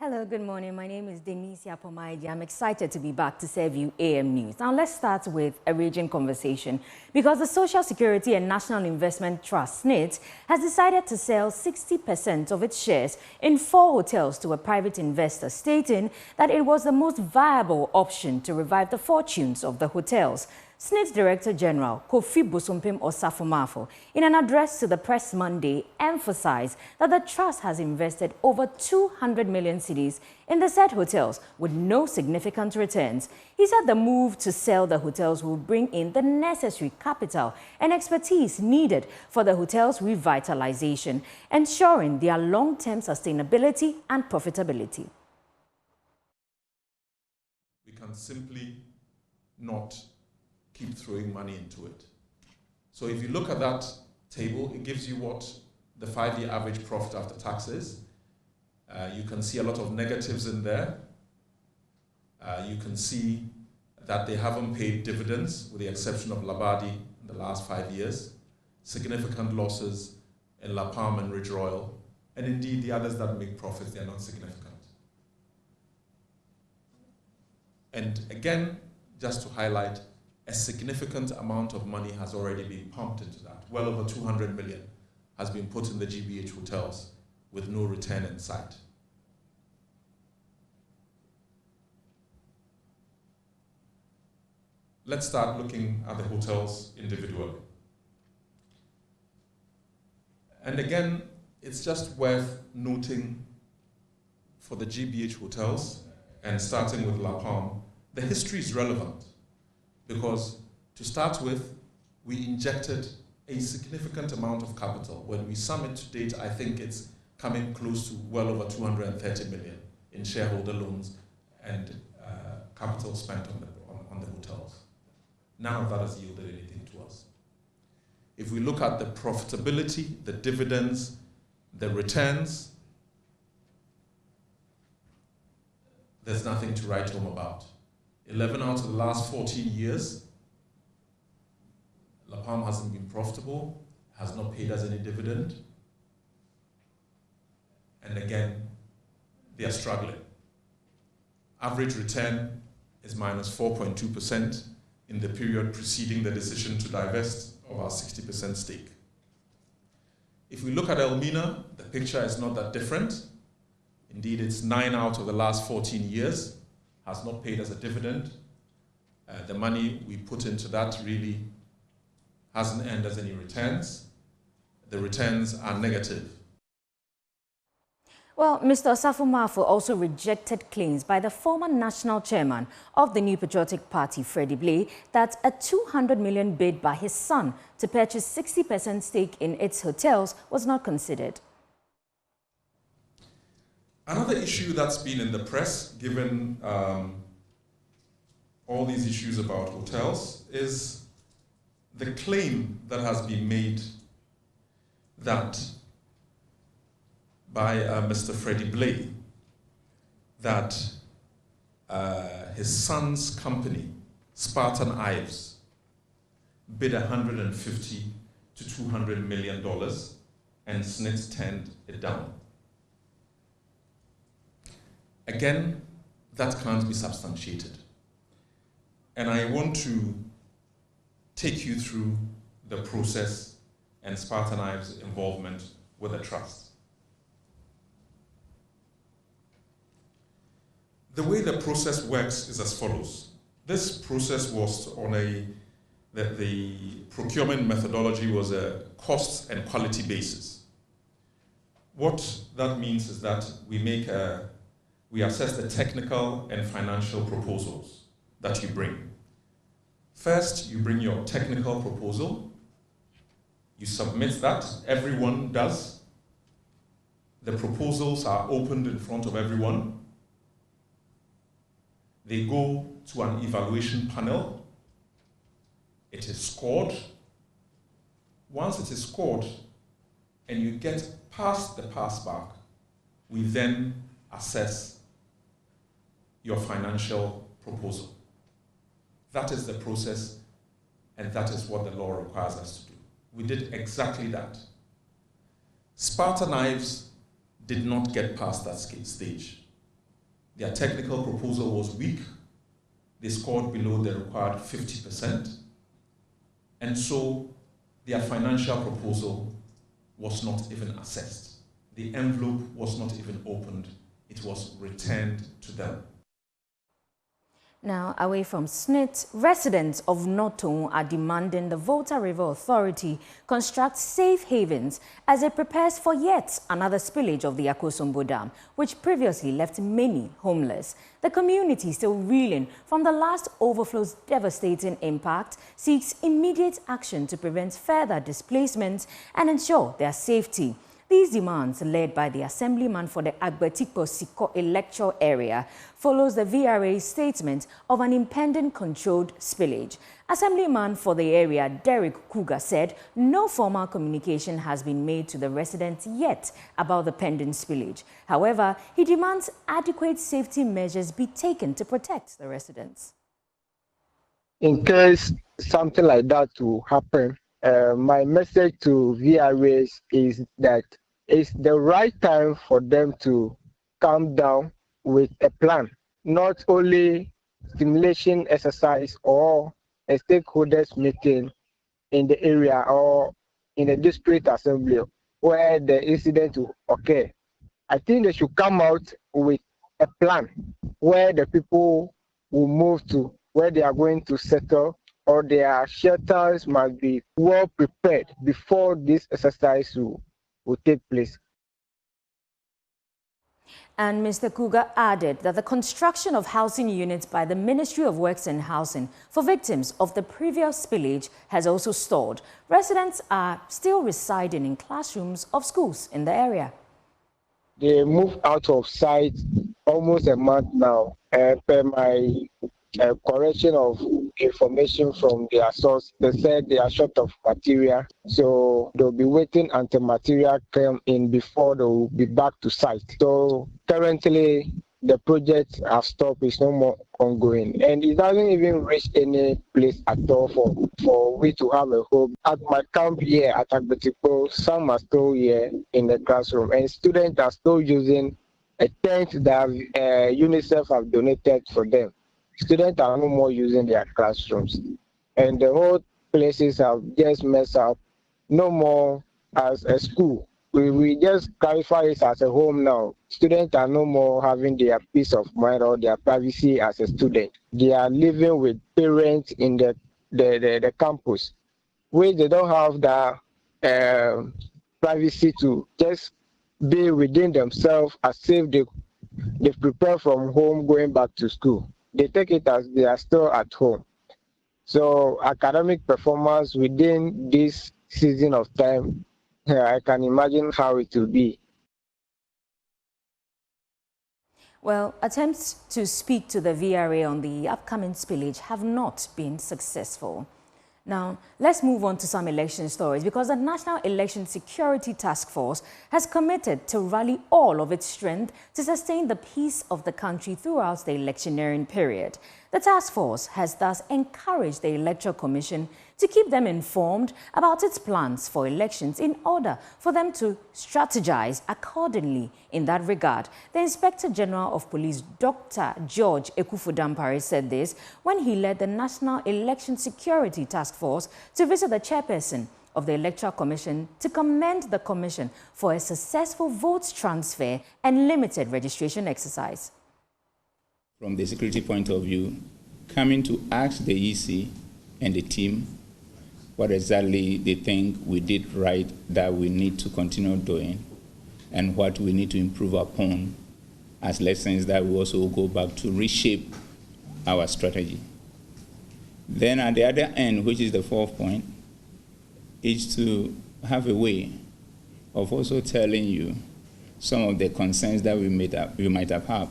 Hello, good morning. My name is Denise Yapomaidi. I'm excited to be back to serve you AM News. Now, let's start with a region conversation because the Social Security and National Investment Trust, SNIT, has decided to sell 60% of its shares in 4 hotels to a private investor, stating that it was the most viable option to revive the fortunes of the hotels. SNIT Director General Kofi Osafo, in an address to the press Monday, emphasized that the trust has invested over 200 million cedis in the said hotels with no significant returns. He said the move to sell the hotels will bring in the necessary capital and expertise needed for the hotels' revitalization, ensuring their long-term sustainability and profitability. We can simply not keep throwing money into it. So if you look at that table, it gives you what the 5-year average profit after tax is. You can see a lot of negatives in there. You can see that they haven't paid dividends, with the exception of Labadi in the last 5 years. Significant losses in La Palme and Ridge Royal. And indeed, the others that make profits, they're not significant. And again, just to highlight, a significant amount of money has already been pumped into that. Well over 200 million has been put in the GBH hotels with no return in sight. Let's start looking at the hotels individually. And again, it's just worth noting for the GBH hotels, and starting with La Palme, the history is relevant. Because to start with, we injected a significant amount of capital. When we sum it to date, I think it's coming close to well over 230 million in shareholder loans and capital spent on the hotels. None of that has yielded anything to us. If we look at the profitability, the dividends, the returns, there's nothing to write home about. 11 out of the last 14 years, La Palme hasn't been profitable, has not paid us any dividend. And again, they are struggling. Average return is minus 4.2% in the period preceding the decision to divest of our 60% stake. If we look at Elmina, the picture is not that different. Indeed, it's 9 out of the last 14 years. Has not paid us a dividend. The money we put into that really hasn't earned us any returns. The returns are negative. Well, Mr. Osafo also rejected claims by the former national chairman of the New Patriotic Party, Freddy Boakye, that a 200 million bid by his son to purchase 60% stake in its hotels was not considered. Another issue that's been in the press, given all these issues about hotels, is the claim that has been made that by Mr. Freddy Boakye that his son's company, Spartan Ives, bid $150 to $200 million and SNIT turned it down. Again, that can't be substantiated. And I want to take you through the process and Spartan Ives' involvement with the trust. The way the process works is as follows. This process was on the procurement methodology was a cost and quality basis. What that means is that we assess the technical and financial proposals that you bring. First, you bring your technical proposal. You submit that. Everyone does. The proposals are opened in front of everyone. They go to an evaluation panel. It is scored. Once it is scored and you get past the passback, we then assess your financial proposal. That is the process, and that is what the law requires us to do. We did exactly that. Spartan Ives did not get past that stage. Their technical proposal was weak. They scored below the required 50%. And so their financial proposal was not even assessed. The envelope was not even opened. It was returned to them. Now, away from SNIT, residents of Noton are demanding the Volta River Authority construct safe havens as it prepares for yet another spillage of the Akosombo Dam, which previously left many homeless. The community, still reeling from the last overflow's devastating impact, seeks immediate action to prevent further displacement and ensure their safety. These demands, led by the Assemblyman for the Agbetikpo-Siko electoral area, follows the VRA's statement of an impending controlled spillage. Assemblyman for the area, Derek Kuga, said no formal communication has been made to the residents yet about the pending spillage. However, he demands adequate safety measures be taken to protect the residents. In case something like that will happen, my message to VRAs is that it's the right time for them to come down with a plan, not only stimulation exercise or a stakeholders meeting in the area or in a district assembly where the incident will occur. I think they should come out with a plan where the people will move to, where they are going to settle, or their shelters must be well prepared before this exercise will take place. And Mr. Kuga added that the construction of housing units by the Ministry of Works and Housing for victims of the previous spillage has also stalled. Residents are still residing in classrooms of schools in the area. They moved out of sight almost a month now, per my correction of information from their source. They said they are short of material, so they'll be waiting until material come in before they'll be back to site. So currently the project has stopped, it's no more ongoing, and it hasn't even reached any place at all for we to have a home. At my camp here at Agbetikpo, some are still here in the classroom, and students are still using a tent that UNICEF have donated for them. Students are no more using their classrooms, and the whole places have just messed up. No more as a school. We just clarify it as a home now. Students are no more having their peace of mind or their privacy as a student. They are living with parents in the campus, where they don't have the privacy to just be within themselves as if they prepare from home going back to school. They take it as they are still at home. So academic performance within this season of time, I can imagine how it will be. Well, attempts to speak to the VRA on the upcoming spillage have not been successful. Now, let's move on to some election stories, because the National Election Security Task Force has committed to rally all of its strength to sustain the peace of the country throughout the electioneering period. The task force has thus encouraged the Electoral Commission to keep them informed about its plans for elections in order for them to strategize accordingly in that regard. The Inspector General of Police, Dr. George Ekufudampare, said this when he led the National Election Security Task Force to visit the chairperson of the Electoral Commission to commend the Commission for a successful votes transfer and limited registration exercise. From the security point of view, coming to ask the EC and the team what exactly they think we did right that we need to continue doing, and what we need to improve upon as lessons that we also go back to reshape our strategy. Then at the other end, which is the fourth point, is to have a way of also telling you some of the concerns that we might have had.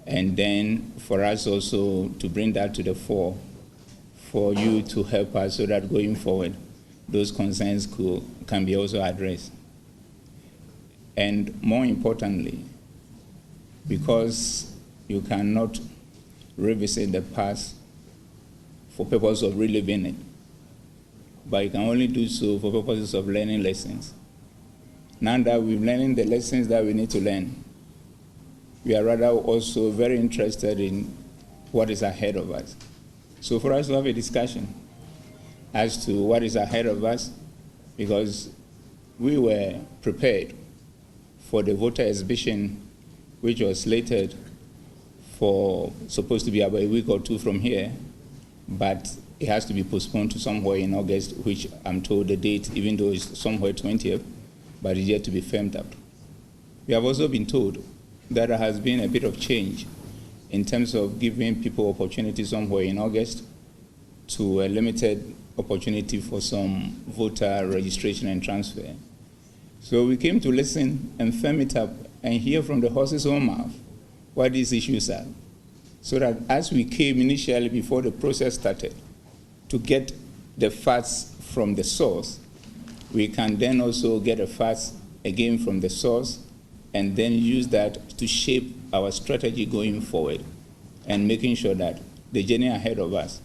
And then for us also to bring that to the fore, for you to help us so that going forward, those concerns can be also addressed. And more importantly, because you cannot revisit the past for purpose of reliving it, but you can only do so for purposes of learning lessons. Now that we're learning the lessons that we need to learn, we are rather also very interested in what is ahead of us. So for us to have a discussion as to what is ahead of us, because we were prepared for the voter exhibition, which was slated for, supposed to be about a week or two from here, but it has to be postponed to somewhere in August, which I'm told the date, even though it's somewhere 20th, but it's yet to be firmed up. We have also been told that there has been a bit of change in terms of giving people opportunity somewhere in August to a limited opportunity for some voter registration and transfer. So we came to listen and firm it up and hear from the horse's own mouth what these issues are, so that as we came initially before the process started to get the facts from the source, we can then also get the facts again from the source and then use that to shape our strategy going forward and making sure that the journey ahead of us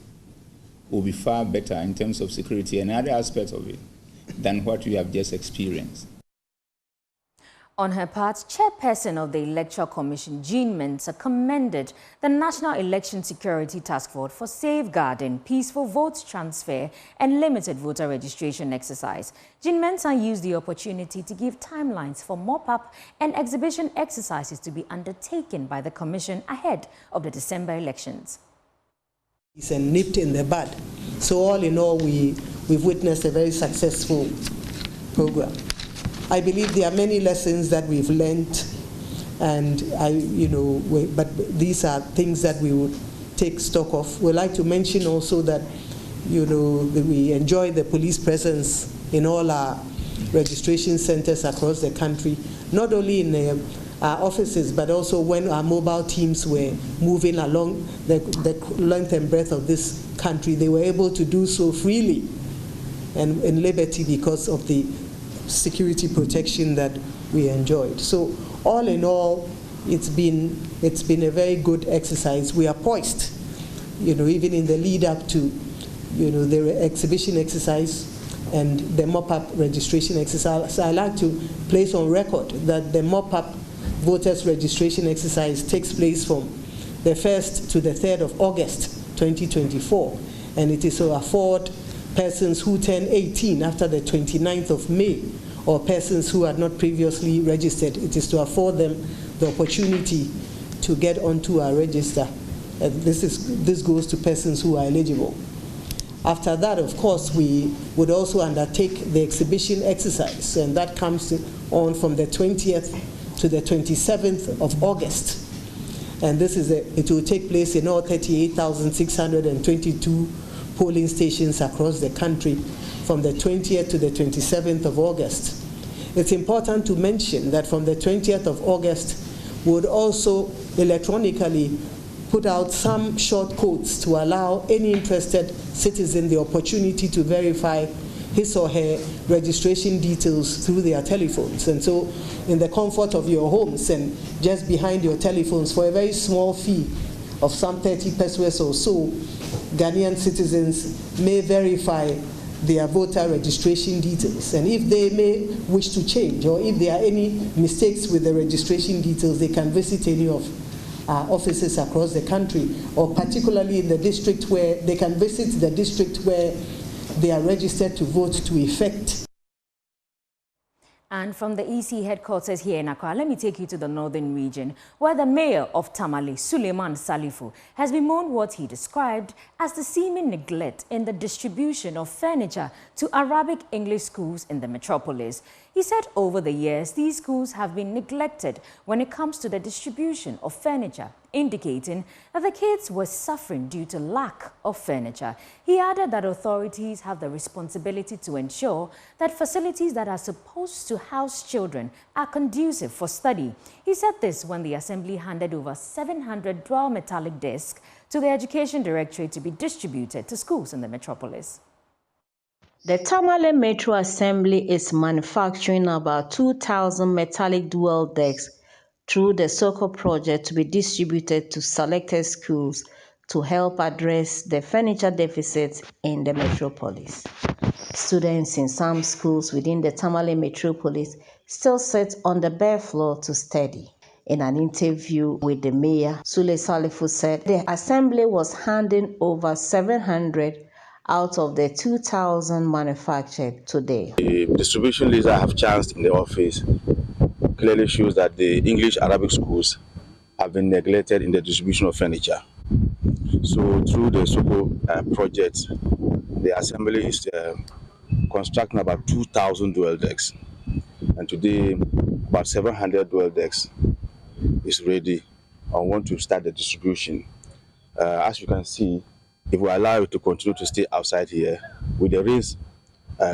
will be far better in terms of security and other aspects of it than what we have just experienced. On her part, Chairperson of the Electoral Commission, Jean Mensah, commended the National Election Security Task Force for safeguarding peaceful vote transfer and limited voter registration exercise. Jean Mensah used the opportunity to give timelines for mop-up and exhibition exercises to be undertaken by the Commission ahead of the December elections. It's nipped in the bud. So all in all, we've witnessed a very successful program. I believe there are many lessons that we've learned, and but these are things that we would take stock of. We'd like to mention also that, we enjoy the police presence in all our registration centers across the country, not only in our offices, but also when our mobile teams were moving along the length and breadth of this country, they were able to do so freely and in liberty because of the security protection that we enjoyed. So all in all, it's been a very good exercise. We are poised, even in the lead up to, the exhibition exercise and the mop-up registration exercise. So I like to place on record that the mop-up voters registration exercise takes place from the 1st to the 3rd of August 2024, and it is to afford persons who turn 18 after the 29th of May, or persons who had not previously registered. It is to afford them the opportunity to get onto our register. This goes to persons who are eligible. After that, of course, we would also undertake the exhibition exercise, and that comes on from the 20th to the 27th of August. And it will take place in all 38,622 polling stations across the country from the 20th to the 27th of August. It's important to mention that from the 20th of August, we would also electronically put out some short codes to allow any interested citizen the opportunity to verify his or her registration details through their telephones. And so in the comfort of your homes and just behind your telephones, for a very small fee of some 30 pesos or so, Ghanaian citizens may verify their voter registration details. And if they may wish to change, or if there are any mistakes with the registration details, they can visit any of our offices across the country, or particularly in the district where they can visit the district where they are registered to vote to effect. And from the EC headquarters here in Accra, let me take you to the northern region, where the mayor of Tamale, Suleiman Salifu, has bemoaned what he described as the seeming neglect in the distribution of furniture to Arabic English schools in the metropolis. He said over the years, these schools have been neglected when it comes to the distribution of furniture, indicating that the kids were suffering due to lack of furniture. He added that authorities have the responsibility to ensure that facilities that are supposed to house children are conducive for study. He said this when the Assembly handed over 700 dual metallic discs to the Education Directorate to be distributed to schools in the metropolis. The Tamale Metro Assembly is manufacturing about 2,000 metallic dual decks through the SOCO project to be distributed to selected schools to help address the furniture deficit in the metropolis. Students in some schools within the Tamale metropolis still sit on the bare floor to study. In an interview with the mayor, Sule Salifu said the assembly was handing over 700 out of the 2,000 manufactured today. The distribution list I have chanced in the office clearly shows that the English Arabic schools have been neglected in the distribution of furniture. So through the SOCO project, the assembly is constructing about 2,000 dual decks. And today, about 700 dual decks is ready. I want to start the distribution. As you can see, if we allow it to continue to stay outside here, with the rains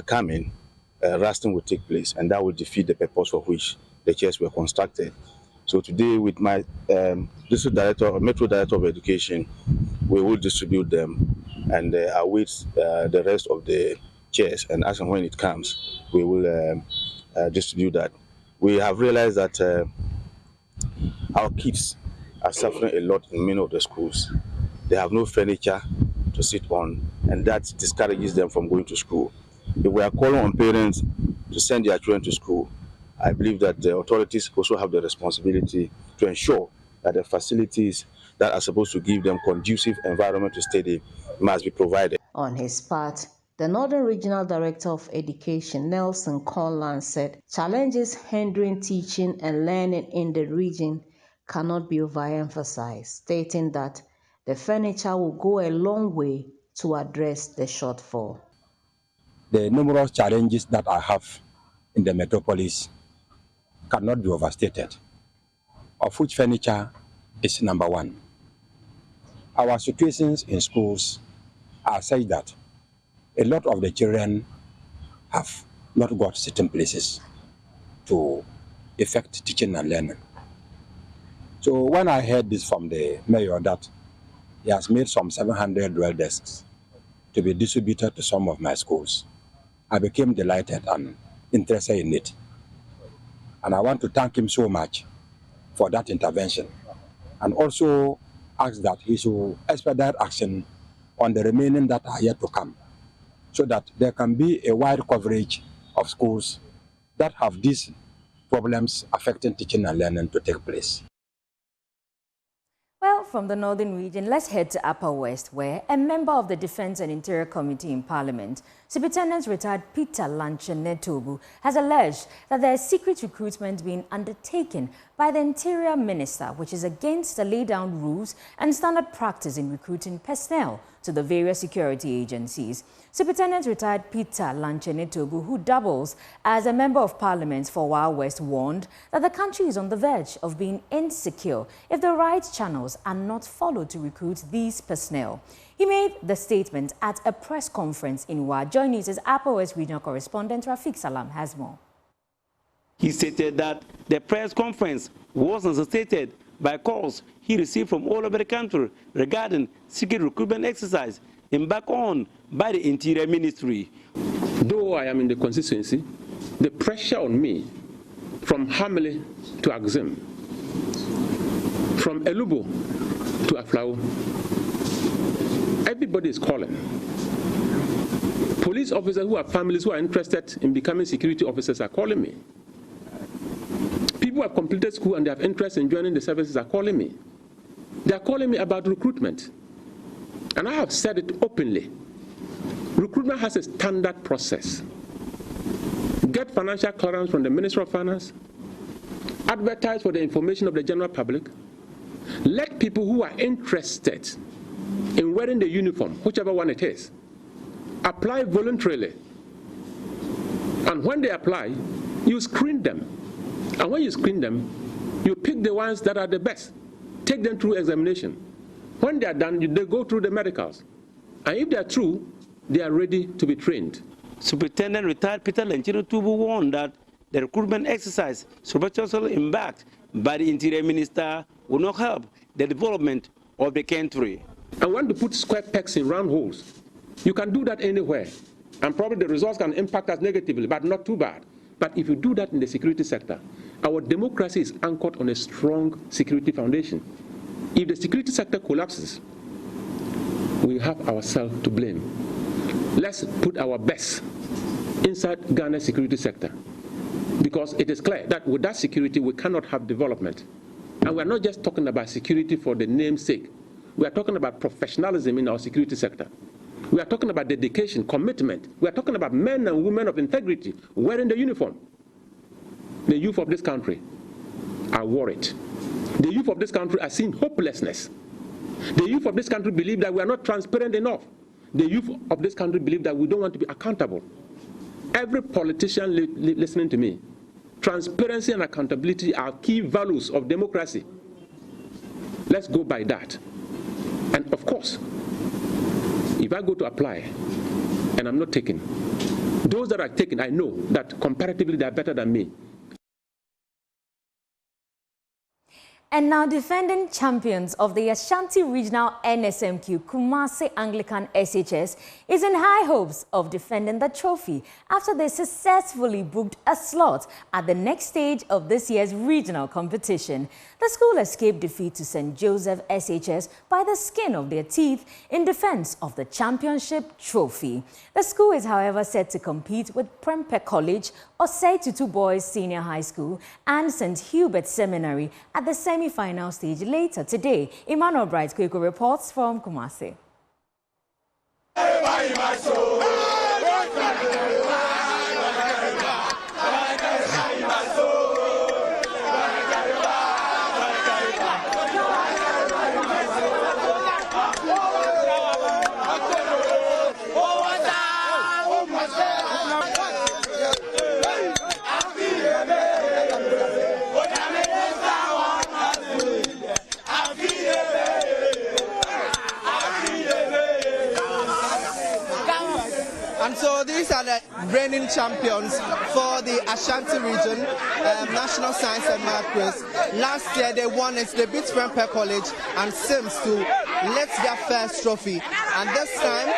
coming, rusting will take place, and that will defeat the purpose for which the chairs were constructed. So today, with my district director, Metro Director of Education, we will distribute them and await the rest of the chairs. And as and when it comes, we will distribute that. We have realized that our kids are suffering a lot in many of the schools. They have no furniture to sit on, and that discourages them from going to school. If we are calling on parents to send their children to school, I believe that the authorities also have the responsibility to ensure that the facilities that are supposed to give them conducive environment to study must be provided. On his part, the Northern Regional Director of Education, Nelson Conlan, said challenges hindering teaching and learning in the region cannot be overemphasized, stating that the furniture will go a long way to address the shortfall. The numerous challenges that I have in the metropolis cannot be overstated, of which furniture is number one. Our situations in schools are such that a lot of the children have not got sitting places to effect teaching and learning. So when I heard this from the mayor that he has made some 700 dual desks to be distributed to some of my schools, I became delighted and interested in it. And I want to thank him so much for that intervention, and also ask that he should expedite action on the remaining that are yet to come, so that there can be a wide coverage of schools that have these problems affecting teaching and learning to take place. Well, from the Northern region, let's head to Upper West, where a member of the Defense and Interior Committee in Parliament, Superintendent retired Peter Lanche-Netobu, has alleged that there is secret recruitment being undertaken by the Interior Minister, which is against the laid-down rules and standard practice in recruiting personnel to the various security agencies. Superintendent retired Peter Lanche-Netobu, who doubles as a member of Parliament for Wild West, warned that the country is on the verge of being insecure if the right channels are not followed to recruit these personnel. He made the statement at a press conference in Wa. Joining us is Upper West Regional Correspondent Rafiq Salam has more. He stated that the press conference was necessitated by calls he received from all over the country regarding secret recruitment exercise embarked on by the Interior Ministry. Though I am in the constituency, the pressure on me from Hamele to Axim, from Elubo to Aflao, everybody is calling. Police officers who have families who are interested in becoming security officers are calling me. People who have completed school and they have interest in joining the services are calling me. They are calling me about recruitment. And I have said it openly. Recruitment has a standard process. Get financial clearance from the Ministry of Finance, advertise for the information of the general public, let people who are interested in wearing the uniform, whichever one it is, apply voluntarily. And when they apply, you screen them. And when you screen them, you pick the ones that are the best, take them through examination. When they are done, they go through the medicals. And if they are true, they are ready to be trained. Superintendent retired Peter Lanche-Netobu warned that the recruitment exercise superficially embarked by the Interior Minister will not help the development of the country. I want to put square pegs in round holes. You can do that anywhere. And probably the results can impact us negatively, but not too bad. But if you do that in the security sector, our democracy is anchored on a strong security foundation. If the security sector collapses, we have ourselves to blame. Let's put our best inside Ghana's security sector, because it is clear that without security, we cannot have development. And we're not just talking about security for the name's sake. We are talking about professionalism in our security sector. We are talking about dedication, commitment. We are talking about men and women of integrity wearing the uniform. The youth of this country are worried. The youth of this country are seeing hopelessness. The youth of this country believe that we are not transparent enough. The youth of this country believe that we don't want to be accountable. Every politician listening to me, transparency and accountability are key values of democracy. Let's go by that. And of course, if I go to apply and I'm not taken, those that are taken, I know that comparatively they are better than me. And now defending champions of the Ashanti Regional NSMQ Kumasi Anglican SHS is in high hopes of defending the trophy after they successfully booked a slot at the next stage of this year's regional competition. The school escaped defeat to St. Joseph SHS by the skin of their teeth in defense of the championship trophy. The school is, however, set to compete with Prempeh College, Osei Tutu Boys Senior High School and St. Hubert Seminary at the semi-final stage later today. Emmanuel Bright Koku reports from Kumasi. So these are the reigning champions for the Ashanti region, National Science and Math Quiz. Last year they won it, they beat Prempeh College and Sims to lift their first trophy. And this time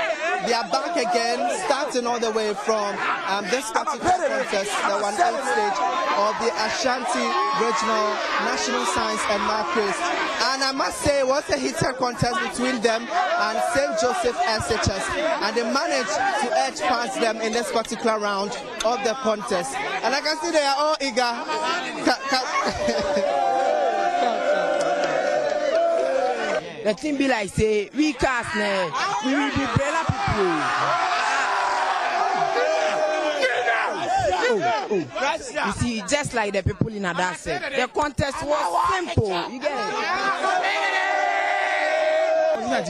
they are back again, starting all the way from this particular contest, the 1/8 stage of the Ashanti Regional National Science and Math Quiz. And I must say it was a heated contest between them and St. Joseph SHS. And they managed to edge past them in this particular round of the contest. And I can see they are all eager. The thing be like say, we cast we will be better people. You see, just like the people in Ada said, the contest was simple. You get it?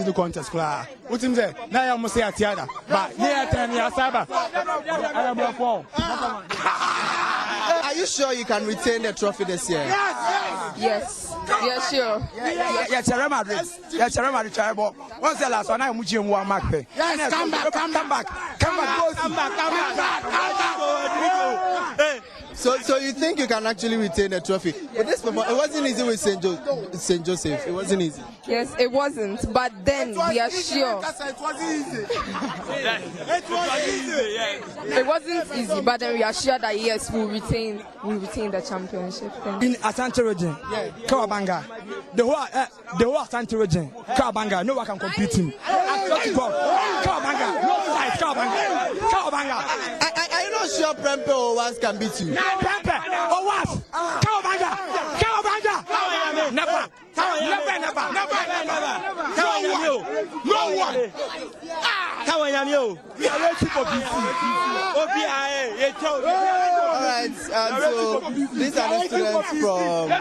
The contest, what is it? Now I must say a theater, but near 10 years, Are you sure you can retain the trophy this year? Yes. Yes, sure. Yes, Real Madrid. Yes, Real Madrid. What's the last one? I'm watching one mark. Yes, come back. So you think you can actually retain the trophy? But this it wasn't easy with St. Joseph. It wasn't easy. Yes, it wasn't. But then we are sure. It wasn't easy. It wasn't easy, but then we are sure that yes, we'll retain the championship. In Ashanti region, Kawabanga, the whole Ashanti region, Kawabanga, no one can compete him. Kawabanga, no size, Kawabanga. I'm not sure Prempeh or Owusu can beat you. Prempeh, Owusu, Kawabanga. Never. No one. We are ready for BC. Alright, so these are the students from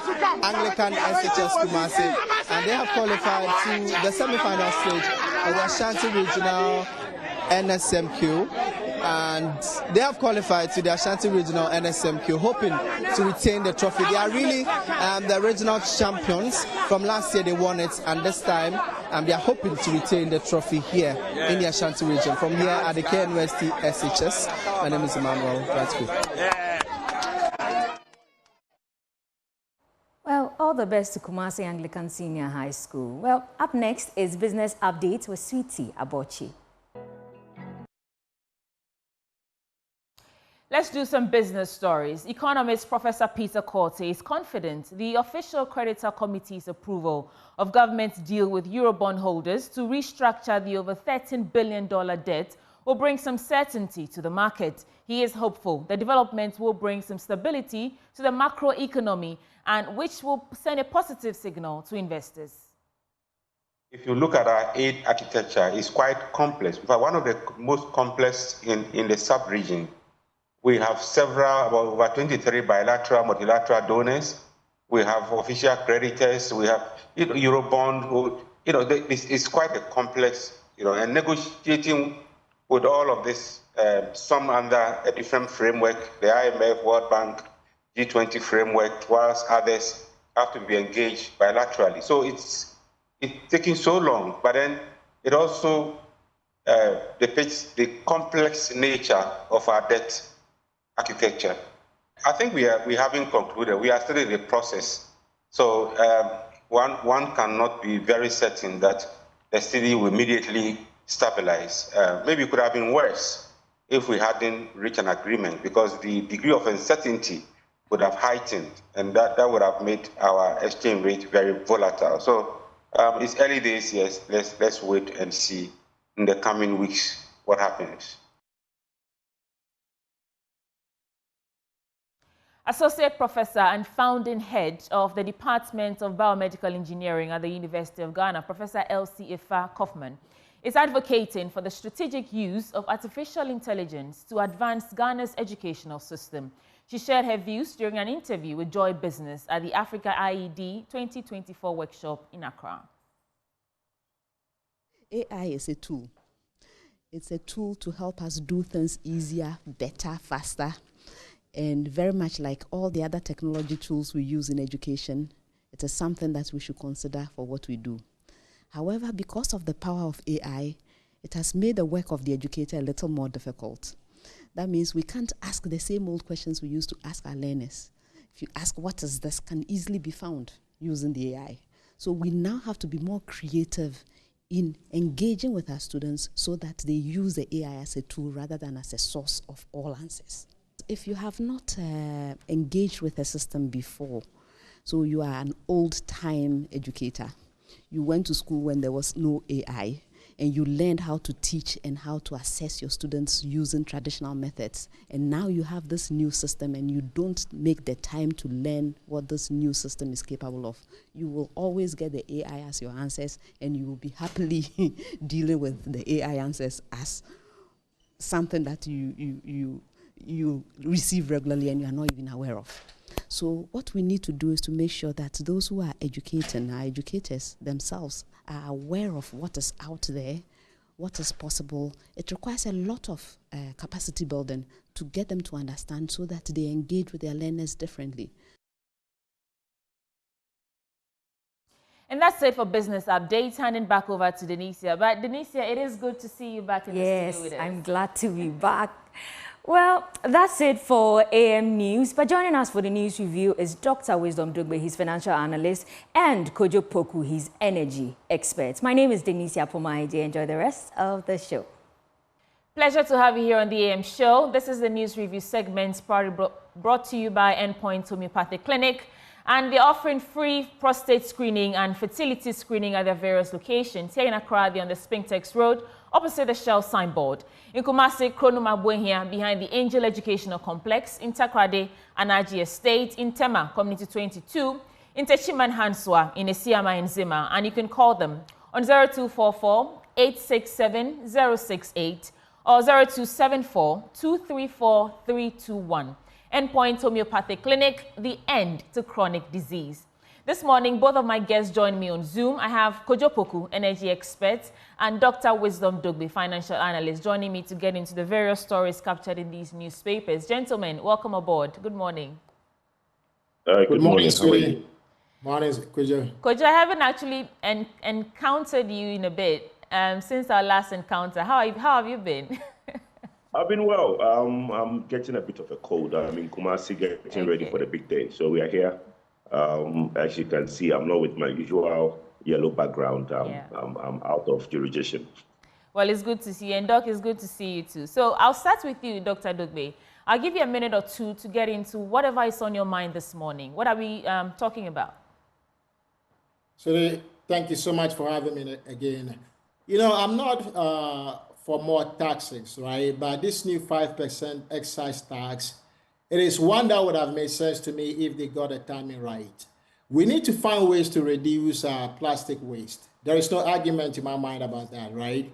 Anglican SHS Kumasi, and they have qualified to the semi-final stage of the Ashanti Regional NSMQ. And they have qualified to the Ashanti Regional NSMQ, hoping to retain the trophy. They are really the regional champions. From last year they won it, and this time they are hoping to retain the trophy here in the Ashanti region. From here at the KNUST SHS, my name is Emmanuel Bratko. Well, all the best to Kumasi Anglican Senior High School. Well, up next is Business Updates with Sweetie Abochi. Let's do some business stories. Economist Professor Peter Korte is confident the Official Creditor Committee's approval of government's deal with Eurobond holders to restructure the over $13 billion debt will bring some certainty to the market. He is hopeful the development will bring some stability to the macroeconomy and which will send a positive signal to investors. If you look at our aid architecture, it's quite complex. In fact, one of the most complex in the sub-region. We have several, over 23 bilateral, multilateral donors. We have official creditors. We have, Eurobond. It's quite a complex, and negotiating with all of this, some under a different framework, the IMF, World Bank, G20 framework, whilst others have to be engaged bilaterally. So it's taking so long, but then it also depicts the complex nature of our debt architecture. I think we haven't concluded. We are still in the process. So one cannot be very certain that the city will immediately stabilize. Maybe it could have been worse if we hadn't reached an agreement, because the degree of uncertainty would have heightened, and that would have made our exchange rate very volatile. So it's early days, yes. Let's wait and see in the coming weeks what happens. Associate Professor and founding head of the Department of Biomedical Engineering at the University of Ghana, Professor Elsie Ifa Kaufman, is advocating for the strategic use of artificial intelligence to advance Ghana's educational system. She shared her views during an interview with Joy Business at the Africa IED 2024 workshop in Accra. AI is a tool. It's a tool to help us do things easier, better, faster. And very much like all the other technology tools we use in education, it is something that we should consider for what we do. However, because of the power of AI, it has made the work of the educator a little more difficult. That means we can't ask the same old questions we used to ask our learners. If you ask, what is this, can easily be found using the AI. So we now have to be more creative in engaging with our students so that they use the AI as a tool rather than as a source of all answers. If you have not engaged with a system before, so you are an old-time educator, you went to school when there was no AI, and you learned how to teach and how to assess your students using traditional methods. And now you have this new system and you don't make the time to learn what this new system is capable of. You will always get the AI as your answers, and you will be happily dealing with the AI answers as something that you receive regularly and you are not even aware of. So what we need to do is to make sure that those who are educating, our educators themselves, are aware of what is out there, what is possible. It requires a lot of capacity building to get them to understand so that they engage with their learners differently. And that's it for Business Updates. Handing back over to Denicia. But Denicia, it is good to see you back in the studio with us. Yes, I'm glad to be back. Well, that's it for AM News. But joining us for the news review is Dr. Wisdom Dugbe, his financial analyst, and Koku Anyidoho, his energy expert. My name is Denicia Pomaide. Enjoy the rest of the show. Pleasure to have you here on the AM show. This is the news review segment brought to you by Endpoint Homeopathic Clinic. And they're offering free prostate screening and fertility screening at their various locations. Here in Accra, they're on the Spintex Road, opposite the Shell signboard. In Kumasi, Kronuma Buenhia, behind the Angel Educational Complex, in Takrade, Anaji Estate, in Tema, Community 22, in Techiman Hanswa, in Esiama and Zima. And you can call them on 0244-867-068 or 0274-234-321. Endpoint Homeopathic Clinic, the end to chronic disease. This morning, both of my guests join me on Zoom. I have Koku, energy expert, and Dr. Wisdom Dugbe, financial analyst, joining me to get into the various stories captured in these newspapers. Gentlemen, welcome aboard. Good morning. Good morning, sweetie. Morning, Kojo. Kojo, I haven't actually encountered you in a bit since our last encounter. How have you been? I've been well. I'm getting a bit of a cold. I'm in Kumasi getting ready for the big day. So we are here. As you can see, I'm not with my usual yellow background. I'm out of jurisdiction. Well, it's good to see you. And Doc, it's good to see you too. So I'll start with you, Dr. Dugbe. I'll give you a minute or two to get into whatever is on your mind this morning. What are we talking about? So thank you so much for having me again. You know, I'm not for more taxes, right? But this new 5% excise tax It is one that would have made sense to me if they got the timing right. We need to find ways to reduce plastic waste. There is no argument in my mind about that, right?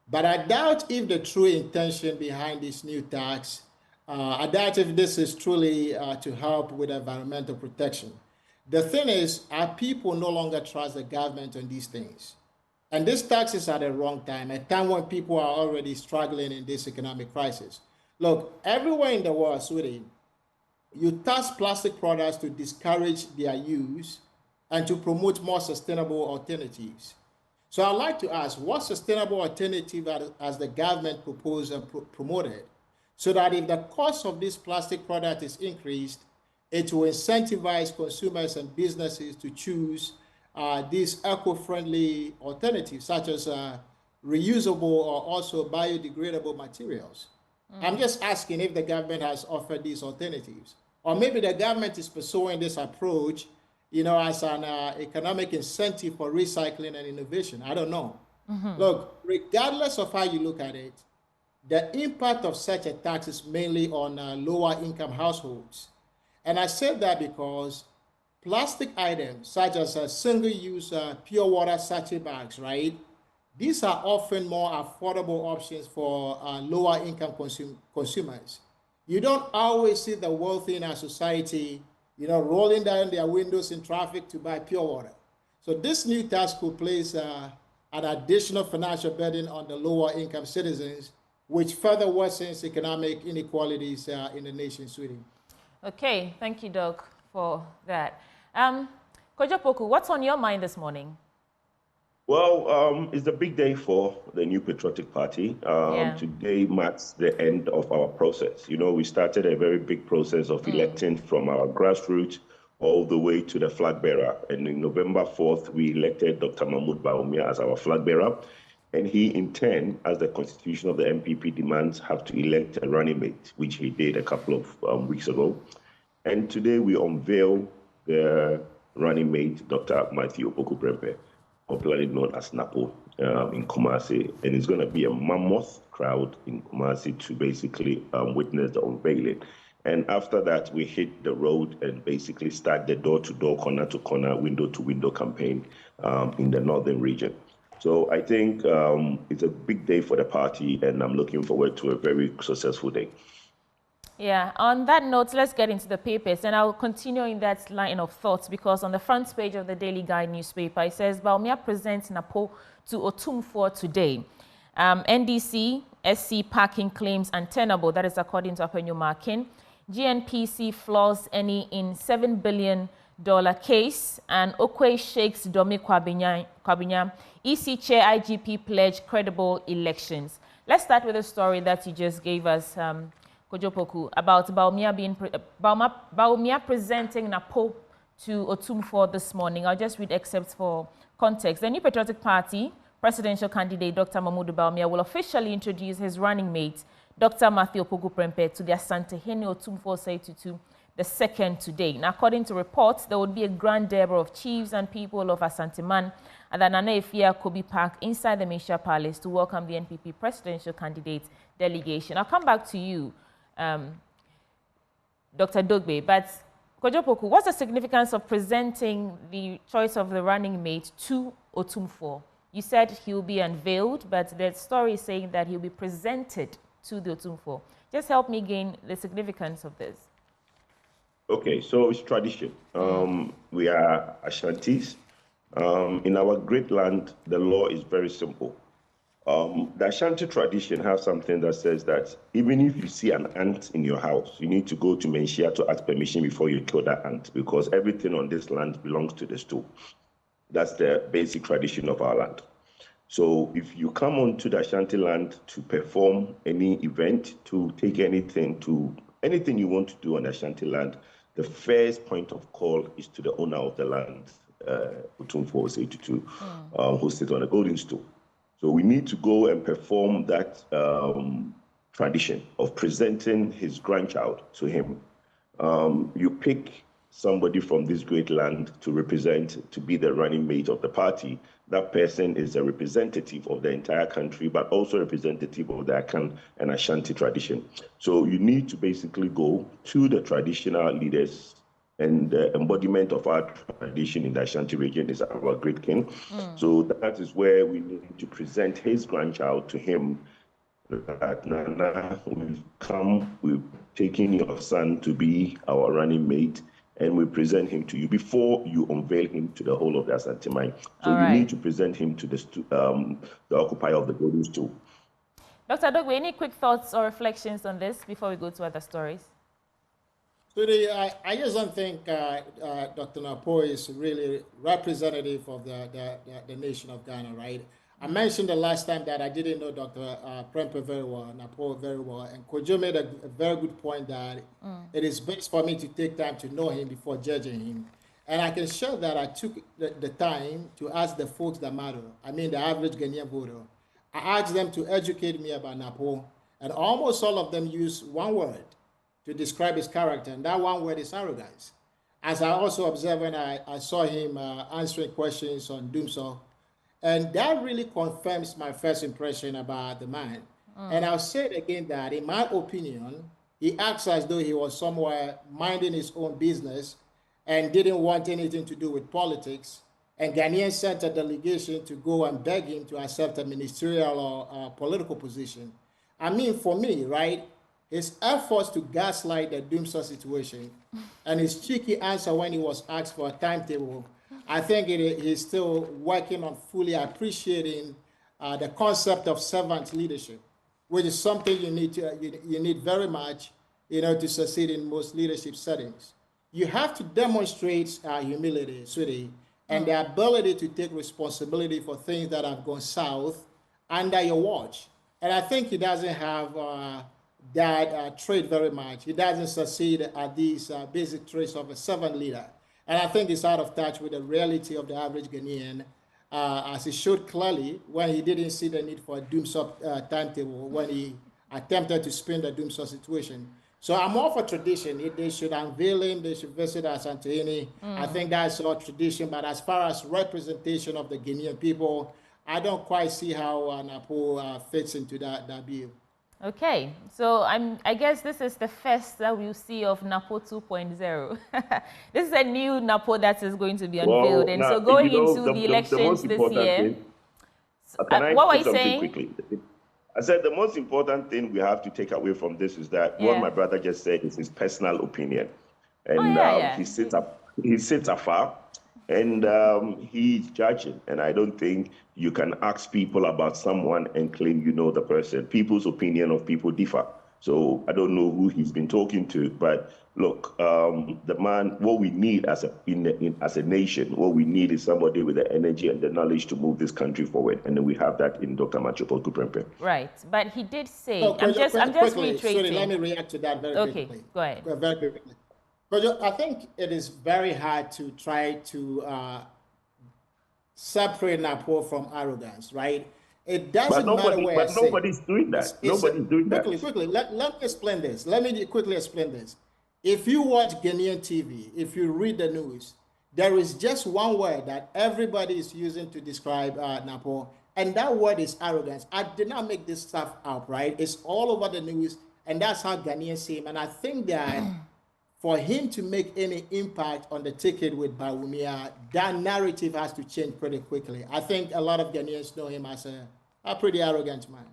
But I doubt if the true intention behind this new tax, I doubt if this is truly to help with environmental protection. The thing is, our people no longer trust the government on these things. And this tax is at the wrong time, a time when people are already struggling in this economic crisis. Look, everywhere in the world, sweetie, you tax plastic products to discourage their use and to promote more sustainable alternatives. So I'd like to ask, what sustainable alternative has the government proposed and promoted so that if the cost of this plastic product is increased, it will incentivize consumers and businesses to choose these eco-friendly alternatives, such as reusable or also biodegradable materials? I'm just asking if the government has offered these alternatives, or maybe the government is pursuing this approach, as an economic incentive for recycling and innovation. I don't know. Look, regardless of how you look at it, the impact of such a tax is mainly on lower income households. And I said that because plastic items such as single-use pure water sachet bags, right? These are often more affordable options for lower income consumers. You don't always see the wealthy in our society, rolling down their windows in traffic to buy pure water. So this new tax could place an additional financial burden on the lower income citizens, which further worsens economic inequalities in the nation, sweetie. Okay, thank you, Doc, for that. Kwadwo Poku, what's on your mind this morning? Well, it's a big day for the New Patriotic Party. Today marks the end of our process. We started a very big process of electing from our grassroots all the way to the flag bearer. And on November 4th, we elected Dr. Mahmoud Bawumia as our flag bearer. And he, in turn, as the constitution of the MPP demands, have to elect a running mate, which he did a couple of weeks ago. And today we unveil the running mate, Dr. Matthew Opoku-Prempeh, popularly known as Napo, in Kumasi. And it's going to be a mammoth crowd in Kumasi to basically witness the unveiling. And after that, we hit the road and basically start the door-to-door, corner-to-corner, window-to-window campaign in the northern region. So I think it's a big day for the party, and I'm looking forward to a very successful day. Yeah, on that note, let's get into the papers, and I'll continue in that line of thoughts because on the front page of the Daily Guide newspaper, it says, Bawumia presents Napo to Otumfuo today. NDC, SC parking claims untenable, that is according to Apenyo Markin. GNPC flaws any in $7 billion case, and Okwe shakes Domi Kwabinya. EC Chair IGP pledge credible elections. Let's start with a story that you just gave us, Kwadwo Poku, about Bawumia presenting Napo to Otumfuo this morning. I'll just read excerpts for context. The New Patriotic Party presidential candidate Dr. Mahmoud Bawumia will officially introduce his running mate, Dr. Matthew Opoku-Prempeh, to the Asantehene Otumfuo Seitutu the second today. Now, according to reports, there would be a grand debate of chiefs and people of Asanteman at the Nana Efia Kobe Park inside the Misha Palace to welcome the NPP presidential candidate delegation. I'll come back to you, Dr. Dogbe, but Kwadwo Poku, what's the significance of presenting the choice of the running mate to Otumfuo? You said he'll be unveiled, but the story is saying that he'll be presented to the Otumfuo. Just help me gain the significance of this. Okay, so it's tradition. We are Ashantis. In our great land, the law is very simple. The Ashanti tradition has something that says that even if you see an ant in your house, you need to go to Menshia to ask permission before you kill that ant, because everything on this land belongs to the stool. That's the basic tradition of our land. So if you come onto the Ashanti land to perform any event, to take anything you want to do on the Ashanti land, the first point of call is to the owner of the land, Otumfuo Seitutu, who sits on a golden stool. So we need to go and perform that tradition of presenting his grandchild to him. You pick somebody from this great land to represent, to be the running mate of the party. That person is a representative of the entire country, but also representative of the Akan and Ashanti tradition. So you need to basically go to the traditional leaders, and the embodiment of our tradition in the Ashanti region is our great king. So that is where we need to present his grandchild to him, that Nana, we've taken your son to be our running mate, and we present him to you before you unveil him to the whole of the Asante mine. So you need to present him to the occupier of the golden stool. Dr. Dogwe, any quick thoughts or reflections on this before we go to other stories? So I just don't think Dr. Napo is really representative of the nation of Ghana, right? I mentioned the last time that I didn't know Dr. Prempeh very well, Napo very well, and Kwadwo made a very good point that it is best for me to take time to know him before judging him. And I can share that I took the time to ask the folks that matter, I mean the average Ghanaian voter. I asked them to educate me about Napo, and almost all of them use one word to describe his character, and that one word is arrogance. As I also observed when I saw him answering questions on Doomso, and that really confirms my first impression about the man. And I'll say it again that, in my opinion, he acts as though he was somewhere minding his own business and didn't want anything to do with politics. And Ghanaians sent a delegation to go and beg him to accept a ministerial or political position. I mean, for me, right, his efforts to gaslight the Doomso situation and his cheeky answer when he was asked for a timetable, I think he's still working on fully appreciating the concept of servant leadership, which is something you need very much, to succeed in most leadership settings. You have to demonstrate humility, sweetie, and the ability to take responsibility for things that have gone south under your watch. And I think he doesn't have that trait very much. He doesn't succeed at these basic traits of a servant leader. And I think he's out of touch with the reality of the average Ghanaian, as he showed clearly when he didn't see the need for a Doomso timetable, when he attempted to spin the Doomso situation. So I'm all for tradition. They should unveil him, they should visit Asante. I think that's all tradition. But as far as representation of the Ghanaian people, I don't quite see how Napo fits into that view. Okay, so I guess this is the first that we'll see of Napo 2.0. This is a new Napo that is going to be unveiled. And so going into the elections this year, what were you saying? Quickly? I said the most important thing we have to take away from this is that what my brother just said is his personal opinion. And he sits afar and he's judging. And I don't think you can ask people about someone and claim you know the person. People's opinion of people differ. So I don't know who he's been talking to, but look, the man, what we need as a nation, what we need is somebody with the energy and the knowledge to move this country forward. And then we have that in Dr. Koku Prempeh. Right, but he did say, I'm just reiterating. Sorry, let me react to that very quickly. Okay, go ahead. Very quickly. But I think it is very hard to try to separate Napo from arrogance, right? It doesn't matter where. But nobody's doing that. Nobody's doing that. Quickly, let me explain this. Let me quickly explain this. If you watch Ghanaian TV, if you read the news, there is just one word that everybody is using to describe Napo, and that word is arrogance. I did not make this stuff up, right? It's all over the news, and that's how Ghanaians see him. And I think that for him to make any impact on the ticket with Bawumia, that narrative has to change pretty quickly. I think a lot of Ghanaians know him as a pretty arrogant man.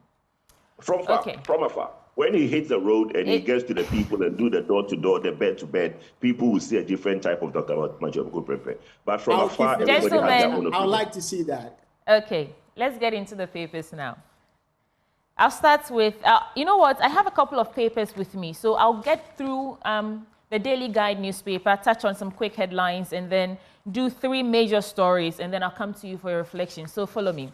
From afar. When he hits the road and he gets to the people and do the door-to-door, the bed-to-bed, people will see a different type of Dr. Koku Prempeh. But from afar, everybody has their own opinion. I would like to see that. Okay, let's get into the papers now. I'll start with, you know what, I have a couple of papers with me, so I'll get through the Daily Guide newspaper, touch on some quick headlines, and then do 3 major stories, and then I'll come to you for your reflection. So follow me.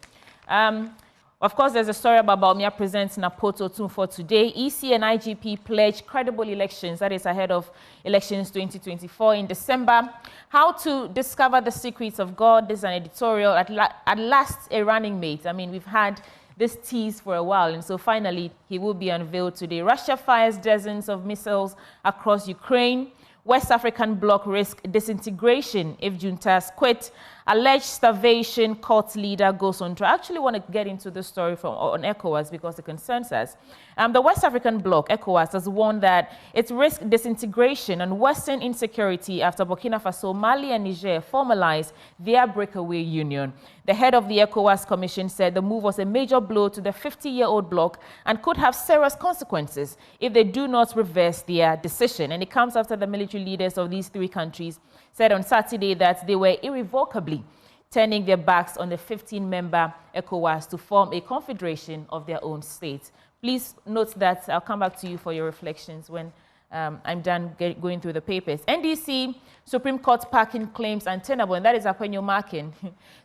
Of course, there's a story about Bawumia presents Napo 2.4 today. EC and IGP pledge credible elections, that is ahead of elections 2024 in December. How to discover the secrets of God. This is an editorial. At last, a running mate. I mean, we've had this tease for a while, and so finally, he will be unveiled today. Russia fires dozens of missiles across Ukraine. West African bloc risk disintegration if juntas quit. Alleged starvation court leader goes on trial. I actually want to get into the story on ECOWAS because it concerns us. The West African bloc, ECOWAS, has warned that it risks disintegration and worsen insecurity after Burkina Faso, Mali and Niger formalized their breakaway union. The head of the ECOWAS Commission said the move was a major blow to the 50-year-old bloc and could have serious consequences if they do not reverse their decision. And it comes after the military leaders of these three countries said on Saturday that they were irrevocably turning their backs on the 15-member ECOWAS to form a confederation of their own states. Please note that I'll come back to you for your reflections when I'm done going through the papers. NDC Supreme Court parking claims untenable, and that is Akwenyo marking.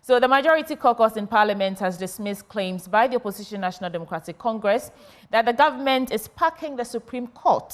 So the majority caucus in Parliament has dismissed claims by the opposition National Democratic Congress that the government is parking the Supreme Court.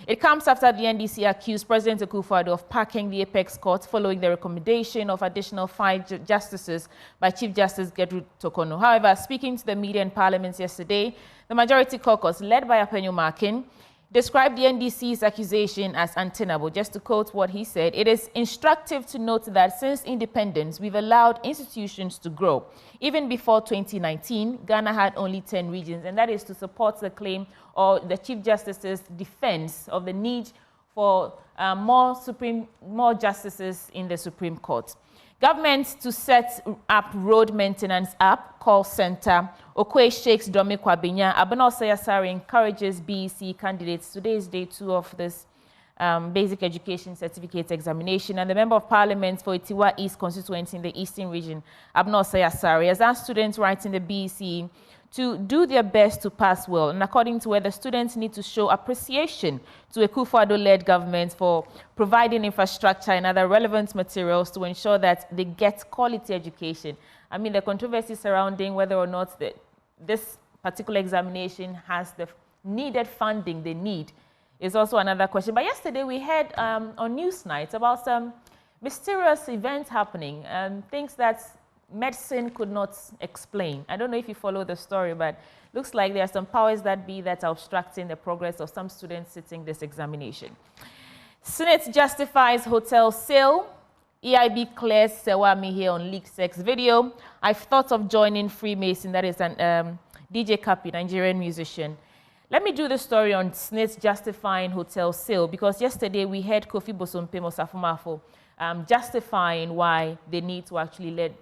It comes after the NDC accused President Akufo-Addo of parking the Apex Court following the recommendation of additional 5 justices by Chief Justice Gertrude Tokono. However, speaking to the media in Parliament yesterday, the majority caucus, led by Akwenyo Markin, described the NDC's accusation as untenable. Just to quote what he said, "It is instructive to note that since independence, we've allowed institutions to grow. Even before 2019, Ghana had only 10 regions," and that is to support the claim or the Chief Justice's defense of the need for more justices in the Supreme Court. Government to set up road maintenance app, call center. Okwe Sheikh's Domi Kwabinya. Abena Osayasari encourages BEC candidates. Today is day 2 of this basic education certificate examination. And the Member of Parliament for Itiwa East constituency in the Eastern region, Abena Osayasari, has asked students writing the BEC to do their best to pass well. And according to where the students need to show appreciation to a Akufo-Addo-led government for providing infrastructure and other relevant materials to ensure that they get quality education. I mean, the controversy surrounding whether or not this particular examination has the needed funding they need is also another question. But yesterday we heard on Newsnight about some mysterious events happening and things that medicine could not explain. I don't know if you follow the story, but looks like there are some powers that be that are obstructing the progress of some students sitting this examination. SNIT justifies hotel sale. EIB clears Sewami here on leaked sex video. I've thought of joining Freemason. That is an DJ Kapi, Nigerian musician. Let me do the story on SNIT justifying hotel sale, because yesterday we heard Kofi Bosompe Mosafumafo justifying why they need to actually let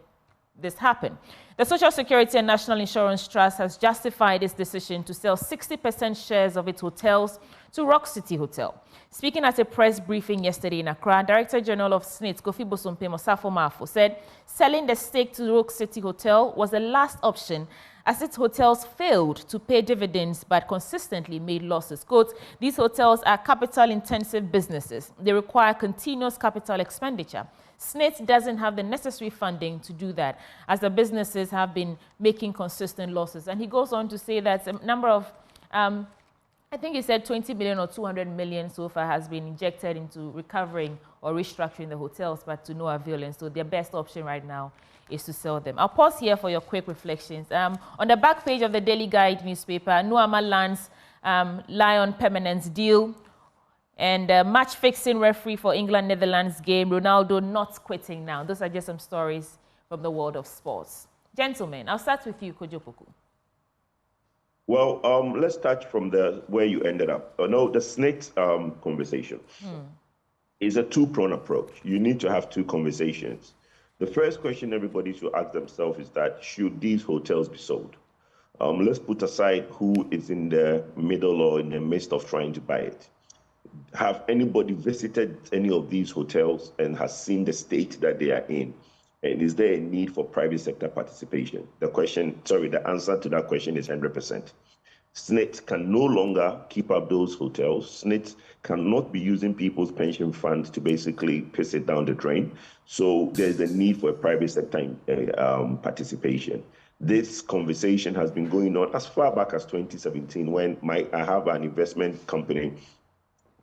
this happen. The Social Security and National Insurance Trust has justified its decision to sell 60% shares of its hotels to Rock City Hotel. Speaking at a press briefing yesterday in Accra, Director General of SNIT, Kofi Bosompe Mosafumafo, said selling the stake to Rock City Hotel was the last option as its hotels failed to pay dividends but consistently made losses. Quote, "These hotels are capital-intensive businesses. They require continuous capital expenditure. SNIT doesn't have the necessary funding to do that, as the businesses have been making consistent losses." And he goes on to say that a number of, I think he said 20 million or 200 million so far has been injected into recovering or restructuring the hotels, but to no avail. And so their best option right now is to sell them. I'll pause here for your quick reflections. On the back page of the Daily Guide newspaper, Nuama lands Lyon permanence deal. And match-fixing referee for England-Netherlands game, Ronaldo not quitting now. Those are just some stories from the world of sports. Gentlemen, I'll start with you, Kojo Poku. Well, let's start from where you ended up. No, the SNIT conversation is a two-pronged approach. You need to have two conversations. The first question everybody should ask themselves is that, should these hotels be sold? Let's put aside who is in the middle or in the midst of trying to buy it. Have anybody visited any of these hotels and has seen the state that they are in? And is there a need for private sector participation? The answer to that question is 100%. SNIT can no longer keep up those hotels. SNIT cannot be using people's pension funds to basically piss it down the drain. So there's a need for a private sector participation. This conversation has been going on as far back as 2017, when I have an investment company,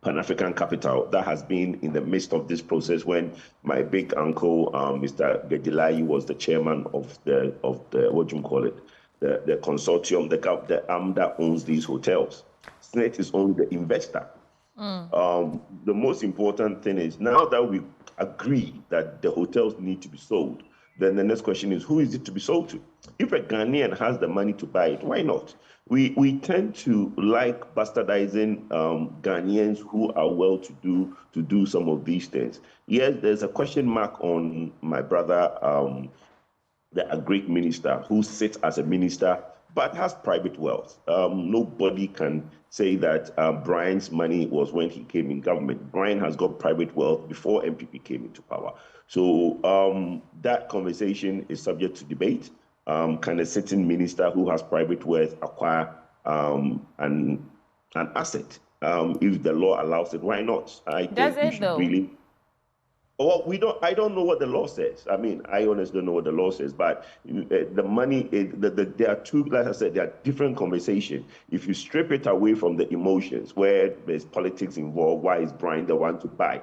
Pan-African Capital, that has been in the midst of this process when my big uncle, Mr. Gedilayi, was the chairman of the what do you call it, the consortium, the arm that owns these hotels. SNIT is only the investor. The most important thing is now that we agree that the hotels need to be sold, then the next question is, who is it to be sold to? If a Ghanaian has the money to buy it, why not? We tend to like bastardizing Ghanaians who are well-to-do to do some of these things. Yes, there's a question mark on my brother, the agric minister, who sits as a minister but has private wealth. Nobody can say that Brian's money was when he came in government. Brian has got private wealth before MPP came into power. So that conversation is subject to debate. Can a sitting minister who has private wealth acquire an asset? If the law allows it, why not? I Does think it we should though? really. Well, I don't know what the law says. I mean, I honestly don't know what the law says, but the money, there are two, like I said, there are different conversations. If you strip it away from the emotions, where there's politics involved, why is Brian the one to buy?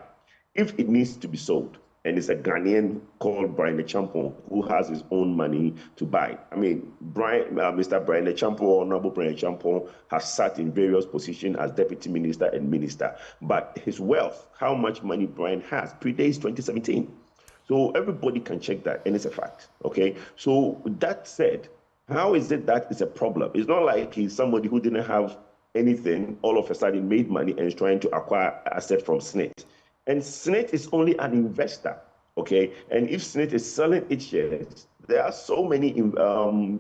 If it needs to be sold, and it's a Ghanaian called Brian Champon who has his own money to buy. I mean, Mr. Brian Champon, Honorable Brian Champon, has sat in various positions as deputy minister and minister, but his wealth, how much money Brian has, predates 2017. So everybody can check that, and it's a fact, okay? So that said, how is it that it's a problem? It's not like he's somebody who didn't have anything, all of a sudden made money and is trying to acquire assets from SNIT. And SNIT is only an investor, okay? And if SNIT is selling its shares, there are so many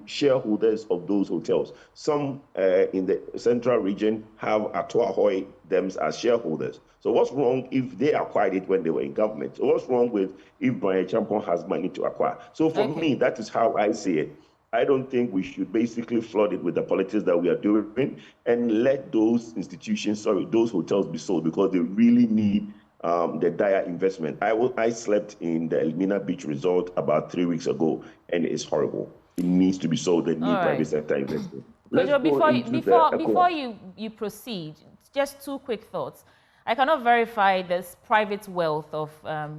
shareholders of those hotels. Some in the central region have Atuahoe them as shareholders. So what's wrong if they acquired it when they were in government? So what's wrong with if Brian Champon has money to acquire? So for me, that is how I see it. I don't think we should basically flood it with the politics that we are doing and let those institutions, those hotels be sold because they really need the dire investment. I slept in the Elmina Beach Resort about 3 weeks ago, and it's horrible. It needs to be sold. They need private sector investment. Before you proceed, just two quick thoughts. I cannot verify this private wealth of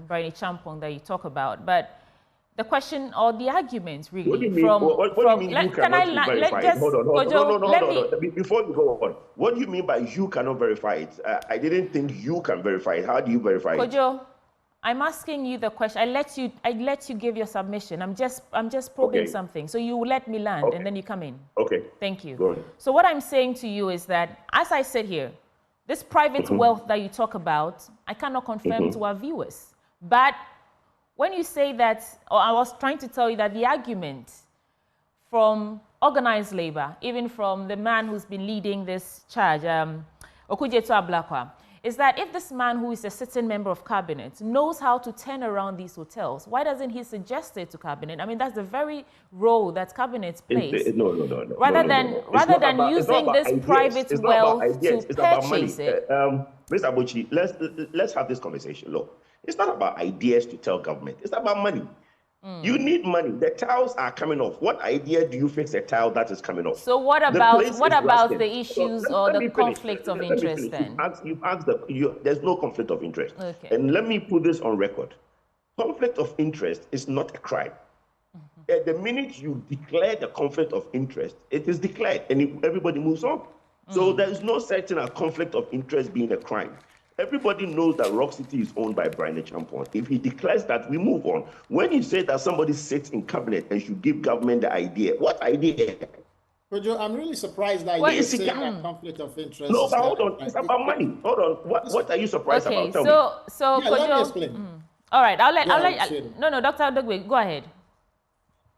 Brian Champon that you talk about, but the question or the argument really what do you mean? What do you mean you cannot verify it? Hold on. Before you go on, what do you mean by you cannot verify it? I didn't think you can verify it. How do you verify it? Kojo, I'm asking you the question. I let you give your submission. I'm just probing something. So you let me land and then you come in. Okay. Thank you. Go ahead. So what I'm saying to you is that as I sit here, this private wealth that you talk about, I cannot confirm to our viewers. But when you say that, or I was trying to tell you that the argument from organized labor, even from the man who's been leading this charge, Okudzeto Ablakwa, is that if this man who is a sitting member of cabinet knows how to turn around these hotels, why doesn't he suggest it to cabinet? I mean, that's the very role that cabinet plays. No. Rather than using this private wealth to purchase it. Mr. Abuchi, let's have this conversation. Look, it's not about ideas to tell government. It's about money. You need money. The tiles are coming off. What idea do you fix a tile that is coming off? So what about the issues or the conflict of interest then? There's no conflict of interest. Okay. And let me put this on record. Conflict of interest is not a crime. The minute you declare the conflict of interest, it is declared and everybody moves on. So there is no such thing as conflict of interest being a crime. Everybody knows that Rock City is owned by Brian Champon. If he declares that, we move on. When you say that somebody sits in cabinet and should give government the idea, what idea? Kojo, I'm really surprised that you say that conflict of interest. No, but hold on. It's about money. Hold on. What are you surprised about? Tell me. So Kojo, let me explain. All right, I'll let no, Dr. Odogwe, go ahead.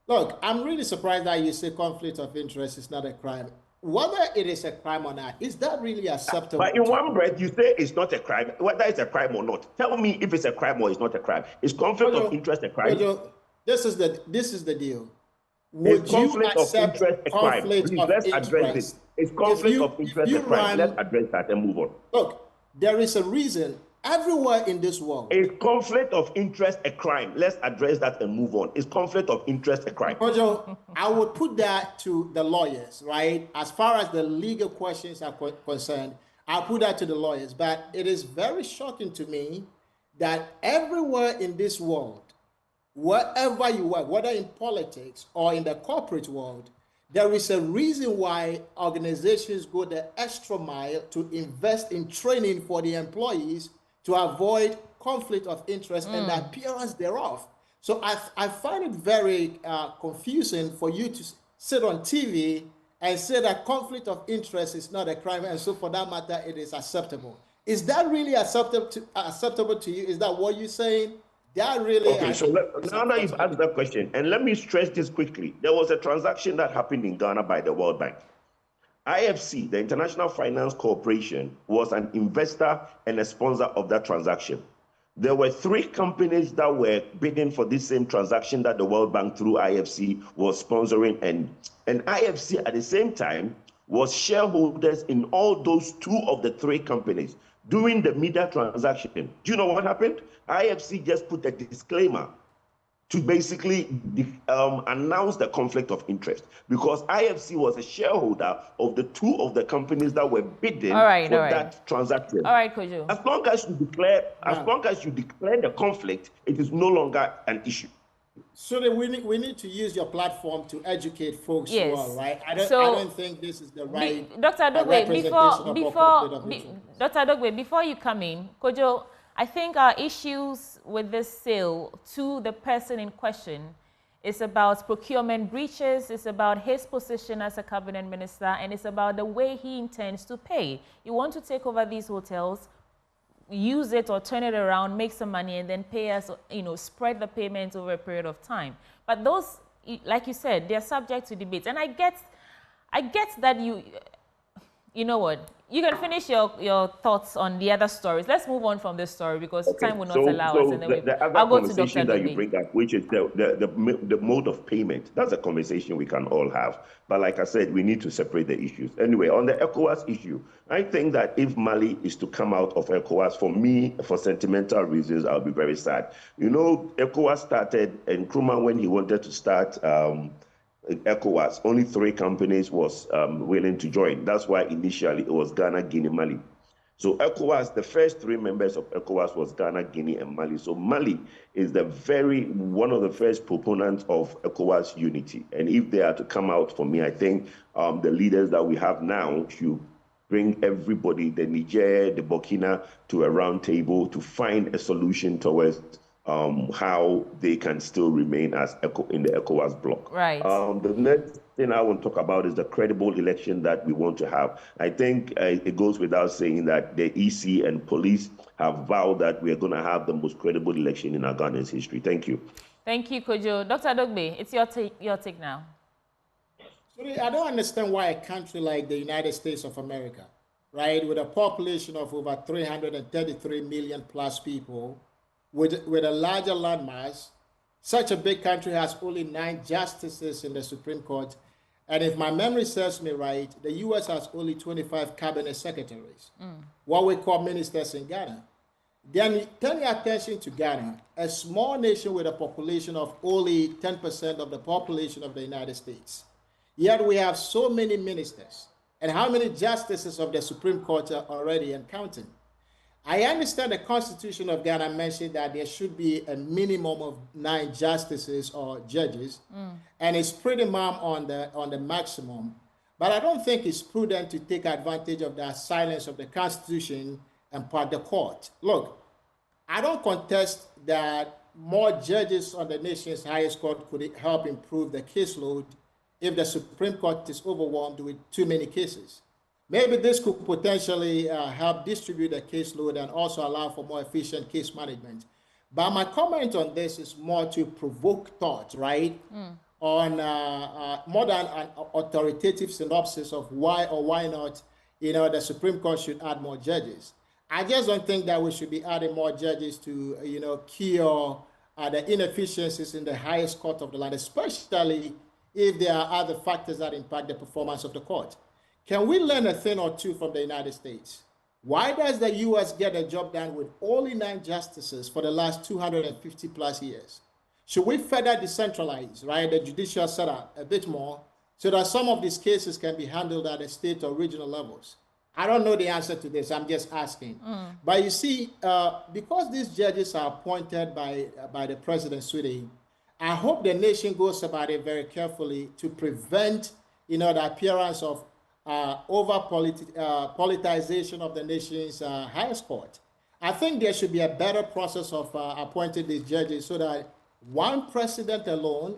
Look, I'm really surprised that you say conflict of interest is not a crime. Whether it is a crime or not, is that really acceptable? But in one breath, you say it's not a crime, whether it's a crime or not. Tell me if it's a crime or it's not a crime. Is conflict of interest a crime? This is the deal. Would you accept conflict of let's address this. Is conflict of interest a crime? Let's address that and move on. Look, there is a reason. Everywhere in this world. Is conflict of interest a crime? Let's address that and move on. Is conflict of interest a crime? Kojo, I would put that to the lawyers, right? As far as the legal questions are concerned, I'll put that to the lawyers. But it is very shocking to me that everywhere in this world, wherever you work, whether in politics or in the corporate world, There is a reason why organizations go the extra mile to invest in training for the employees to avoid conflict of interest and the appearance thereof. So I find it very confusing for you to sit on TV and say that conflict of interest is not a crime, and so for that matter, it is acceptable. Is that really acceptable to you? Is that what you're saying? That really... Okay, so now that you've asked that question, and let me stress this quickly. There was a transaction that happened in Ghana by the World Bank. IFC, the International Finance Corporation, was an investor and a sponsor of that transaction. There were 3 companies that were bidding for this same transaction that the World Bank through IFC was sponsoring, and IFC at the same time was shareholders in all those 2 of the 3 companies during the media transaction. Do you know what happened? IFC just put a disclaimer to basically announce the conflict of interest, because IFC was a shareholder of the 2 of the companies that were bidding for that transaction. All right, Kojo. As long as you declare the conflict, it is no longer an issue. So then we need to use your platform to educate folks as well, right? I don't think this is the right Dr. Adogbe, Dr. Adogbe, before you come in, Kojo, I think our issues with this sale to the person in question is about procurement breaches, it's about his position as a cabinet minister, and it's about the way he intends to pay. You want to take over these hotels, use it or turn it around, make some money, and then pay us, spread the payments over a period of time. But those, like you said, they're subject to debate. And I get that you know what? You can finish your thoughts on the other stories. Let's move on from this story because time will not allow us. And then I'll go to Dr. that you bring up, which is the mode of payment. That's a conversation we can all have. But like I said, we need to separate the issues. Anyway, on the ECOWAS issue, I think that if Mali is to come out of ECOWAS, for me, for sentimental reasons, I'll be very sad. ECOWAS started, and Nkrumah, when he wanted to start ECOWAS, only 3 companies was willing to join. That's why initially it was Ghana, Guinea, Mali. So ECOWAS, the first 3 members of ECOWAS was Ghana, Guinea, and Mali. So Mali is one of the first proponents of ECOWAS unity. And if they are to come out, for me, I think the leaders that we have now should bring everybody, the Niger, the Burkina, to a round table to find a solution towards how they can still remain as in the ECOWAS bloc. Right. The next thing I want to talk about is the credible election that we want to have. I think it goes without saying that the EC and police have vowed that we are going to have the most credible election in our Ghana's history. Thank you. Thank you, Kojo. Dr. Adogbe, it's your take now. Sorry, I don't understand why a country like the United States of America, right, with a population of over 333 million plus people, with a larger landmass, such a big country has only 9 justices in the Supreme Court. And if my memory serves me right, the U.S. has only 25 cabinet secretaries, what we call ministers in Ghana. Then turn your attention to Ghana, a small nation with a population of only 10% of the population of the United States. Yet we have so many ministers. And how many justices of the Supreme Court are already and counting? I understand the Constitution of Ghana mentioned that there should be a minimum of 9 justices or judges, and it's pretty much on the maximum. But I don't think it's prudent to take advantage of the silence of the Constitution and part the court. Look, I don't contest that more judges on the nation's highest court could help improve the caseload if the Supreme Court is overwhelmed with too many cases. Maybe this could potentially help distribute the caseload and also allow for more efficient case management. But my comment on this is more to provoke thought, right? On more than an authoritative synopsis of why or why not, the Supreme Court should add more judges. I just don't think that we should be adding more judges to, cure the inefficiencies in the highest court of the land, especially if there are other factors that impact the performance of the court. Can we learn a thing or two from the United States? Why does the U.S. get a job done with only 9 justices for the last 250 plus years? Should we further decentralize, right, the judicial setup a bit more so that some of these cases can be handled at the state or regional levels? I don't know the answer to this. I'm just asking. But you see, because these judges are appointed by the president, Sweetie, I hope the nation goes about it very carefully to prevent the appearance of politicization of the nation's highest court. I think there should be a better process of appointing these judges so that one president alone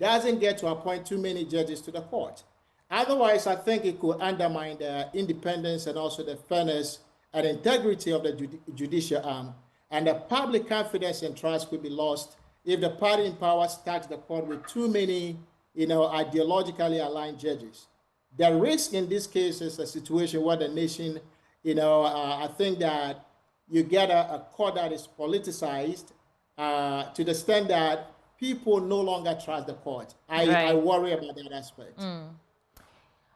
doesn't get to appoint too many judges to the court. Otherwise, I think it could undermine the independence and also the fairness and integrity of the judicial arm. And the public confidence and trust could be lost if the party in power stacks the court with too many, ideologically aligned judges. The risk in this case is a situation where the nation, I think that you get a court that is politicized to the extent that people no longer trust the court. I worry about that aspect.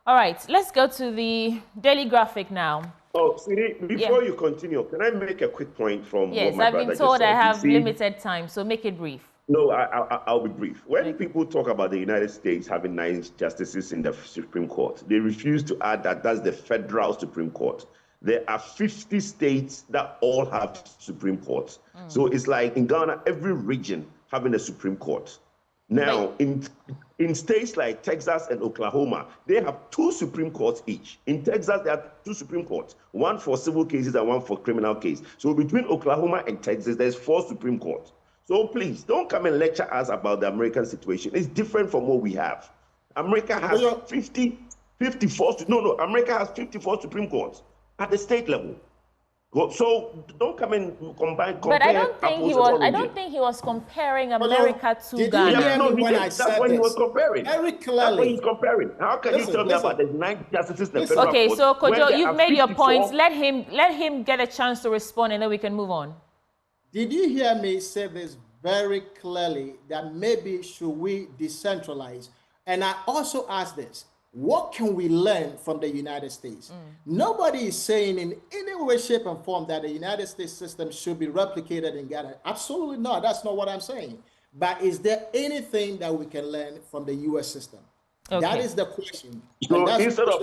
All right, let's go to the Daily Graphic now. Oh, Siri, before you continue, can I make a quick point from what my I've brother been told just said? I have limited time, so make it brief. No, I'll be brief. When people talk about the United States having 9 justices in the Supreme Court, they refuse to add that that's the federal Supreme Court. There are 50 states that all have Supreme Courts. So it's like in Ghana, every region having a Supreme Court. Now, in states like Texas and Oklahoma, they have 2 Supreme Courts each. In Texas, there are 2 Supreme Courts, one for civil cases and one for criminal cases. So between Oklahoma and Texas, there's 4 Supreme Courts. So please, don't come and lecture us about the American situation. It's different from what we have. America has 54, America has 54 Supreme Courts at the state level. So don't come and compare. But I don't think he was comparing America to Ghana. That's what he was comparing. Very clearly. That's what he's comparing. How can you tell me about the 9 justices in the federal court? Okay, so Kojo, you've made your points. Let him get a chance to respond, and then we can move on. Did you hear me say this very clearly, that maybe should we decentralize? And I also asked this, what can we learn from the United States? Nobody is saying in any way, shape, and form that the United States system should be replicated in Ghana. Absolutely not. That's not what I'm saying. But is there anything that we can learn from the U.S. system? Okay. That is the question. So instead of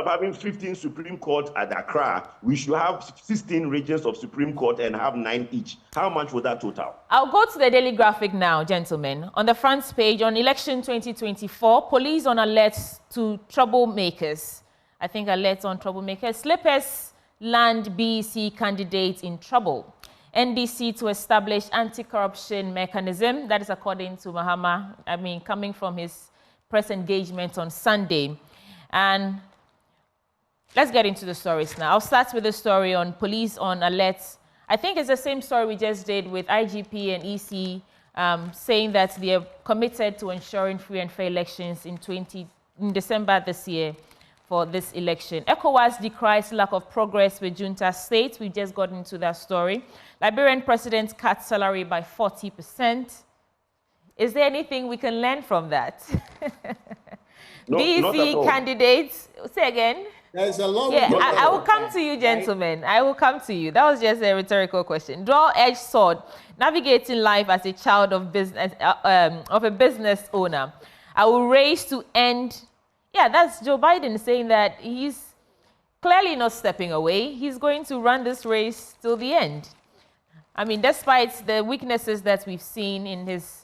having 15 Supreme Courts at Accra, we should have 16 regions of Supreme Court and have 9 each. How much would that total? I'll go to the Daily Graphic now, gentlemen. On the front page, on election 2024, police on alert to troublemakers. I think alert on troublemakers. Slippers land BEC candidate in trouble. NDC to establish anti-corruption mechanism. That is according to Mahama. I mean, coming from his press engagement on Sunday. And let's get into the stories now. I'll start with the story on police on alert. I think it's the same story we just did with IGP and EC saying that they are committed to ensuring free and fair elections in December this year for this election. ECOWAS decries lack of progress with junta states. We just got into that story. Liberian president cut salary by 40%. Is there anything we can learn from that? No, BEC candidates, say again. There's a long I will come to you, gentlemen. I will come to you. That was just a rhetorical question. Dual-edged sword, navigating life as a child of business, of a business owner. I will race to end. Yeah, that's Joe Biden saying that he's clearly not stepping away. He's going to run this race till the end. I mean, despite the weaknesses that we've seen in his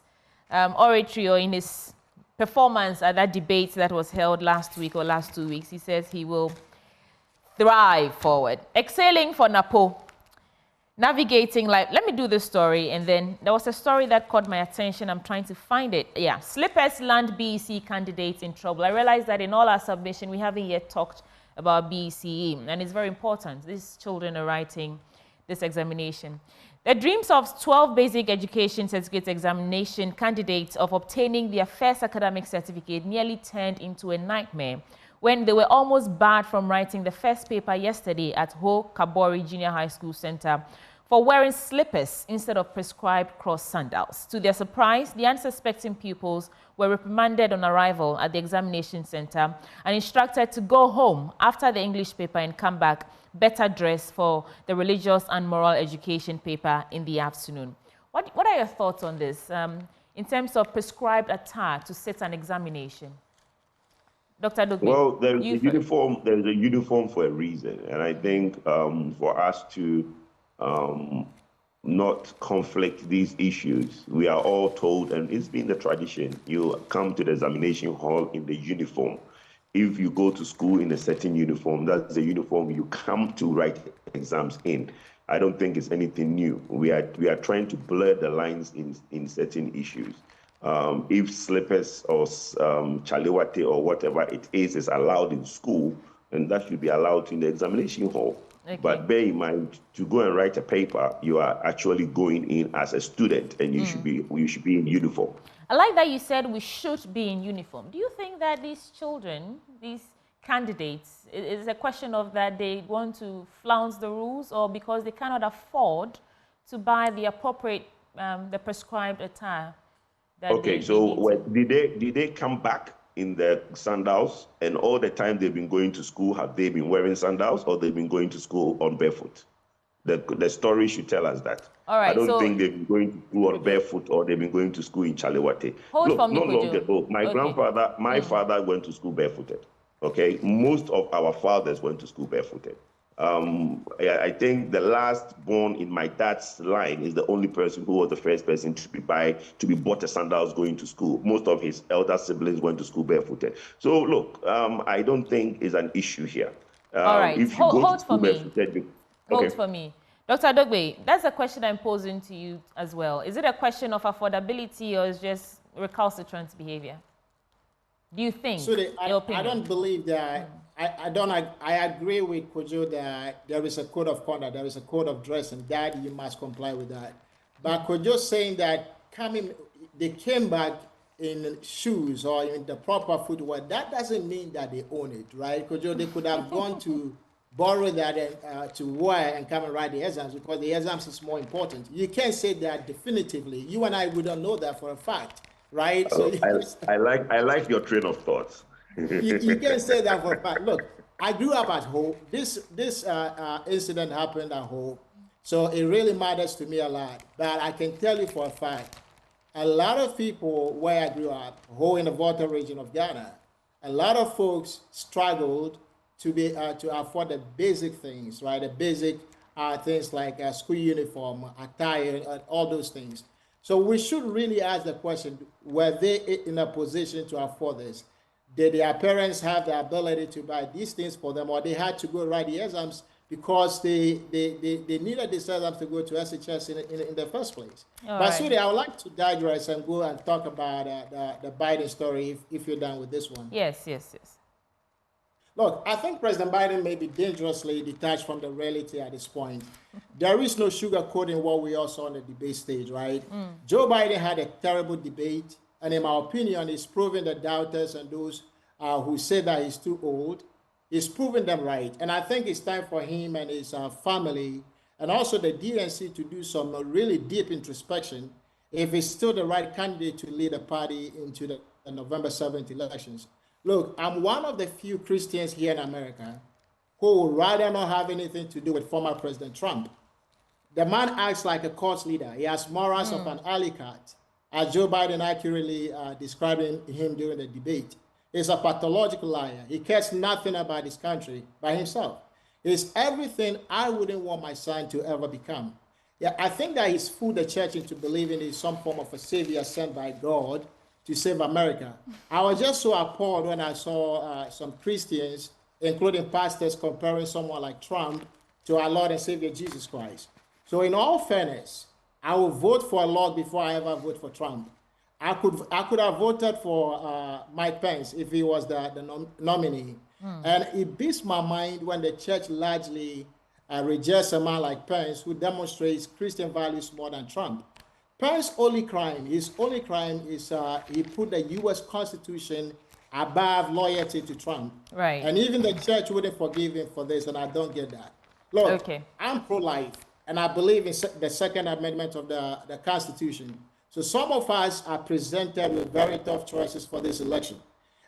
oratory or in his performance at that debate that was held last week or last 2 weeks, he says he will thrive forward. Excelling for Napo, navigating life. Let me do this story, and then there was a story that caught my attention. I'm trying to find it. Yeah, Slippers land BEC candidates in trouble. I realized that in all our submission, we haven't yet talked about BECE, and it's very important. These children are writing this examination. The dreams of 12 basic education certificate examination candidates of obtaining their first academic certificate nearly turned into a nightmare when they were almost barred from writing the first paper yesterday at Ho Kabori Junior High School Center for wearing slippers instead of prescribed cross sandals. To their surprise, the unsuspecting pupils were reprimanded on arrival at the examination center and instructed to go home after the English paper and come back better dressed for the religious and moral education paper in the afternoon. What are your thoughts on this in terms of prescribed attire to sit an examination? Dr. Dugbe. Well, there's a uniform for a reason. And I think for us to not conflict these issues. We are all told, and it's been the tradition, you come to the examination hall in the uniform. If you go to school in a certain uniform, that's the uniform you come to write exams in. I don't think it's anything new. We are trying to blur the lines in certain issues. If slippers or chalewate or whatever it is allowed in school, and that should be allowed in the examination hall. Okay. But bear in mind, to go and write a paper, you are actually going in as a student, and you should be in uniform. I like that you said we should be in uniform. Do you think that these children, these candidates, is a question of that they want to flounce the rules, or because they cannot afford to buy the appropriate, the prescribed attire? Okay, so did they come back in the sandals, and all the time they've been going to school, have they been wearing sandals, or they've been going to school on barefoot? The story should tell us that. All right, I don't think they've been going to school on barefoot, or they've been going to school in chalewate. Look, not long ago, my grandfather, my father went to school barefooted. Okay, most of our fathers went to school barefooted. I think the last born in my dad's line is the only person who was the first person to be bought a sandals going to school. Most of his elder siblings went to school barefooted. So look, I don't think it's an issue here. All right, if you hold for me. Hold for me. Dr. Adogbe, that's a question I'm posing to you as well. Is it a question of affordability, or is just recalcitrant behavior? Do you think? So I don't believe that. I agree with Kwadwo that there is a code of conduct, there is a code of dress, and that you must comply with that. But Kwadwo saying that they came back in shoes or in the proper footwear, that doesn't mean that they own it, right? Kwadwo, they could have gone to borrow that and, to wear and come and write the exams, because the exams is more important. You can't say that definitively. You and I, we don't know that for a fact, right? So I like your train of thoughts. you can't say that for a fact. Look, I grew up at home. This incident happened at home, so it really matters to me a lot. But I can tell you for a fact, a lot of people where I grew up, in the Volta region of Ghana, a lot of folks struggled to afford the basic things, right? The basic things like school uniform, attire, and all those things. So we should really ask the question: were they in a position to afford this? Did their parents have the ability to buy these things for them, or they had to go write the exams because they needed these exams to go to SHS in the first place? But Sudi, I would like to digress and go and talk about the Biden story if you're done with this one. Yes. Look, I think President Biden may be dangerously detached from the reality at this point. There is no sugarcoating what we all saw on the debate stage, right? Joe Biden had a terrible debate, and in my opinion, he's proven the doubters and those who say that he's too old, he's proven them right. And I think it's time for him and his family, and also the DNC, to do some really deep introspection if he's still the right candidate to lead the party into the November 7th elections. Look, I'm one of the few Christians here in America who would rather not have anything to do with former President Trump. The man acts like a cult leader. He has morals of an alley cat, as Joe Biden accurately described him during the debate. He's a pathological liar. He cares nothing about his country by himself. He's everything I wouldn't want my son to ever become. Yeah, I think that he's fooled the church into believing he's some form of a savior sent by God to save America. I was just so appalled when I saw some Christians, including pastors, comparing someone like Trump to our Lord and Savior Jesus Christ. So in all fairness, I will vote for a Lord before I ever vote for Trump. I could have voted for Mike Pence if he was the nominee. And it beats my mind when the church largely rejects a man like Pence, who demonstrates Christian values more than Trump. Pence's only crime is he put the U.S. Constitution above loyalty to Trump. Right. And even the church wouldn't forgive him for this, and I don't get that. Look, I'm pro-life, and I believe in the Second Amendment of the Constitution. So some of us are presented with very tough choices for this election.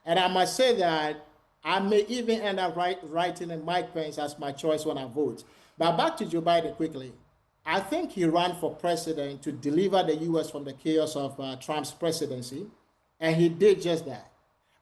And I must say that I may even end up writing in Mike Pence as my choice when I vote. But back to Joe Biden quickly. I think he ran for president to deliver the U.S. from the chaos of Trump's presidency, and he did just that.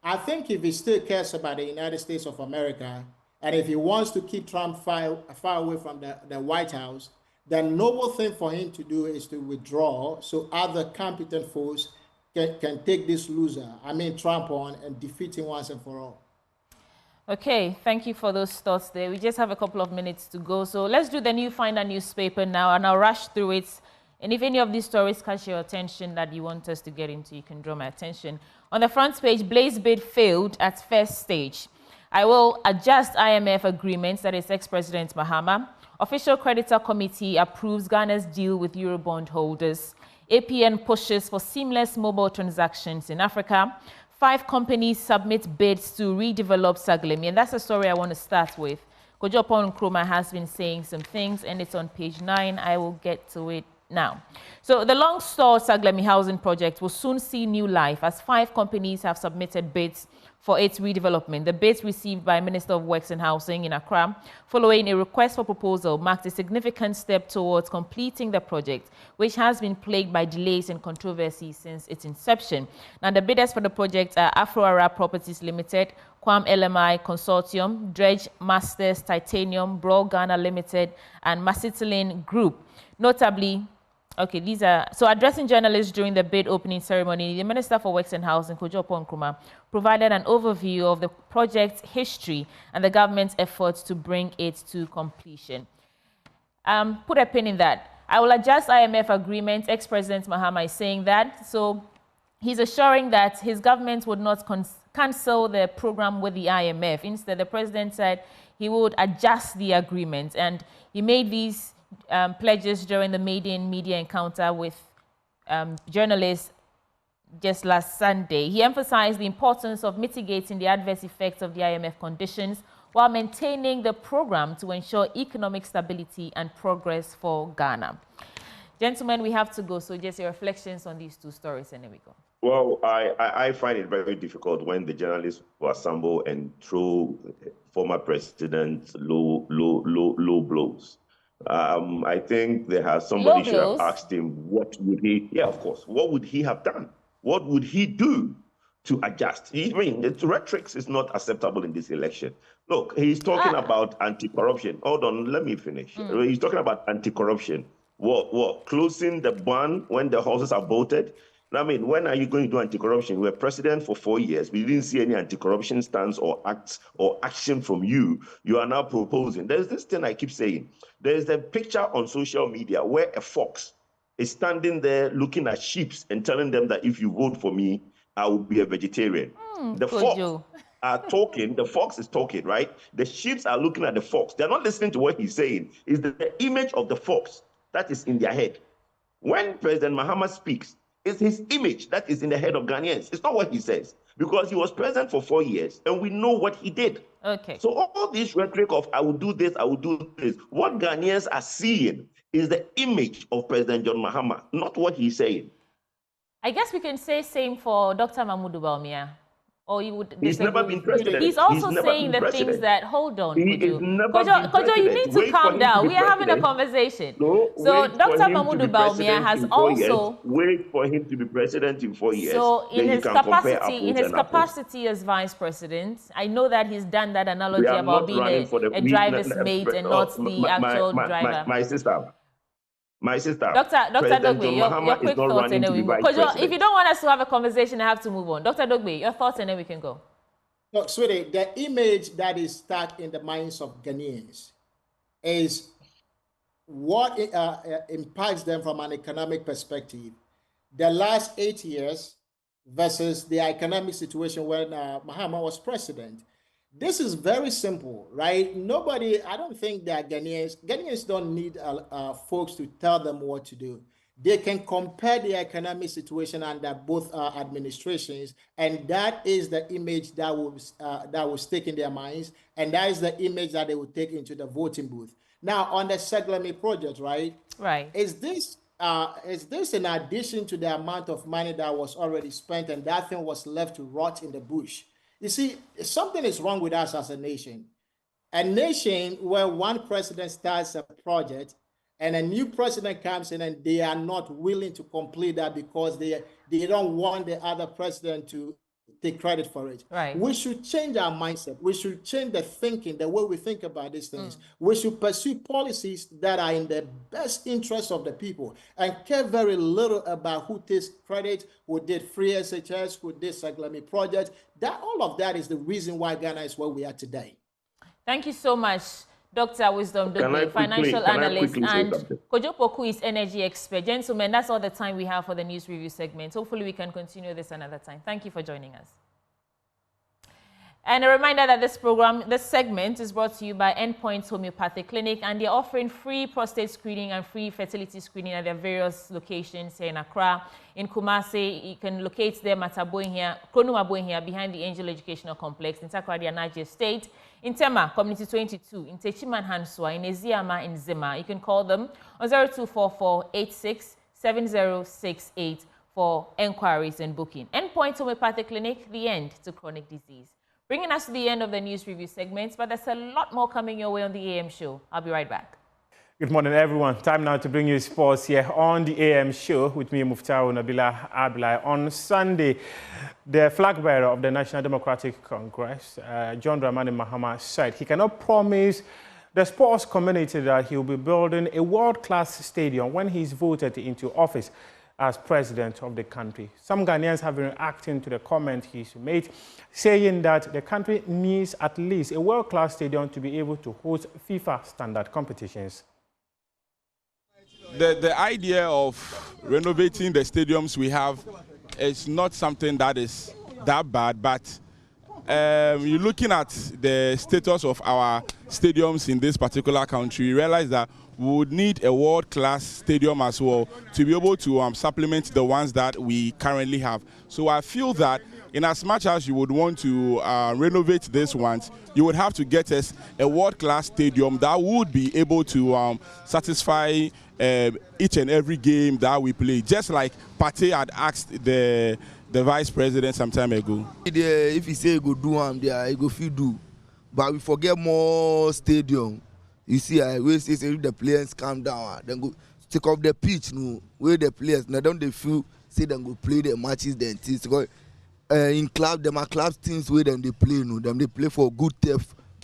I think if he still cares about the United States of America, and if he wants to keep Trump far away from the White House, the noble thing for him to do is to withdraw so other competent folks can take this loser, Trump on and defeat him once and for all. Okay, thank you for those thoughts there. We just have a couple of minutes to go. So let's do the New Finder newspaper now, and I'll rush through it. And if any of these stories catch your attention that you want us to get into, you can draw my attention. On the front page, Blaze bid failed at first stage. I will adjust IMF agreements, that is ex-President Mahama. Official creditor committee approves Ghana's deal with Eurobond holders. APN pushes for seamless mobile transactions in Africa. 5 companies submit bids to redevelop Saglemi. And that's the story I want to start with. Kwadwo Nkrumah has been saying some things, and it's on page 9. I will get to it now. So the long-stalled Saglemi housing project will soon see new life as 5 companies have submitted bids for its redevelopment. The bids received by Minister of Works and Housing in Accra, following a request for proposal, marked a significant step towards completing the project, which has been plagued by delays and controversy since its inception. Now, the bidders for the project are Afro-Arab Properties Limited, Quam LMI Consortium, Dredge Masters Titanium, Brawl Ghana Limited, and Masitilin Group. Notably, okay, these are, so addressing journalists during the bid opening ceremony, the Minister for Works and Housing, Kwadwo Nkrumah, provided an overview of the project's history and the government's efforts to bring it to completion. Put a pin in that. I will adjust IMF agreement. Ex-President Mahama is saying that. So he's assuring that his government would not cancel the program with the IMF. Instead, the president said he would adjust the agreement. And he made these pledges during the maiden media encounter with journalists just last Sunday. He emphasized the importance of mitigating the adverse effects of the IMF conditions while maintaining the program to ensure economic stability and progress for Ghana. Gentlemen, we have to go, so just your reflections on these 2 stories, and then we go. Well, I find it very difficult when the journalists will assemble and throw former presidents low blows. I think somebody should have asked him what would he, of course, what would he have done? What would he do to adjust? The rhetoric is not acceptable in this election. Look, he's talking about anti-corruption. Hold on, let me finish. He's talking about anti-corruption. What? Closing the barn when the horses are bolted? When are you going to do anti-corruption? You were president for 4 years. We didn't see any anti-corruption stance or acts or action from you. You are now proposing. There's this thing I keep saying. There's a picture on social media where a fox is standing there looking at sheep and telling them that if you vote for me, I will be a vegetarian. The fox are talking. The fox is talking, right? The sheep are looking at the fox. They're not listening to what he's saying. It's the image of the fox that is in their head. When President Mahama speaks, it's his image that is in the head of Ghanaians. It's not what he says, because he was president for 4 years and we know what he did. Okay. So all this rhetoric of I will do this, I will do this, what Ghanaians are seeing is the image of President John Mahama, not what he's saying. I guess we can say same for Dr. Mahmoud Bawumia. Or you would He's never been president. He's also saying the things that, hold on, Kwadwo, you need to calm down. We are having a conversation. No, so Dr. Mahmoud Bawumia has also... Wait for him to be president in 4 years. So in his capacity as vice president, I know that he's done that analogy about being a driver's mate and not the actual driver. My sister, Dr. Dogbe, your quick thoughts and then we move. Because if you don't want us to have a conversation, I have to move on. Dr. Dogbe, your thoughts and then we can go. Look, sweetie, the image that is stuck in the minds of Ghanaians is what impacts them from an economic perspective. The last 8 years versus the economic situation when Mahama was president. This is very simple, right? I don't think that Ghanaians don't need folks to tell them what to do. They can compare the economic situation under both administrations, and that is the image that will stick in their minds, and that is the image that they will take into the voting booth. Now, on the Saglemi project, right? Right. Is this in addition to the amount of money that was already spent and that thing was left to rot in the bush? You see, something is wrong with us as a nation. A nation where one president starts a project and a new president comes in and they are not willing to complete that because they don't want the other president to take credit for it. Right. We should change our mindset. We should change the thinking, the way we think about these things. We should pursue policies that are in the best interest of the people and care very little about who takes credit, who did free SHS, who did Saglami project. That all of that is the reason why Ghana is where we are today. Thank you so much, Dr. Wisdom Dobe, financial analyst, and Kojo Poku is energy expert. Gentlemen, that's all the time we have for the news review segment. Hopefully we can continue this another time. Thank you for joining us. And a reminder that this segment is brought to you by Endpoints Homeopathic Clinic, and they're offering free prostate screening and free fertility screening at their various locations here in Accra. In Kumasi, you can locate them at Kronuma behind the Angel Educational Complex, in Takoradi Niger State, in Tema, Community 22, in Techiman Hansua, in Eziama, in Zima. You can call them on 0244-867068 for enquiries and booking. Endpoints Homeopathic Clinic, the end to chronic disease. Bringing us to the end of the news review segments, but there's a lot more coming your way on the AM show. I'll be right back. Good morning, everyone. Time now to bring you sports here on the AM show with me, Muftau Nabila Abdullahi. On Sunday, the flag bearer of the National Democratic Congress, John Dramani Mahama, said he cannot promise the sports community that he will be building a world-class stadium when he's voted into office as president of the country. Some Ghanaians have been reacting to the comment he's made, saying that the country needs at least a world-class stadium to be able to host FIFA standard competitions. The idea of renovating the stadiums we have is not something that is that bad, but you're looking at the status of our stadiums in this particular country, you realize that we would need a world-class stadium as well to be able to supplement the ones that we currently have. So I feel that in as much as you would want to renovate these ones, you would have to get us a world-class stadium that would be able to satisfy each and every game that we play, just like Pate had asked the vice president some time ago. If he say he go do them there, he go feel do, but we forget more stadium. You see, I always say if the players calm down, then go take off the pitch, no, where the players now don't they feel say them go play their matches then things. Because in club, them are club teams where them they play, no, them they play for good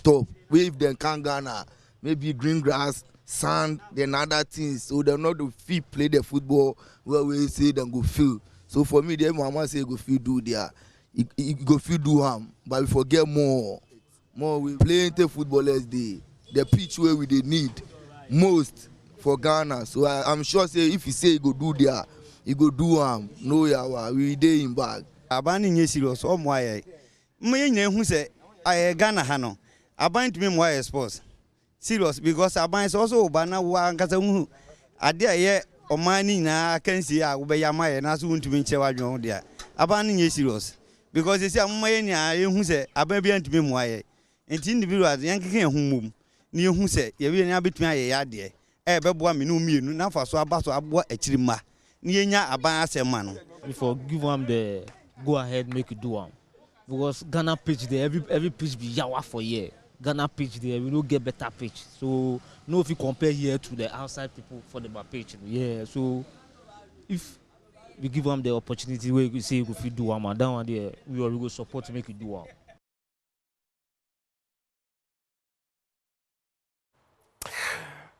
top. Wave them can Ghana, maybe green grass, sand, then other things. So they're not the fit play the football where we say them go feel. So for me, the mama say go feel do there, he go feel do harm, but we forget more we play into footballers day. The pitch where we they need most for Ghana. So I'm sure say if he say he go do there, he go do no yawa we dey in bag. Abani nye serious o mo aye. Me nye hu say aye Ghana ha no. Abani to me mo aye sports. Serious because Abani is also bana wa nkasa hu ade aye omani na kansi a wo be yama ye na so ntumi nche wa dwon dia. Abani nye serious because you say amma ni aye hu say Abani bi antumi mo aye. Enti individuals yankeke hu mum. Ni hu se ye wi nya betun aye ya de beboa me no mienu na fa so aba so abo akirima ni nya aban asema no before give am the go ahead make you do am because Ghana pitch there every pitch be yawa for year. Ghana pitch there we no get better pitch, so no if you compare here to the outside people for the pitch, yeah. So if we give them the opportunity where you say if you do am and that one there we will go support to make you do am.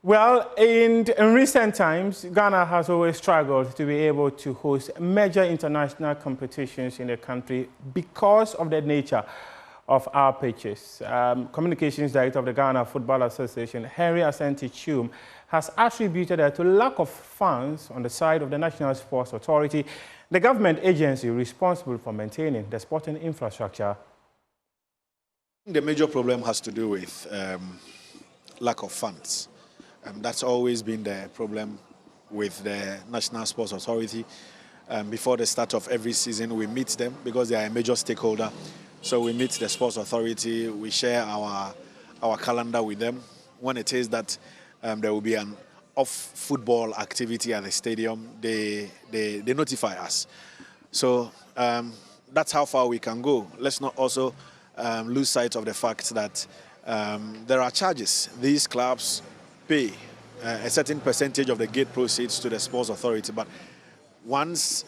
Well, in recent times, Ghana has always struggled to be able to host major international competitions in the country because of the nature of our pitches. Communications Director of the Ghana Football Association, Henry Asante Chum, has attributed it to lack of funds on the side of the National Sports Authority, the government agency responsible for maintaining the sporting infrastructure. The major problem has to do with lack of funds. That's always been the problem with the National Sports Authority. Before the start of every season, we meet them because they are a major stakeholder. So we meet the Sports Authority, we share our calendar with them. When it is that there will be an off-football activity at the stadium, they notify us. So that's how far we can go. Let's not also lose sight of the fact that there are charges. These clubs pay a certain percentage of the gate proceeds to the Sports Authority, but once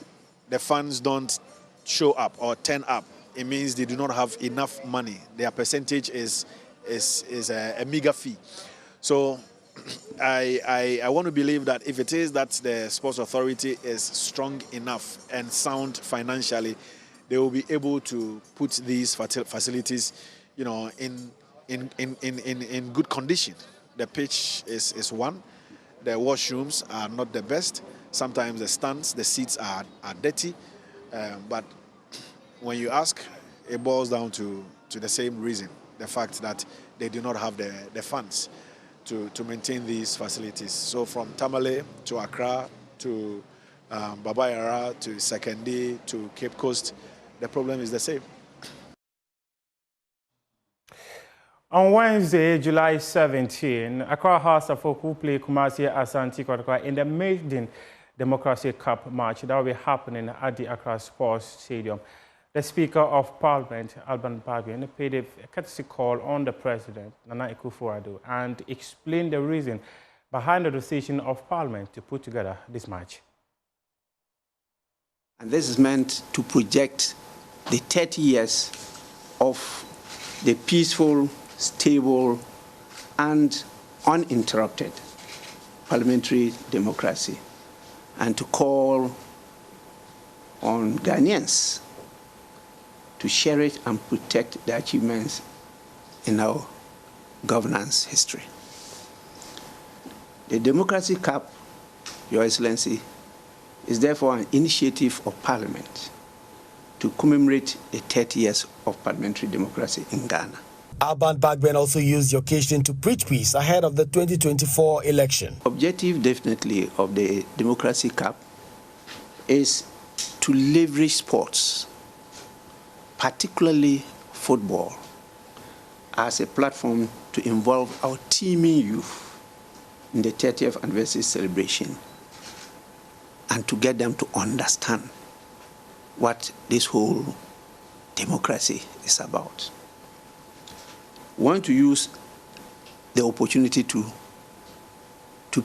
the funds don't show up or turn up it means they do not have enough money. Their percentage is a meager fee. So I want to believe that if it is that the Sports Authority is strong enough and sound financially, they will be able to put these facilities, you know, in good condition. The pitch is one. The washrooms are not the best. Sometimes the stands, the seats are dirty. But when you ask, it boils down to the same reason, the fact that they do not have the funds to maintain these facilities. So from Tamale to Accra to Baba Yara to Sekondi to Cape Coast, the problem is the same. On Wednesday, July 17, Accra House of Folk will play Kumasi Ashanti Kwadwo in the maiden Democracy Cup match that will be happening at the Accra Sports Stadium. The Speaker of Parliament, Alban Bagbin, paid a courtesy call on the President, Nana Akufo-Addo, and explained the reason behind the decision of Parliament to put together this match. And this is meant to project the 30 years of the peaceful, stable, and uninterrupted parliamentary democracy, and to call on Ghanaians to share it and protect the achievements in our governance history. The Democracy Cup, Your Excellency, is therefore an initiative of Parliament to commemorate the 30 years of parliamentary democracy in Ghana. Alban Bagbin also used the occasion to preach peace ahead of the 2024 election. Objective, definitely, of the Democracy Cup is to leverage sports, particularly football, as a platform to involve our teeming youth in the 30th anniversary celebration and to get them to understand what this whole democracy is about. We want to use the opportunity to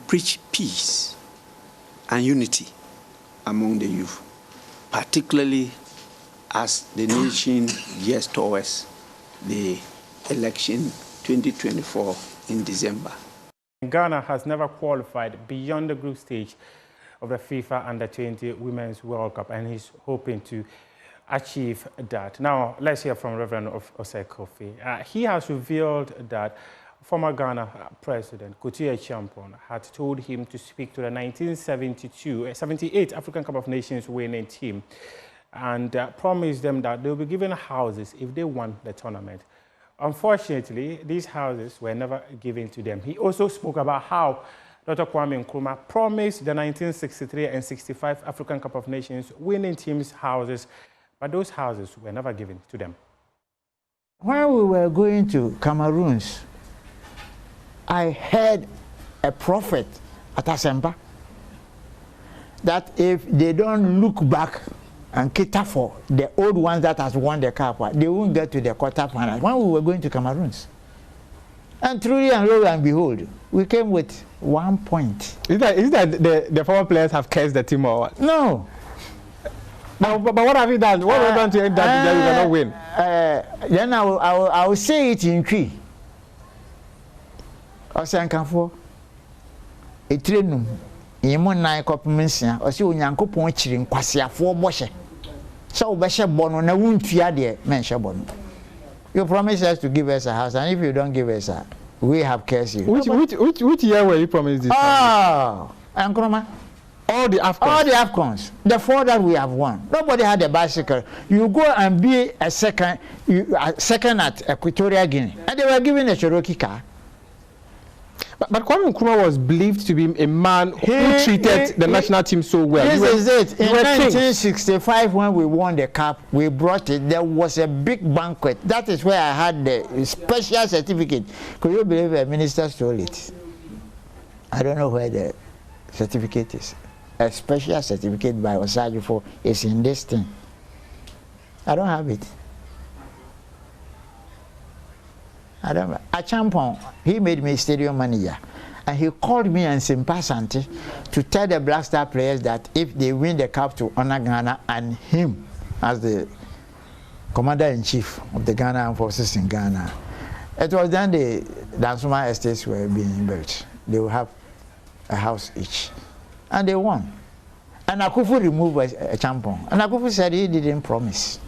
preach peace and unity among the youth, particularly as the nation gears towards the election 2024 in December. Ghana has never qualified beyond the group stage of the FIFA Under-20 Women's World Cup, and he's hoping to achieve that. Now, let's hear from Reverend Osei Kofi. He has revealed that former Ghana President Koku Anyidoho had told him to speak to the 1978 African Cup of Nations winning team and promised them that they'll be given houses if they won the tournament. Unfortunately, these houses were never given to them. He also spoke about how Dr. Kwame Nkrumah promised the 1963 and 65 African Cup of Nations winning teams houses, but those houses were never given to them. When we were going to Cameroons, I heard a prophet at Asemba that if they don't look back and cater for the old ones that has won the cup, they won't get to the quarterfinals. When we were going to Cameroons, and truly and lo and behold, we came with 1 point. Is that the former players have cursed the team or what? No. But what have you done? What have you done to end that you cannot win? Then I will say it in Twi. Osankanfo. Etrenum. Yemo nan kopemensia. Osi onyankopon chiri nkwasiafo boshe. So obeshe bono na wuntua de menhye bono. You promised us to give us a house, and if you don't give us a, we have cursed you. Which year were you promised this? Nkrumah. All the AFCONs. All the AFCONs. The 4 that we have won. Nobody had a bicycle. You go and be a second at Equatorial Guinea, and they were given a Cherokee car. But Kwame Nkrumah was believed to be a man who treated the national team so well. This is it. In 1965, when we won the cup, we brought it. There was a big banquet. That is where I had the special certificate. Could you believe a minister stole it? I don't know where the certificate is. A special certificate by Osajifo is in this thing. I don't have it. I don't know. At Champon, he made me stadium manager. And he called me and Simpasante to tell the Black Star players that if they win the cup to honor Ghana and him as the commander-in-chief of the Ghana Armed Forces in Ghana. It was then the Dansuma estates were being built. They will have a house each. And they won. And Akufu removed a champion. And Akufu said he didn't promise.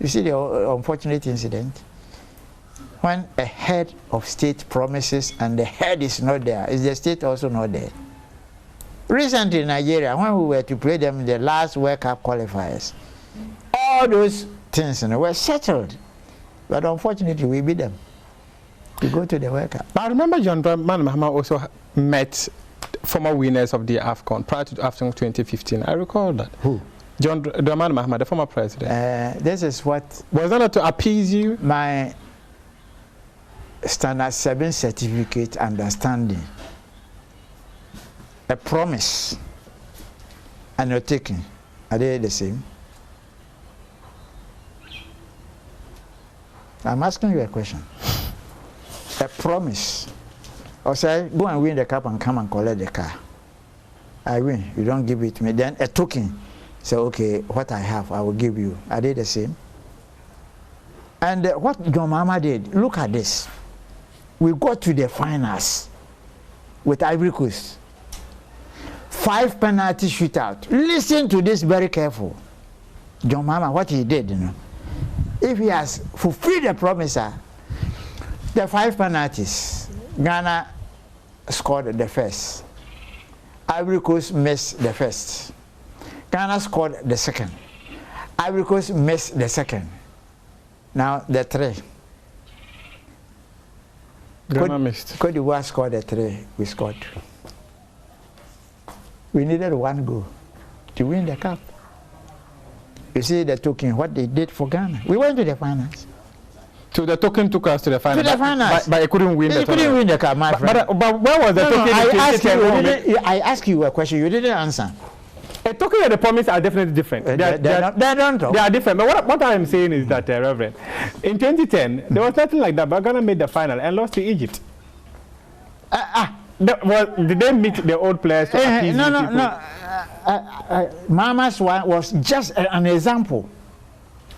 You see the unfortunate incident? When a head of state promises and the head is not there, is the state also not there? Recently in Nigeria, when we were to play them in the last World Cup qualifiers, all those things were settled. But unfortunately, we beat them to go to the World Cup. But I remember John Dramani Mahama also met former winners of the AFCON prior to AFCON 2015. I recall that. Who? John Dramani Mahama, the former president. This is what... Was that not to appease you? My Standard 7 certificate understanding. A promise and a taking. Are they the same? I'm asking you a question. A promise. Or say, go and win the cup and come and collect the car. I win. You don't give it to me. Then a token. Say, okay, what I have, I will give you. Are they the same? And what your mama did, look at this. We got to the finals with Ivory Coast. 5 penalty shootout. Listen to this very careful. John Mama, what he did, you know. If he has fulfilled the promise, the 5 penalties, Ghana scored the first. Ivory Coast missed the first. Ghana scored the second. Ivory Coast missed the second. Now the 3. Ghana missed. Cote d'Ivoire scored the 3. We scored 2. We needed 1 goal to win the cup. You see the token, what they did for Ghana. We went to the finals. So the token took us to the finals. To the finals. But it couldn't win the tournament. Couldn't win the cup, my friend. But where was the token? I asked you a question, you didn't answer. A token and the promise are definitely different. They are different. But what I am saying is that, Reverend, in 2010, there was nothing like that, but Ghana made the final and lost to Egypt. Did they meet the old players to appease No. Mama's one was just an example.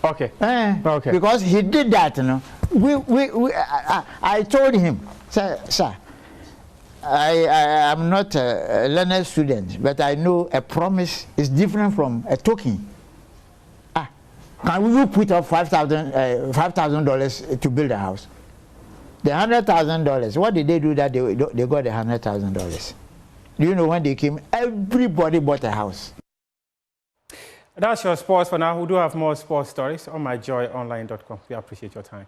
Okay. Okay. Because he did that, you know. I told him, sir, I am not a learned student, but I know a promise is different from a token. Can you put up $5,000 to build a house? The $100,000. What did they do that they got the $100,000? Do you know when they came? Everybody bought a house. That's your sports for now. We do have more sports stories on myjoyonline.com. We appreciate your time.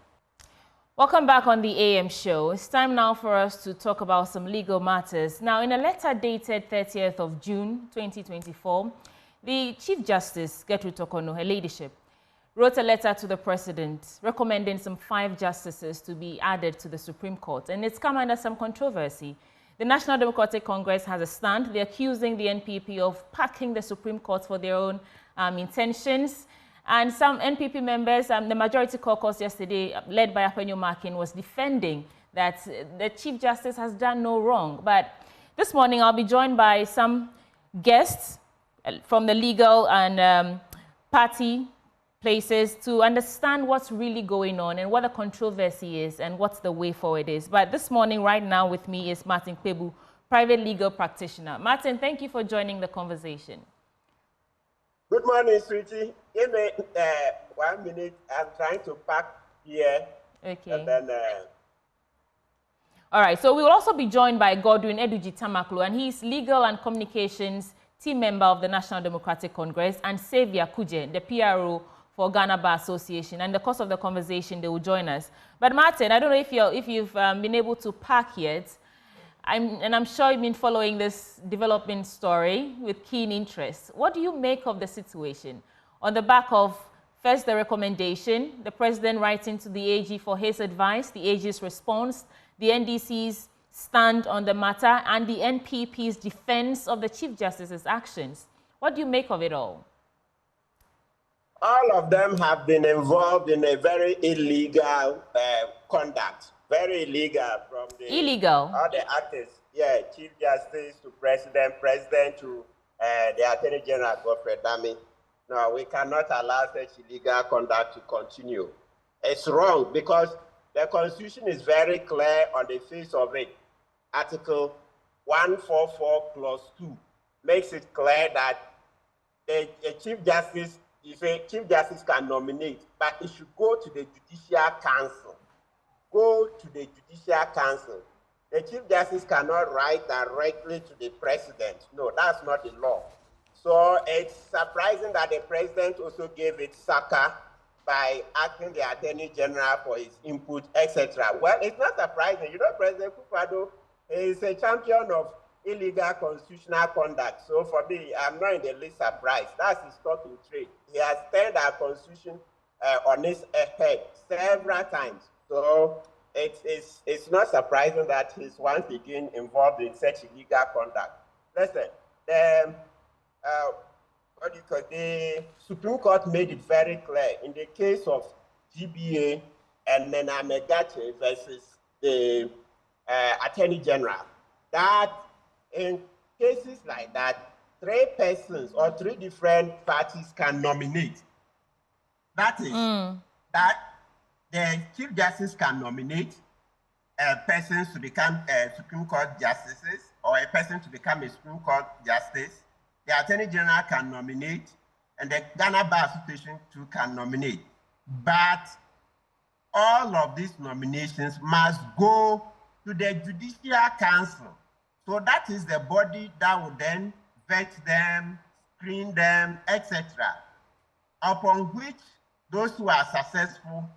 Welcome back on the AM show. It's time now for us to talk about some legal matters. Now, in a letter dated 30th of June 2024, the Chief Justice, Gertrude Tokono, her ladyship, wrote a letter to the President recommending some 5 justices to be added to the Supreme Court. And it's come under some controversy. The National Democratic Congress has a stand. They're accusing the NPP of packing the Supreme Court for their own intentions. And some NPP members, the majority caucus yesterday, led by Apenyo Makin, was defending that the Chief Justice has done no wrong. But this morning, I'll be joined by some guests from the legal and party places to understand what's really going on and what the controversy is and what's the way forward is. But this morning, right now with me is Martin Kpebu, private legal practitioner. Martin, thank you for joining the conversation. Good morning, sweetie. Give me 1 minute. I'm trying to pack here. Okay. And then, all right. So we will also be joined by Godwin Eduji Tamaklo, and he's legal and communications team member of the National Democratic Congress, and Xavier Kuje, the PRO for Ghana Bar Association. And in the course of the conversation, they will join us. But Martin, I don't know if you've been able to pack yet. I'm sure you've been following this developing story with keen interest. What do you make of the situation? On the back of, first, the recommendation, the President writing to the AG for his advice, the AG's response, the NDC's stand on the matter, and the NPP's defense of the Chief Justice's actions. What do you make of it all? All of them have been involved in a very illegal conduct. Very illegal from the... Illegal? All the actors. Yeah, Chief Justice to President, President to the Attorney General, Godfrey Dami. No, we cannot allow such illegal conduct to continue. It's wrong because the Constitution is very clear on the face of it. Article 144 clause 2 makes it clear that the Chief Justice, if a Chief Justice can nominate, but it should go to the Judicial Council. Go to the Judicial Council. The Chief Justice cannot write directly to the President. No, that's not the law. So it's surprising that the President also gave it succor by asking the Attorney General for his input, etc. Well, it's not surprising. You know, President Kwadwo is a champion of illegal constitutional conduct. So for me, I'm not in the least surprised. That's his stock in trade. He has turned our Constitution on his head several times. So it's not surprising that he's once again involved in such illegal conduct. Listen, the Supreme Court made it very clear in the case of GBA and Nana Megache versus the Attorney General that in cases like that, 3 persons or 3 different parties can nominate. That is, that the Chief Justice can nominate persons to become Supreme Court justices or a person to become a Supreme Court justice. The Attorney General can nominate, and the Ghana Bar Association too can nominate. But all of these nominations must go to the Judicial Council. So that is the body that will then vet them, screen them, etc. Upon which those who are successful,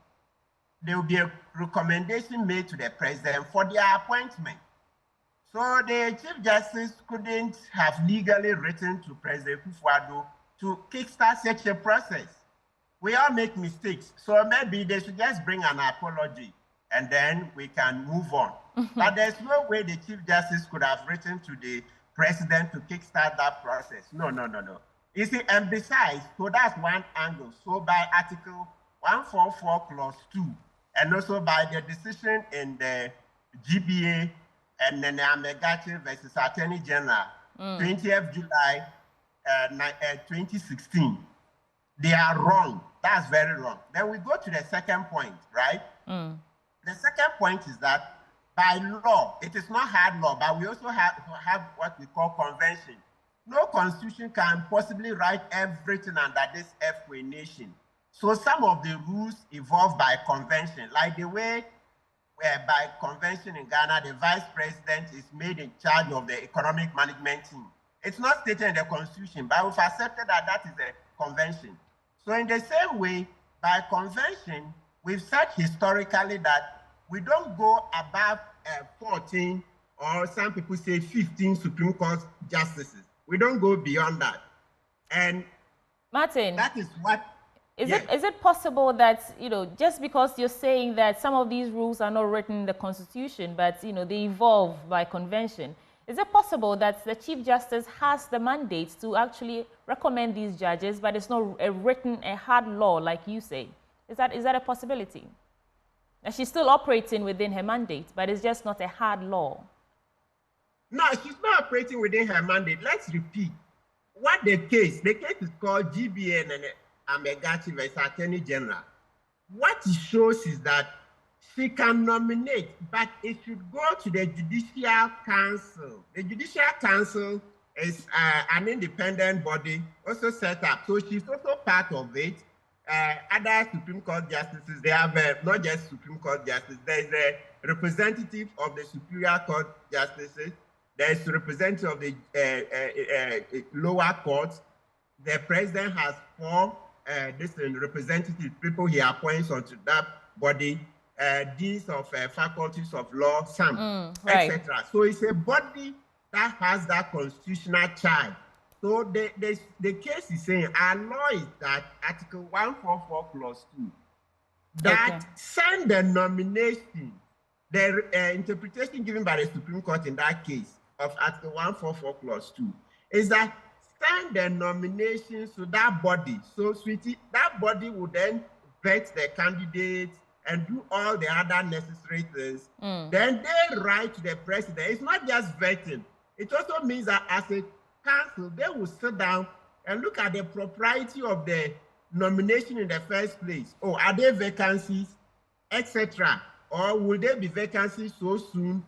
there will be a recommendation made to the President for their appointment. So the Chief Justice couldn't have legally written to President Kwadwo to kickstart such a process. We all make mistakes, so maybe they should just bring an apology and then we can move on. But there's no way the Chief Justice could have written to the President to kickstart that process. No. You see, and besides, so that's one angle. So by Article 144 Clause 2, and also by the decision in the GBA and then Amegache versus Attorney General, 20th July 2016, they are wrong. That's very wrong. Then we go to the second point, right? The second point is that by law, it is not hard law, but we also have what we call convention. No constitution can possibly write everything under this FQA nation. So some of the rules evolve by convention, like the way by convention in Ghana, the vice president is made in charge of the economic management team. It's not stated in the constitution, but we've accepted that that is a convention. So in the same way, by convention, we've said historically that we don't go above 14 or some people say 15 Supreme Court justices. We don't go beyond that. And Martin, that is what is it possible that, you know, just because you're saying that some of these rules are not written in the Constitution, but, you know, they evolve by convention, is it possible that the Chief Justice has the mandate to actually recommend these judges, but it's not a hard law, like you say? Is that a possibility? That she's still operating within her mandate, but it's just not a hard law? No, she's not operating within her mandate. Let's repeat. What the case is called GBN and Amegache versus Attorney General. What it shows is that she can nominate, but it should go to the Judicial Council. The Judicial Council is an independent body also set up. So she's also part of it. Other Supreme Court justices, they have not just Supreme Court justice, there's a representative of the Superior Court justices, there's a representative of the lower courts. The president has 4 representative people he appoints onto that body, deans of faculties of law, some, etc. So it's a body that has that constitutional charge. So the case is saying our law is that Article 144 Clause 2 that send the nomination, the interpretation given by the Supreme Court in that case of Article 144 Clause 2 is that send the nominations to that body. So, sweetie, that body will then vet the candidates and do all the other necessary things. Then they write to the president. It's not just vetting. It also means that as a council, they will sit down and look at the propriety of the nomination in the first place. Oh, are there vacancies, etc.? Or will there be vacancies so soon?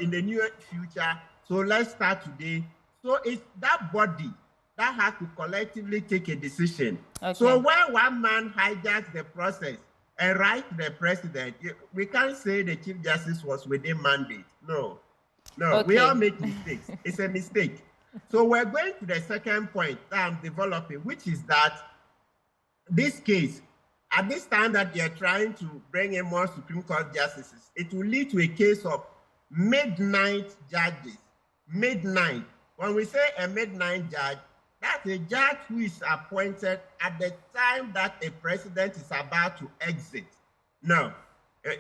In the near future. So let's start today. So it's that body that has to collectively take a decision. Okay. So when one man hijacks the process and writes to the president, we can't say the Chief Justice was within mandate. No, okay. We all make mistakes. It's a mistake. So we're going to the second point that I'm developing, which is that this case, at this time that you're trying to bring in more Supreme Court justices, it will lead to a case of midnight judges. Midnight. When we say a midnight judge, that's a judge who is appointed at the time that a president is about to exit. No,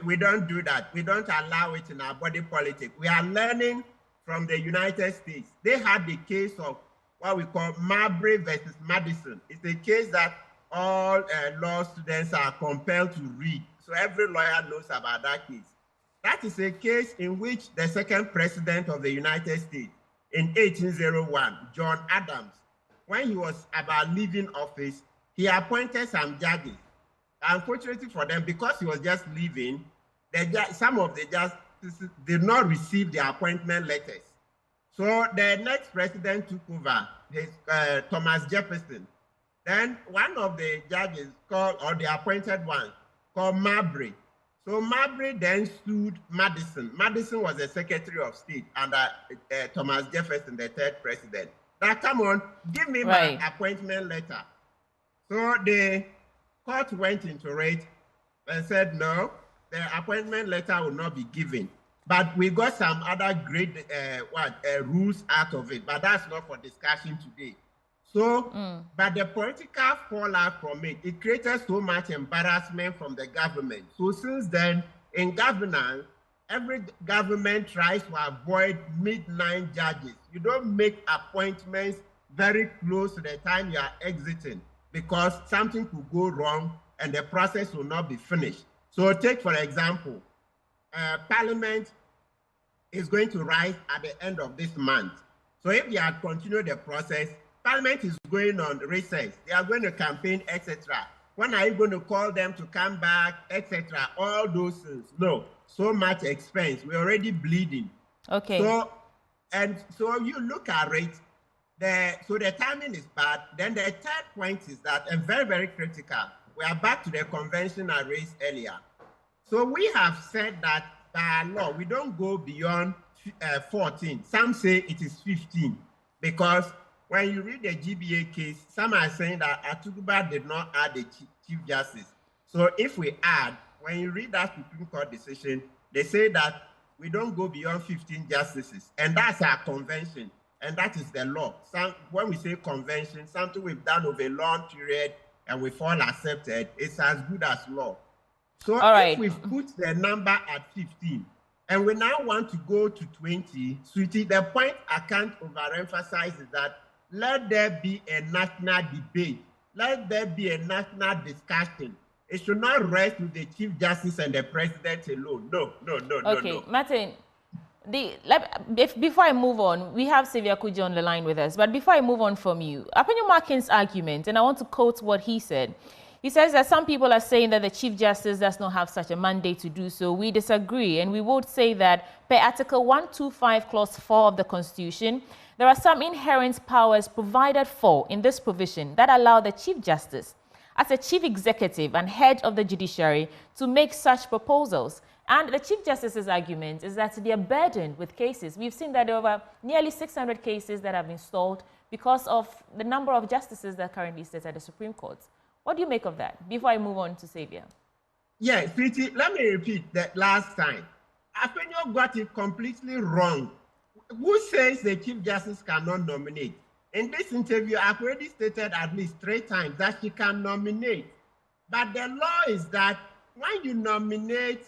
we don't do that. We don't allow it in our body politic. We are learning from the United States. They had the case of what we call Marbury versus Madison. It's a case that all law students are compelled to read. So every lawyer knows about that case. That is a case in which the second president of the United States in 1801, John Adams, when he was about leaving office, he appointed some judges. Unfortunately for them, because he was just leaving, some of the justices did not receive the appointment letters. So the next president took over, Thomas Jefferson. Then one of the judges called, or the appointed one, called Marbury. So Marbury then sued Madison. Madison was the Secretary of State under Thomas Jefferson, the third president. Now, come on, give me my appointment letter. So the court went into it and said, no, the appointment letter will not be given. But we got some other great rules out of it, but that's not for discussion today. So, but the political fallout from it, it created so much embarrassment from the government. So since then, in governance, every government tries to avoid midnight judges. You don't make appointments very close to the time you are exiting because something could go wrong and the process will not be finished. So take, for example, Parliament is going to rise at the end of this month. So if you had continued the process, Parliament is going on recess. They are going to campaign, etc. When are you going to call them to come back, etc.? All those things. No, so much expense. We're already bleeding. Okay. So you look at it. So the timing is bad. Then the third point is that, and very, very critical, we are back to the convention I raised earlier. So we have said that by law, we don't go beyond 14. Some say it is 15 because when you read the GBA case, some are saying that Atuguba did not add the Chief Justice. So if we add, when you read that Supreme Court decision, they say that we don't go beyond 15 justices. And that's our convention. And that is the law. When we say convention, something we've done over a long period and we've all accepted, it's as good as law. So if we've put the number at 15, and we now want to go to 20, sweetie, the point I can't overemphasize is that let there be a national debate. Let there be a national discussion. It should not rest with the Chief Justice and the President alone. No. Okay, Martin, before I move on, we have Xavier Kudjo on the line with us. But before I move on from you, Apenyo Markin's argument, and I want to quote what he said. He says that some people are saying that the Chief Justice does not have such a mandate to do so. We disagree, and we would say that per Article 125, Clause 4 of the Constitution, there are some inherent powers provided for in this provision that allow the Chief Justice, as a chief executive and head of the judiciary, to make such proposals. And the Chief Justice's argument is that they are burdened with cases. We've seen that over nearly 600 cases that have been stalled because of the number of justices that currently sit at the Supreme Court. What do you make of that? Before I move on to Xavier. Yeah, Pretty, let me repeat that last time. Apenyo got it completely wrong. Who says the Chief Justice cannot nominate? In this interview, I've already stated at least 3 times that she can nominate. But the law is that when you nominate,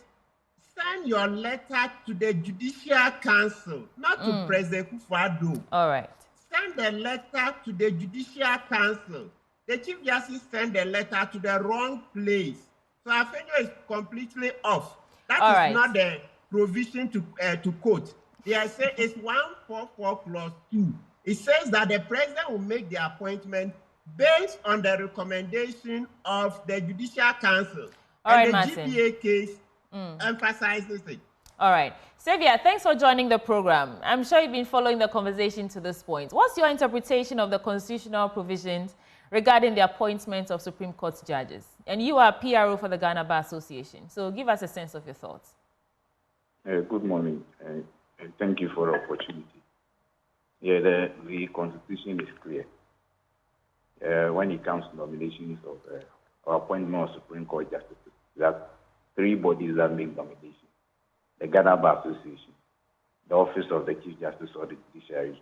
send your letter to the Judicial Council, not to President Kwadwo. All right. Send the letter to the Judicial Council. The Chief Justice sent the letter to the wrong place. So Apenyo is completely off. That is not the provision to quote. They say it's 144 clause 2. It says that the president will make the appointment based on the recommendation of the Judicial Council. All right, and the Martin. GBA case emphasizes it. All right. Xavier, thanks for joining the program. I'm sure you've been following the conversation to this point. What's your interpretation of the constitutional provisions regarding the appointment of Supreme Court judges? And you are PRO for the Ghana Bar Association. So give us a sense of your thoughts. Good morning. Thank you for the opportunity. Yeah, the Constitution is clear. When it comes to nominations of or appointment of Supreme Court justices, there are three bodies that make nominations: the Ghana Bar Association, the Office of the Chief Justice of the Judiciary,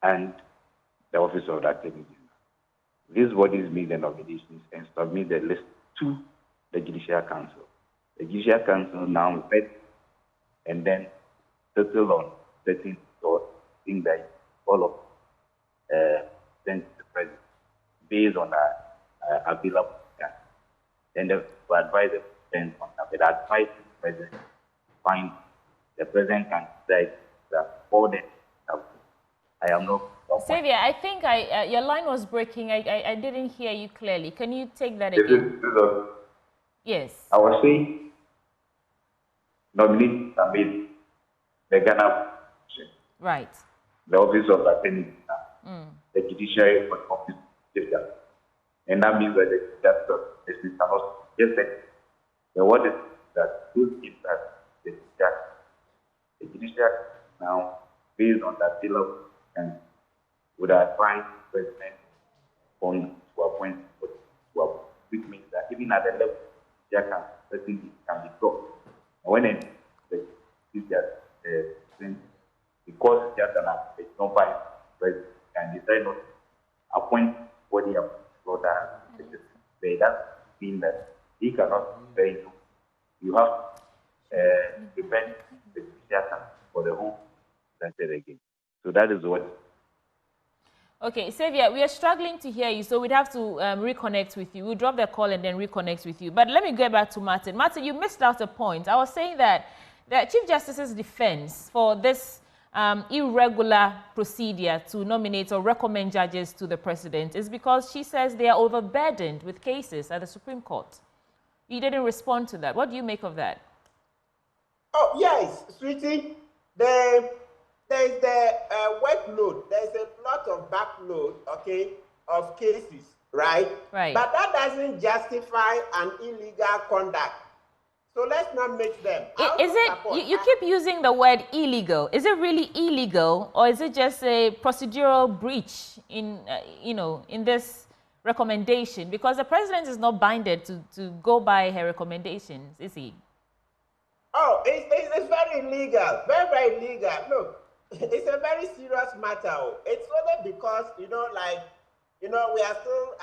and the Office of the Attorney General. These bodies make the nominations and submit the list to the Judicial Council. The Judicial Council now vets and then settle on certain things that all of sent to the president based on available data. And to advise the president on that, but advise the president find the president can decide that all the I am not. Xavier, I think your line was breaking. I didn't hear you clearly. Can you take that again? Yes. I was saying nominations are made the Ghana Commission, right, the Office of the Attorney General, the Judiciary for the Office of the Chief Justice. And that means that the justice cannot just say the word is that those is that the judiciary now, based on that bill and would advise the president on to appoint which means that even at the level certain can be dropped. And when the because just an aspect, not by president can decide not to appoint body for that. That means that he cannot say no. You have depend the judicial for the whole country again. So that is what. Okay, Xavier, we are struggling to hear you, so we'd have to reconnect with you. We'll drop the call and then reconnect with you. But let me get back to Martin. Martin, you missed out a point. I was saying that the Chief Justice's defense for this irregular procedure to nominate or recommend judges to the president is because she says they are overburdened with cases at the Supreme Court. You didn't respond to that. What do you make of that? Oh, yes, sweetie. There's the workload. There's a lot of backload, okay, of cases, right? Right. But that doesn't justify an illegal conduct. So let's not mix them. Is it, you keep using the word illegal. Is it really illegal, or is it just a procedural breach in, in this recommendation? Because the president is not binded to go by her recommendations, is he? Oh, it's very illegal, very, very illegal. Look, it's a very serious matter. It's only because, we are still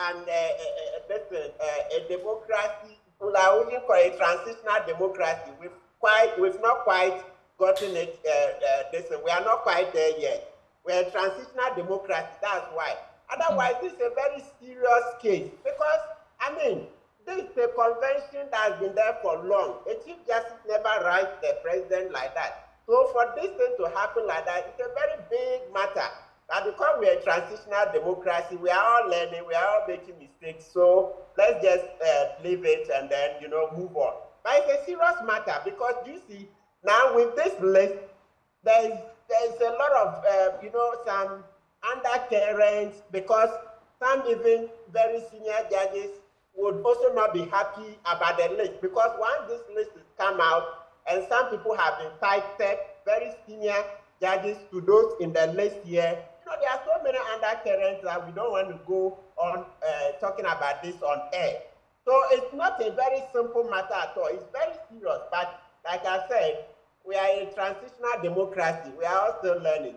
a democracy. People are looking for a transitional democracy. We've not quite gotten it. We are not quite there yet. We're a transitional democracy. That's why. Otherwise, this is a very serious case because, this is a convention that has been there for long. A Chief Justice never writes the president like that. So for this thing to happen like that, it's a very big matter. That because we are a transitional democracy, we are all learning, we are all making mistakes. So let's just leave it and then, move on. But it's a serious matter because you see, now with this list, there's a lot of, some undercurrents because some even very senior judges would also not be happy about the list because once this list has come out and some people have been cited, very senior judges to those in the list here, there are so many undercurrents that we don't want to go on talking about this on air. So it's not a very simple matter at all. It's very serious. But like I said, we are a transitional democracy. We are all still learning.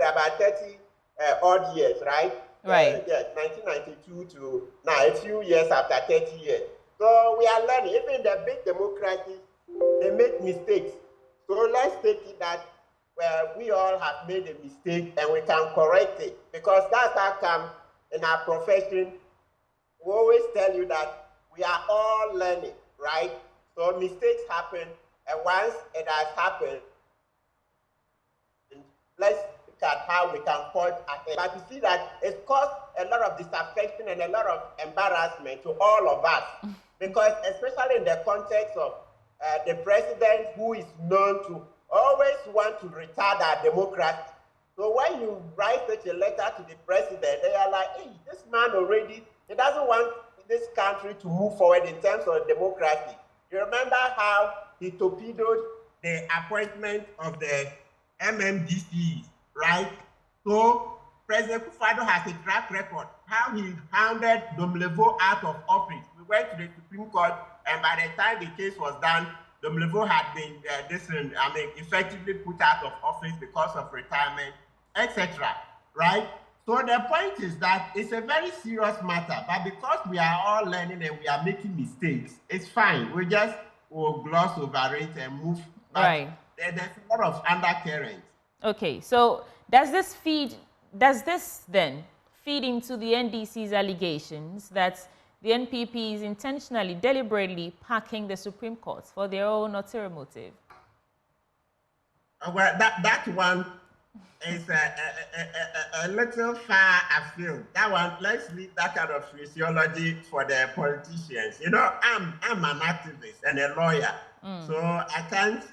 About 30 odd years, right? Right. Yes, 1992 to now, a few years after 30 years. So we are learning. Even the big democracies, they make mistakes. So let's take it that we all have made a mistake and we can correct it. Because that's how come in our profession, we always tell you that we are all learning, right? So mistakes happen, and once it has happened, let's look at how we can forge ahead. But you see that it's caused a lot of disaffection and a lot of embarrassment to all of us, because especially in the context of the president, who is known to always want to retard our democracy. So when you write such a letter to the president, they are like, hey, this man already, he doesn't want this country to move forward in terms of democracy. You remember how he torpedoed the appointment of the MMDC, right? So President Kwadwo has a track record, how he hounded Domlevo out of office. We went to the Supreme Court, and by the time the case was done, Domlevo had been effectively put out of office because of retirement, etc. Right? So the point is that it's a very serious matter, but because we are all learning and we are making mistakes, it's fine. We just will gloss over it and move. Right. There's a lot of undercurrents. Okay, so does this then feed into the NDC's allegations that the NPP is intentionally, deliberately packing the Supreme Court for their own ulterior motive? Well, that one is a little far afield. That one, let's leave that kind of physiology for the politicians. You know, I'm an activist and a lawyer, so I can't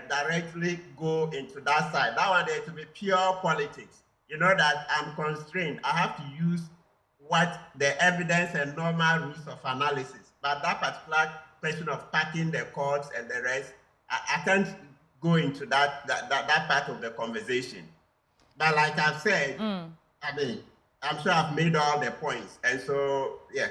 directly go into that side. That one, there to be pure politics. You know that I'm constrained. I have to use what the evidence and normal rules of analysis. But that particular question of packing the courts and the rest, I can't go into that part of the conversation. But like I've said, I mean, I'm sure I've made all the points. And so, yeah.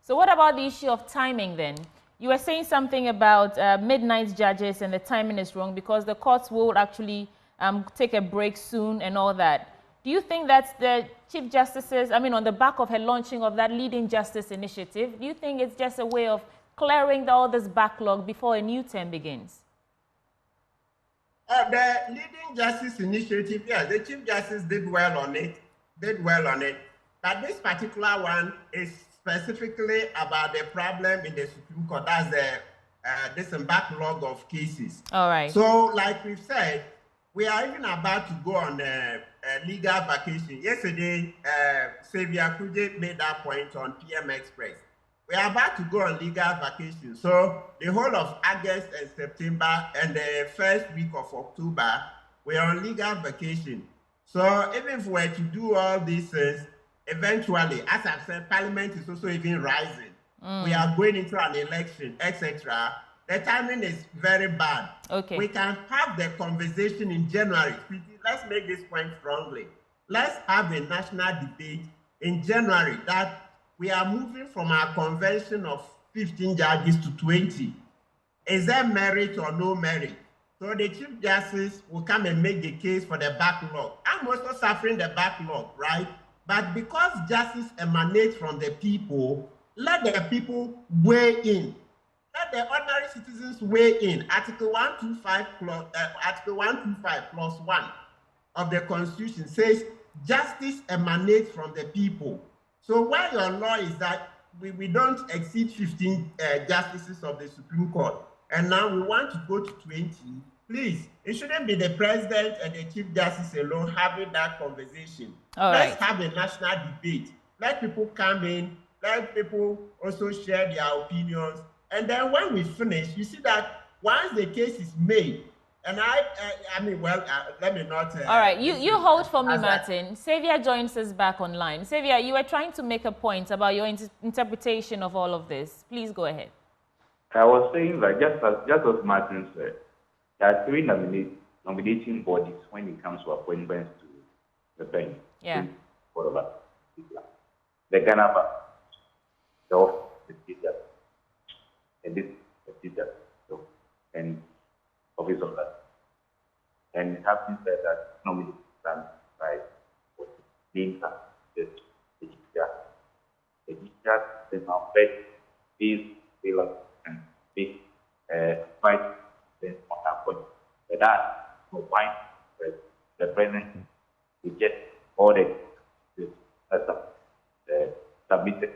So what about the issue of timing then? You were saying something about midnight judges and the timing is wrong because the courts will actually take a break soon and all that. Do you think that's the Chief Justice's, I mean, on the back of her launching of that Leading Justice initiative, do you think it's just a way of clearing all this backlog before a new term begins? The Leading Justice initiative, yes, the Chief Justice did well on it. But this particular one is specifically about the problem in the Supreme Court. That's this backlog of cases. All right. So, like we've said, we are even about to go on a legal vacation. Yesterday, Xavier Kuje made that point on PM Express. We are about to go on legal vacation. So the whole of August and September and the first week of October, we are on legal vacation. So even if we were to do all these things, eventually, as I've said, Parliament is also even rising. We are going into an election, etc. The timing is very bad. Okay. We can have the conversation in January. Let's make this point strongly. Let's have a national debate in January that we are moving from our convention of 15 judges to 20. Is there merit or no merit? So the Chief Justice will come and make the case for the backlog. I'm also suffering the backlog, right? But because justice emanates from the people, let the people weigh in. Let the ordinary citizens weigh in. Article 125 plus 1 of the Constitution says justice emanates from the people. So why your law is that we don't exceed 15 justices of the Supreme Court, and now we want to go to 20, please, it shouldn't be the president and the Chief Justice alone having that conversation. Let's have a national debate. Let people come in, let people also share their opinions, and then when we finish, you see that once the case is made, and let me not... All right, you hold for me, Martin. Xavier joins us back online. Xavier, you were trying to make a point about your interpretation of all of this. Please go ahead. I was saying that just as Martin said, there are three nominating bodies when it comes to appointments to the bench. Yeah. The Ghana Bar, the office of the teacher, and this the teacher, and office of that. And it has been said that nomination done by being the teacher. The teacher is now paid these pillars and big fight on that point. But that combined with the president to get all the submitted,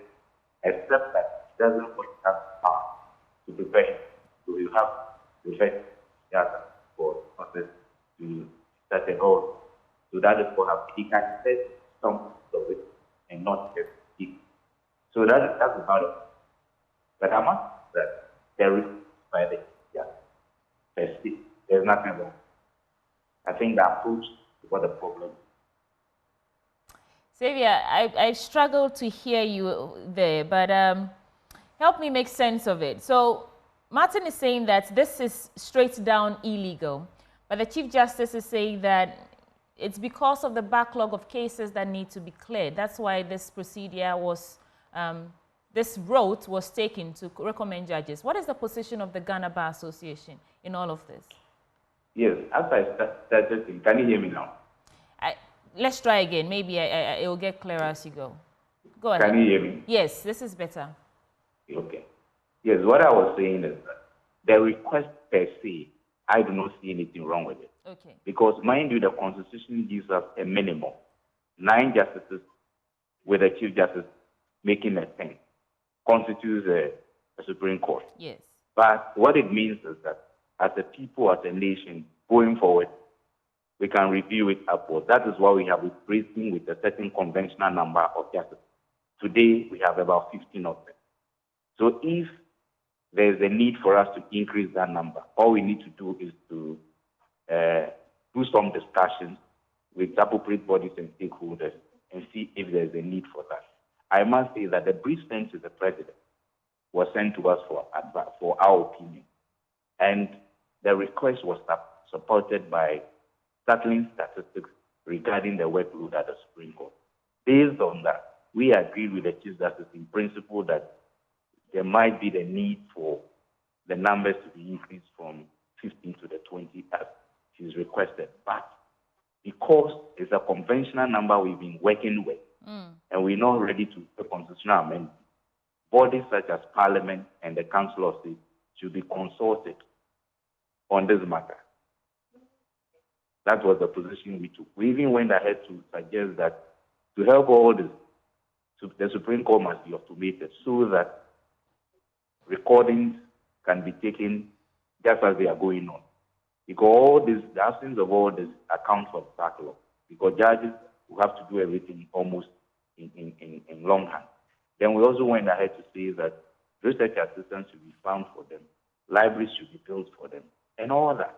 except that it doesn't have power to prepare. So you have to prepare for process to start a whole So that is what happens. He can set some of it and not just speak. So that's about it. But I must say that there is by the there's nothing wrong. I think the approach is what the problem is. Xavier, I struggled to hear you there, but help me make sense of it. So Martin is saying that this is straight down illegal, but the Chief Justice is saying that it's because of the backlog of cases that need to be cleared. That's why this procedure was, this route was taken to recommend judges. What is the position of the Ghana Bar Association in all of this? Yes, as I started, can you hear me now? Let's try again. Maybe it will get clearer as you go. Go ahead. Can you hear me? Yes, this is better. Okay. Yes, what I was saying is that the request per se, I do not see anything wrong with it. Okay. Because, mind you, the Constitution gives us a minimum. 9 justices with a Chief Justice making a 10 constitutes a Supreme Court. Yes. But what it means is that as a people, as a nation, going forward, we can review it upwards. That is why we have replacing with a certain conventional number of justices. Today, we have about 15 of them. So if there is a need for us to increase that number, all we need to do is to do some discussions with appropriate bodies and stakeholders and see if there is a need for that. I must say that the brief sent to the President was sent to us for our opinion. And the request was supported by settling statistics regarding the workload at the Supreme Court. Based on that, we agreed with the Chief Justice in principle that there might be the need for the numbers to be increased from 15 to the 20 as she's requested. But because it's a conventional number we've been working with, and we're not ready to do a constitutional amendment, bodies such as Parliament and the Council of State should be consulted on this matter. That was the position we took. We even went ahead to suggest that to help all this, the Supreme Court must be automated so that recordings can be taken just as they are going on. Because all this, the absence of all this accounts for the backlog. Because judges will have to do everything almost in longhand. Then we also went ahead to say that research assistants should be found for them, libraries should be built for them, and all that.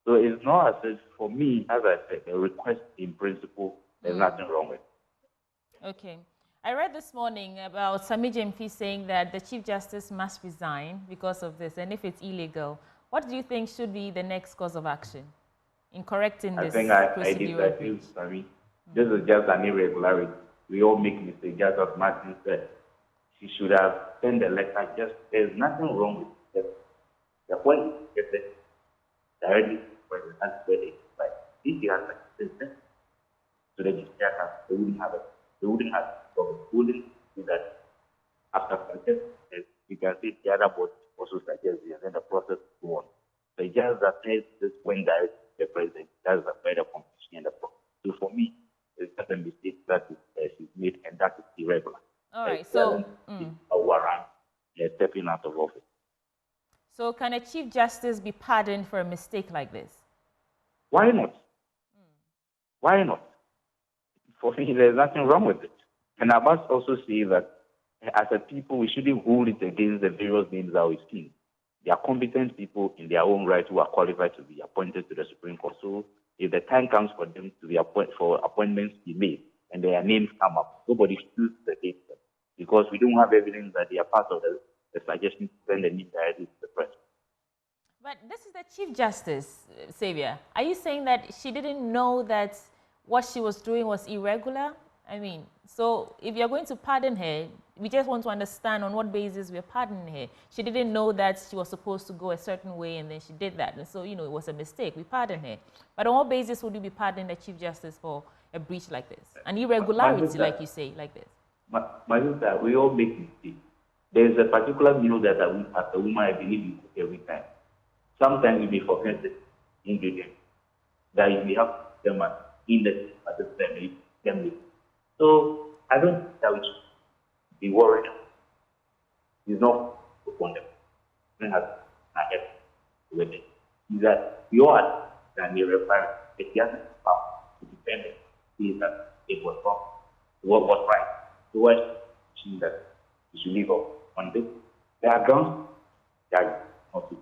So it's not as if, for me, as I said, the request in principle, there's nothing wrong with it. Okay. I read this morning about Sami Jemfi saying that the Chief Justice must resign because of this, and if it's illegal, what do you think should be the next course of action in correcting this procedural breach? Sami. This is just an irregularity. We all make mistakes, just as Martin said. She should have sent the letter. There's nothing wrong with it. The point is that directly for the President, but if you have like so the judiciary, they wouldn't have it. They wouldn't have it. So they wouldn't do that. After success, you can see the other board also suggests and then the process go on. So just that this went direct to the President. That's a better competition in the process. So for me, it's just a mistake that she's made, and that is irregular. All right, so a warrant stepping out of office. So can a Chief Justice be pardoned for a mistake like this? Why not? Why not? For me, there's nothing wrong with it. And I must also say that as a people, we shouldn't hold it against the various names that we've seen. They are competent people in their own right who are qualified to be appointed to the Supreme Court. So if the time comes for them to be for appointments to be made and their names come up, nobody should against them because we don't have evidence that they are part of the suggestion to send the name directly to the press. But this is the Chief Justice, Xavier. Are you saying that she didn't know that what she was doing was irregular? I mean, so if you're going to pardon her, we just want to understand on what basis we're pardoning her. She didn't know that she was supposed to go a certain way and then she did that. And so, you know, it was a mistake. We pardon her. But on what basis would you be pardoning the Chief Justice for a breach like this? An irregularity, like you say, like this? My sister, we all make mistakes. There's a particular meal that as a woman, I believe you cook every time. Sometimes you may forget the ingredients that you may have them in the family. So I don't think that we should be worried. It's not upon them. We have not yet with it. Is that we all can be required. It doesn't power to defend then they see that it was wrong, what was right. So what that you should leave off one day. They are grounds, they are not to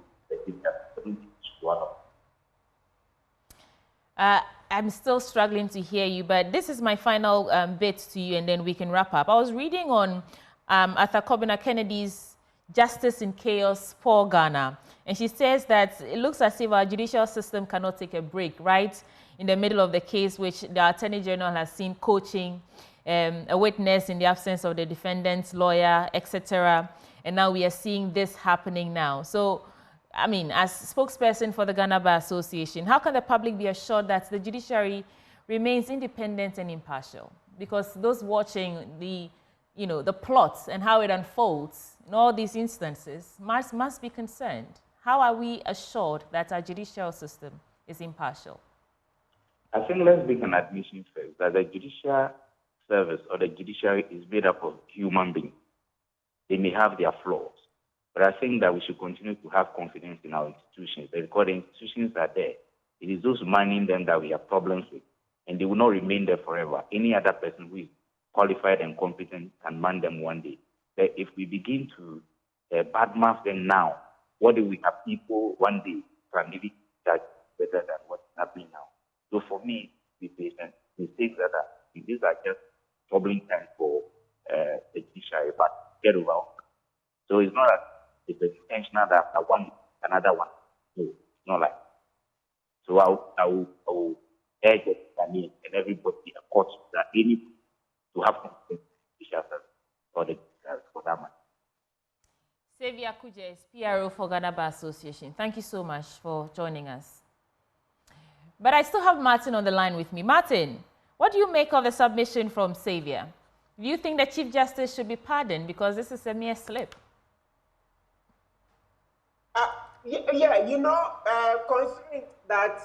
I'm still struggling to hear you, but this is my final bit to you, and then we can wrap up. I was reading on Arthur Cobbina Kennedy's Justice in Chaos for Ghana, and she says that it looks as if our judicial system cannot take a break, right in the middle of the case, which the Attorney General has seen coaching a witness in the absence of the defendant's lawyer, etc. And now we are seeing this happening now. So, I mean, as spokesperson for the Ghana Bar Association, how can the public be assured that the judiciary remains independent and impartial? Because those watching the, the plots and how it unfolds in all these instances must be concerned. How are we assured that our judicial system is impartial? I think let's make an admission first that the judicial service or the judiciary is made up of human beings. They may have their flaws. But I think that we should continue to have confidence in our institutions. Because the institutions are there. It is those manning them that we have problems with. And they will not remain there forever. Any other person who is qualified and competent can man them one day. But if we begin to badmouth them now, what do we have people one day can maybe judge better than what's happening now? So for me, be patient. Mistakes that are, these are just troubling times for the judiciary, but get over it. So it's not that it's intentional that after one, another one. No, it's not like that. So I will urge and everybody, of course, that they need to have confidence in each other for that matter. Xavier Kudje is PRO for Ghana Bar Association. Thank you so much for joining us. But I still have Martin on the line with me. Martin, what do you make of the submission from Xavier? Do you think the Chief Justice should be pardoned because this is a mere slip? Yeah, considering that,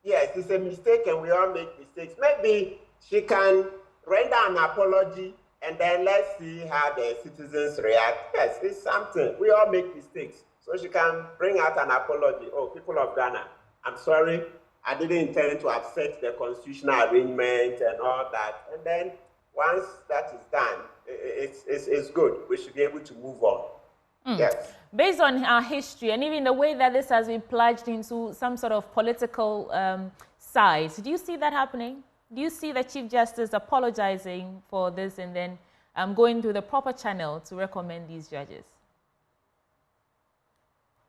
yes, it's a mistake and we all make mistakes, maybe she can render an apology and then let's see how the citizens react. Yes, it's something. We all make mistakes. So she can bring out an apology. Oh, people of Ghana, I'm sorry. I didn't intend to upset the constitutional arrangement and all that. And then once that is done, it's good. We should be able to move on. Yes. Based on our history and even the way that this has been plunged into some sort of political side, do you see that happening? Do you see the Chief Justice apologizing for this and then going through the proper channel to recommend these judges?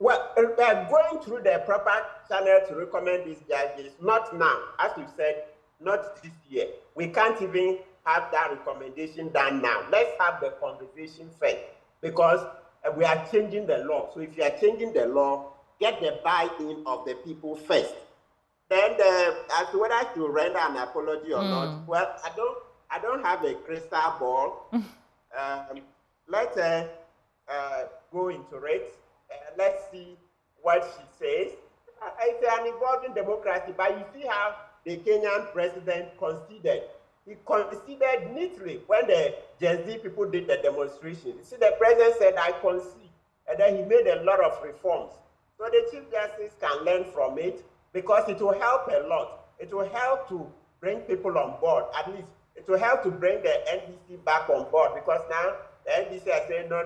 Well, going through the proper channel to recommend these judges, not now. As we've said, not this year. We can't even have that recommendation done now. Let's have the conversation first, because we are changing the law. So if you are changing the law, get the buy-in of the people first. Then as to whether to render an apology or not, well, I don't have a crystal ball. Let's go into it. Let's see what she says. It's an evolving democracy, but you see how the Kenyan president conceded. He conceded neatly when the Gen Z people did the demonstration. You see, the president said, I concede. And then he made a lot of reforms. So the Chief Justice can learn from it because it will help a lot. It will help to bring people on board. At least it will help to bring the NDC back on board, because now the NDC are saying, no.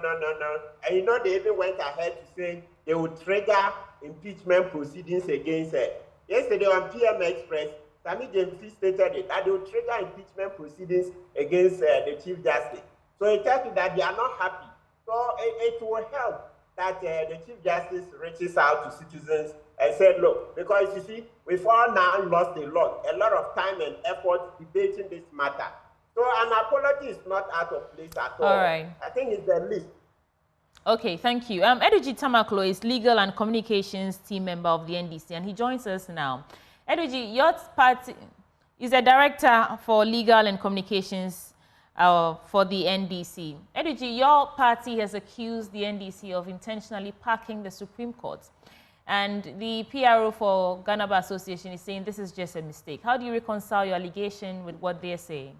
And they even went ahead to say they would trigger impeachment proceedings against her. Yesterday on PM Express, Sami James stated it, that they would trigger impeachment proceedings against the Chief Justice. So it tells you that they are not happy. So it will help that the Chief Justice reaches out to citizens and said, look, because you see, we've all now lost a lot of time and effort debating this matter. So an apology is not out of place at all. All right. I think it's the least. Okay, thank you. Eduji Tamaklo is legal and communications team member of the NDC, and he joins us now. Eduji, your party is a director for legal and communications for the NDC. Eduji, your party has accused the NDC of intentionally packing the Supreme Court. And the PRO for Ghana Bar Association is saying this is just a mistake. How do you reconcile your allegation with what they're saying?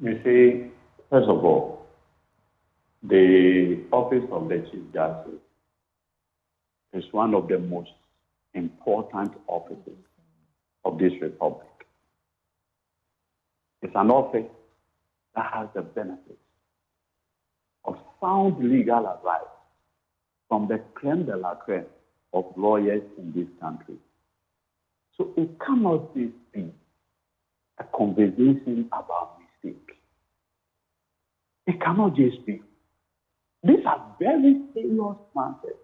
You see, first of all, the office of the Chief Justice is one of the most important offices of this republic. It's an office that has the benefits of sound legal advice from the creme de la creme of lawyers in this country. So it cannot just be a conversation about mistake. It cannot just be. These are very serious matters.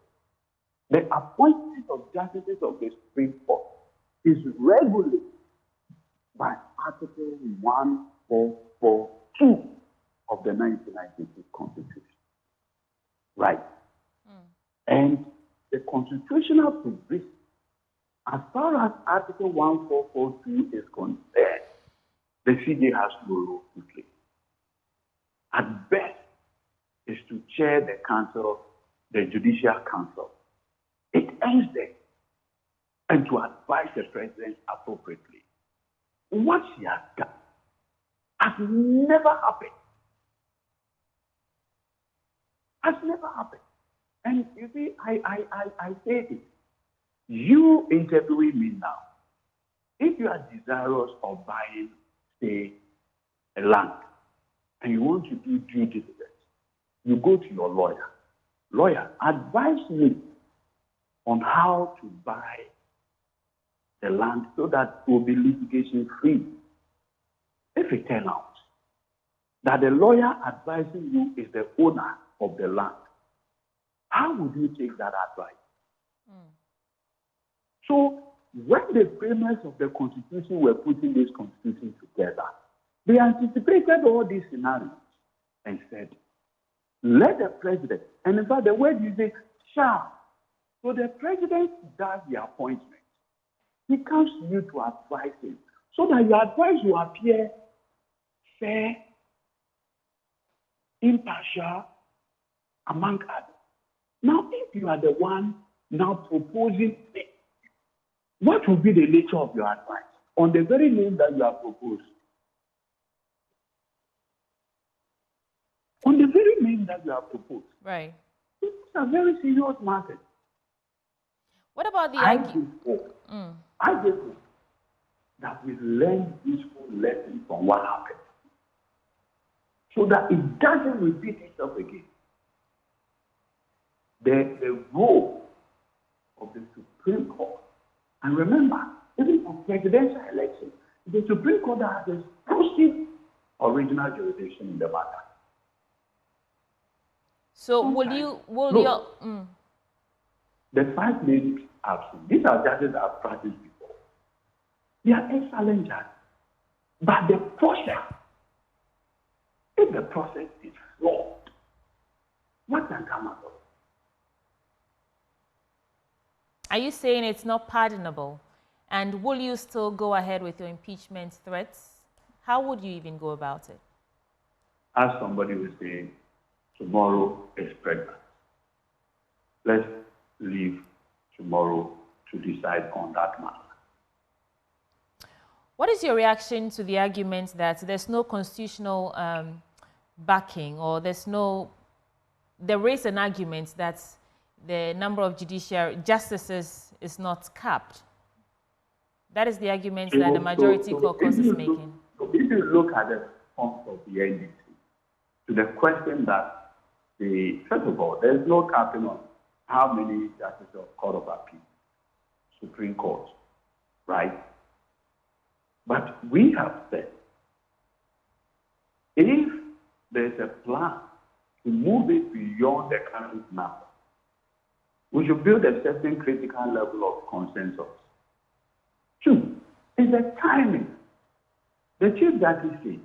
The appointment of justices of the Supreme Court is regulated by Article 1442 of the 1996 Constitution. Right. And the constitutional provision, as far as Article 1442 is concerned, the CJ has no role to play. At best, is to chair the council, the Judicial Council. It ends there. And to advise the president appropriately. What she has done has never happened. Has never happened. And you see, I say this. You interviewing me now, if you are desirous of buying, say, a land, and you want to do due diligence, you go to your lawyer. Lawyer, advise me on how to buy the land so that it will be litigation free. If it turns out that the lawyer advising you is the owner of the land, how would you take that advice? So when the framers of the Constitution were putting this Constitution together, they anticipated all these scenarios and said, let the president, and in fact the word you say, shall. So the president does the appointment. He comes to you to advise him so that your advice will appear fair, impartial, among others. Now, if you are the one now proposing it, what will be the nature of your advice on the very name that you have proposed? On the very name that you have proposed. Right. These are very serious matters. What about the I just hope that we learn useful lessons from what happened so that it doesn't repeat itself again. The role of the Supreme Court, and remember, even for presidential elections, the Supreme Court has exclusive original jurisdiction in the matter. So The 5 ladies I've seen, these are judges I've practiced before. They are excellent judges. But the process, if the process is flawed, what can come out of it? Are you saying it's not pardonable? And will you still go ahead with your impeachment threats? How would you even go about it? As somebody was saying, tomorrow is pregnant. Let's leave tomorrow to decide on that matter. What is your reaction to the argument that there's no constitutional backing, or there is an argument that the number of judiciary justices is not capped? That is the argument that the majority caucus is making. If you look at the response of the NDC to the question that first of all, there's no capping on how many justices of Court of Appeal, Supreme Court, right? But we have said, if there's a plan to move it beyond the current number, we should build a certain critical level of consensus. 2 is the timing. The Chief Justice said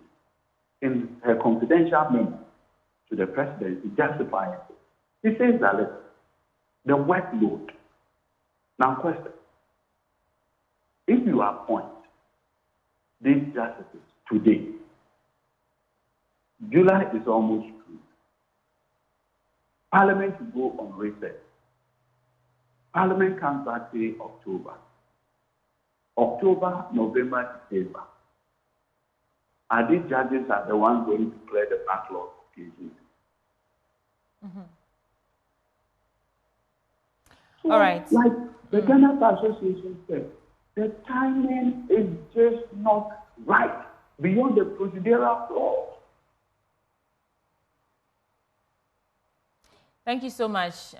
in her confidential memo to the presidency justifying it, he says that the workload. Now, question: if you appoint these justices today, July is almost through. Parliament will go on recess. Parliament comes back say October. October, November, December. Are these judges the ones going to clear the backlog of cases? So, all right. Like the Ghana Association said, the timing is just not right. beyond the procedural flaws. Thank you so much,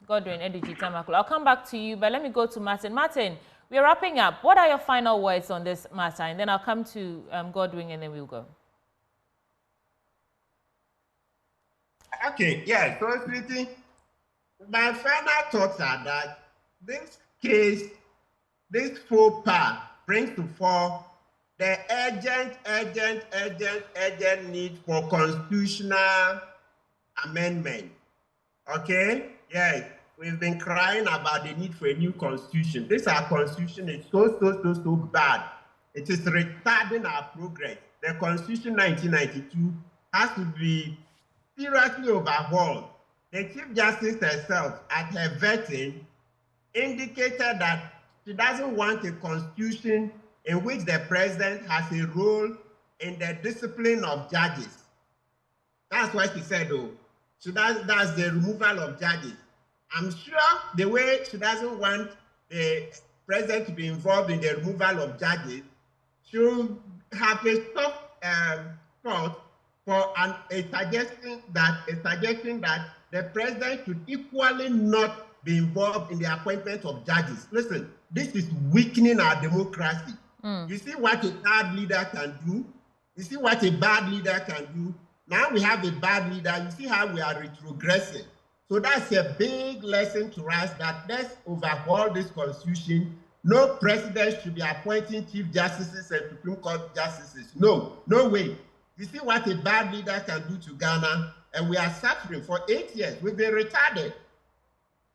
Godwin Ediji Tamaklo. I'll come back to you, but let me go to Martin. Martin, we're wrapping up. What are your final words on this matter? And then I'll come to Godwin, and then we'll go. Okay, yeah, so sweetie, my final thoughts are that this case, this faux pas brings to fore the urgent need for constitutional amendment. Okay? Yes, we've been crying about the need for a new constitution. This our constitution is so bad. It is retarding our progress. The constitution 1992 has to be seriously overhauled. The Chief Justice herself, at her vetting, indicated that she doesn't want a constitution in which the president has a role in the discipline of judges. That's what she said, though. So that's the removal of judges. I'm sure the way she doesn't want the president to be involved in the removal of judges, she'll have a soft thought for a suggestion that the president should equally not be involved in the appointment of judges. Listen, this is weakening our democracy. You see what a bad leader can do? You see what a bad leader can do? Now we have a bad leader. You see how we are retrogressing. So that's a big lesson to us that let's overhaul this constitution. No president should be appointing chief justices and Supreme Court justices. No way. You see what a bad leader can do to Ghana, and we are suffering for 8 years. We've been retarded.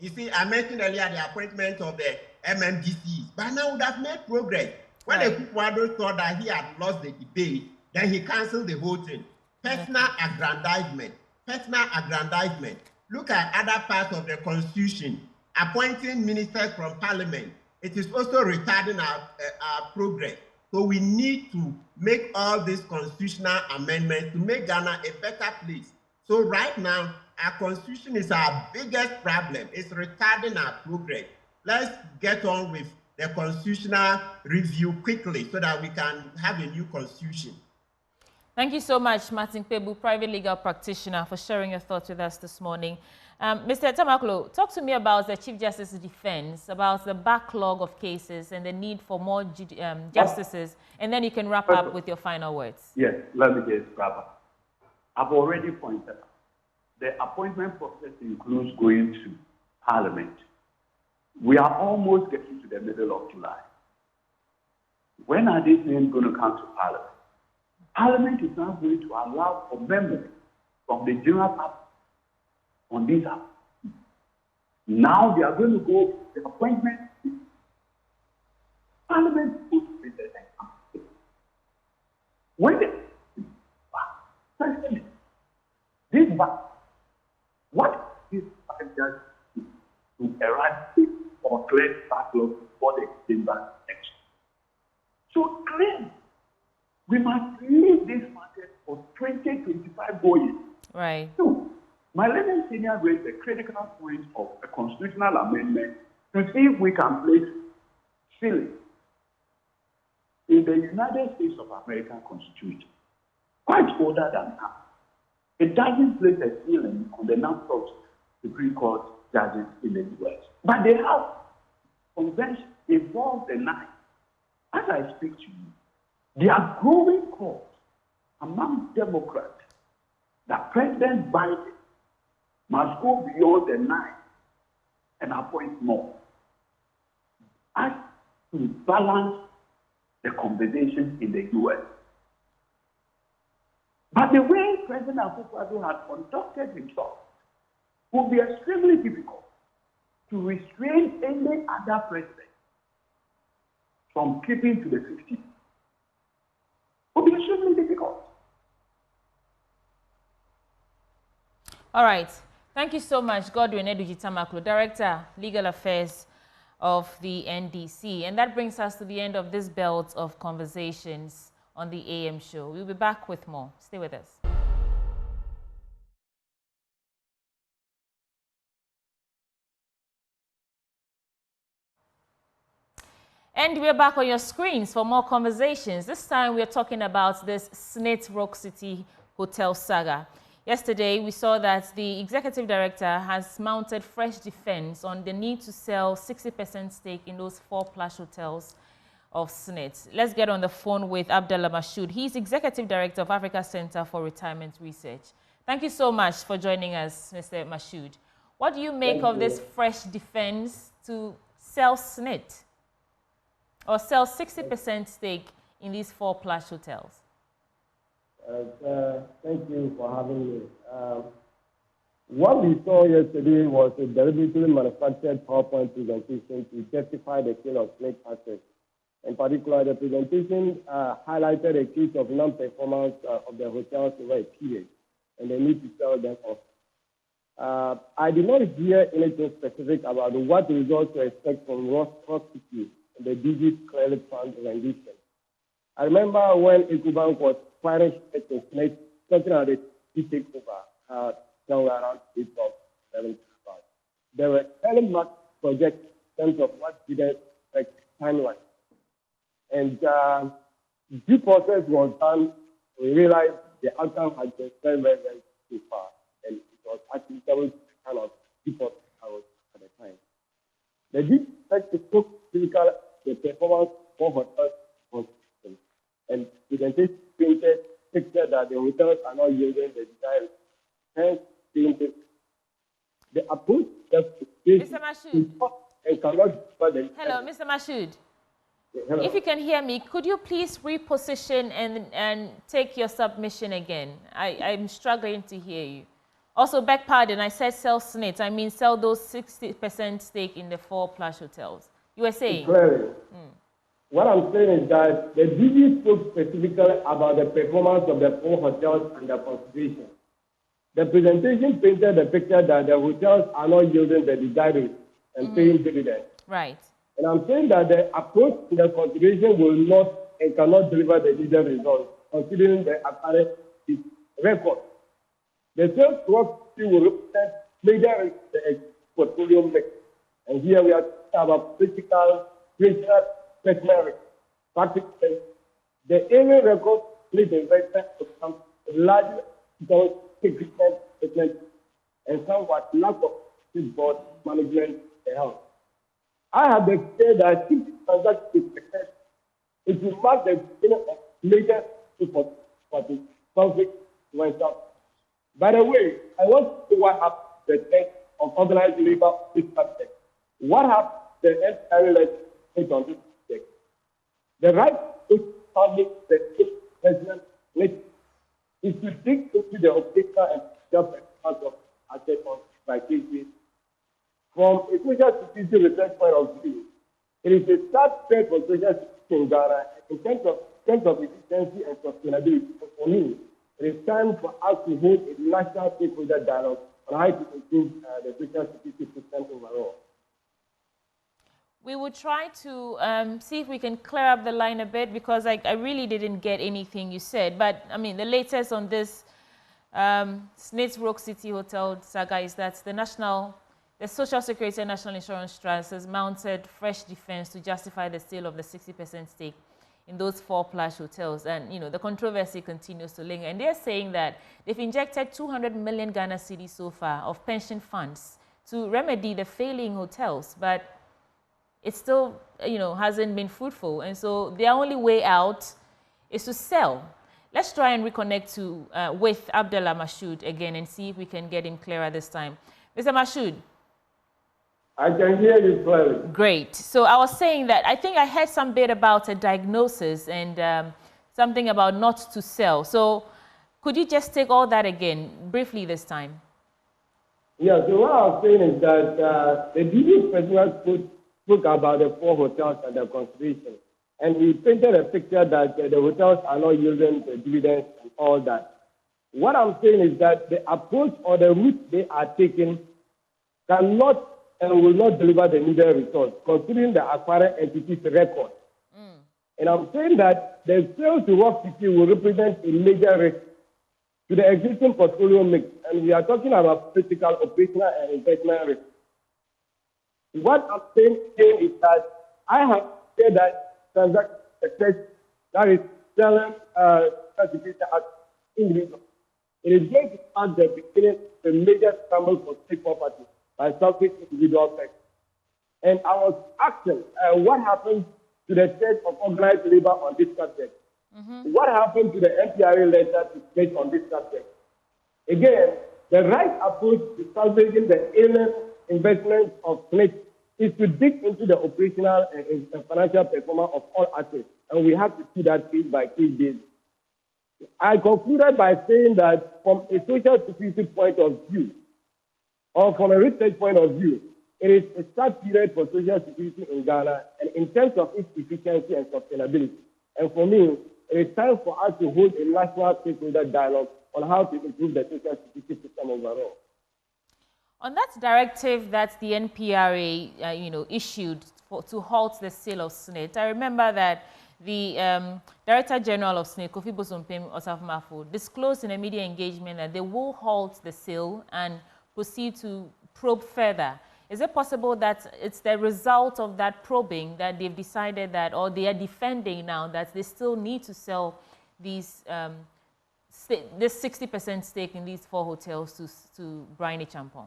You see, I mentioned earlier the appointment of the MMDCs, but now we would have made progress. When the Kwadwo thought that he had lost the debate, then he canceled the whole thing. Personal aggrandizement. Look at other parts of the constitution, appointing ministers from parliament. It is also retarding our progress. So we need to make all these constitutional amendments to make Ghana a better place. So right now, our constitution is our biggest problem. It's retarding our progress. Let's get on with the constitutional review quickly so that we can have a new constitution. Thank you so much, Martin Pebu, private legal practitioner, for sharing your thoughts with us this morning. Mr. Tamaklo, talk to me about the Chief Justice's defense, about the backlog of cases and the need for more justices, and then you can wrap up with your final words. Yes, let me just wrap up. I've already pointed out the appointment process includes going to Parliament. We are almost getting to the middle of July. When are these names going to come to Parliament? Parliament is now going to allow for members from the general public on this house. Now they are going to go to the appointment. Parliament is supposed to be the next. When this what is just to eradicate or clear backlog for the December election? So clear. We must leave this market for 2025 going. Right. So, my learned senior raised the critical point of a constitutional amendment to see if we can place ceiling in the United States of America Constitution, quite older than us. It doesn't place a ceiling on the number of Supreme Court judges in the U.S. But they have convention involved the 9. As I speak to you, there are growing calls among Democrats that President Biden must go beyond the 9 and appoint more as to balance the conversation in the U.S. But the way President Kwadwo had conducted himself would be extremely difficult to restrain any other president from keeping to the 50. Would be extremely difficult. All right. Thank you so much, Godwin Ediji Tamaklo, Director, Legal Affairs of the NDC. And that brings us to the end of this belt of conversations on the AM show. We'll be back with more. Stay with us. And we're back on your screens for more conversations. This time we're talking about this SNIT Rock City Hotel saga. Yesterday, we saw that the executive director has mounted fresh defense on the need to sell 60% stake in those 4 plush hotels of SNIT. Let's get on the phone with Abdallah Mashood. He's executive director of Africa Center for Retirement Research. Thank you so much for joining us, Mr. Mashood. What do you make of this fresh defense to sell SNIT or sell 60% stake in these 4 plush hotels? Thank you for having me. What we saw yesterday was a deliberately manufactured PowerPoint presentation to justify the sale of SNIT assets. In particular, the presentation highlighted a case of non-performance of the hotels over a period, and they need to sell them off. I did not hear anything specific about what results to expect from Ross City and the DG's credit fund rendition. I remember when EcoBank was firing at the SNIT, talking about the takeover somewhere around 8.75. There were 10 month projects in terms of what didn't expect timeline. And due process was done. We realized the outcome had been very, very, very too far, and it was actually kind of due process at the time. The deep effect took physical the performance for hotels consistent, and presentation painted picture that the hotels are not yielding the desired. Hence, the approach that Mr. Mashood. And cannot the Hello, Mr. Mashood. Hello. If you can hear me, could you please reposition and take your submission again? I'm struggling to hear you. Also, beg pardon, I said sell SNIT. I mean sell those 60% stake in the 4 plush hotels. You were saying? Clearly. What I'm saying is that the DG spoke specifically about the performance of the 4 hotels under consideration. The presentation painted the picture that the hotels are not yielding the desired and paying dividends. Right. And I'm saying that the approach to the consideration will not and cannot deliver the needed results, considering the apparent record. The sales work will represent major the portfolio mix. And here we are talking about critical, personal practically. The area record leads the investment to some large segment and somewhat lack of board management and health. I have declared that if transaction is successful, it will mark the beginning of major support for the conflict went up. By the way, I want to see what happened to the test of organized labor on this subject. What happened to the entire legislation on this subject? The right to public the president is to dig into the operational and job of assets on by cases. From a social security research point of view, it is a sad trend for social security in Ghana in terms of efficiency and sustainability. For me, it is time for us to hold a national stakeholder dialogue on how to improve the social security system overall. We will try to see if we can clear up the line a bit, because I really didn't get anything you said. But, I mean, the latest on this SNIT Rock City Hotel saga is that the Social Security and National Insurance Trust has mounted fresh defense to justify the sale of the 60% stake in those 4 plush hotels. And, you know, the controversy continues to linger. And they're saying that they've injected 200 million Ghana cedis so far of pension funds to remedy the failing hotels. But it still, you know, hasn't been fruitful. And so their only way out is to sell. Let's try and reconnect with Abdallah Mashood again and see if we can get him clearer this time. Mr. Mashood. I can hear you clearly. Great. So I was saying that I think I heard some bit about a diagnosis and something about not to sell. So could you just take all that again, briefly this time? Yeah, so what I was saying is that the DG president spoke about the 4 hotels under consideration. And he painted a picture that the hotels are not yielding the dividends and all that. What I'm saying is that the approach or the route they are taking cannot and will not deliver the needed results, considering the acquiring entity's record. And I'm saying that the sale to Rock City will represent a major risk to the existing portfolio mix, and we are talking about critical operational and investment risk. What I'm saying is that I have say that that is selling certificate as individual. It is going to mark the beginning of a major scramble for state property by selfish individual sectors. And I was asking, what happened to the state of organized labor on this subject? What happened to the NPRA letter to state on this subject? Again, the right approach to salvaging the alien investment of SNIT is to dig into the operational and financial performance of all assets, and we have to see that case by case basis. I concluded by saying that from a social security point of view, or from a research point of view, it is a sad period for social security in Ghana, and in terms of its efficiency and sustainability. And for me, it is time for us to hold a national stakeholder dialogue on how to improve the social security system overall. On that directive that the NPRA, issued to halt the sale of SNIT, I remember that the Director General of SNIT, Kofi Bosompem Osafo, disclosed in a media engagement that they will halt the sale and proceed to probe further. Is it possible that it's the result of that probing that they've decided that, or they are defending now that they still need to sell these this 60% stake in these 4 hotels to Brian Champon?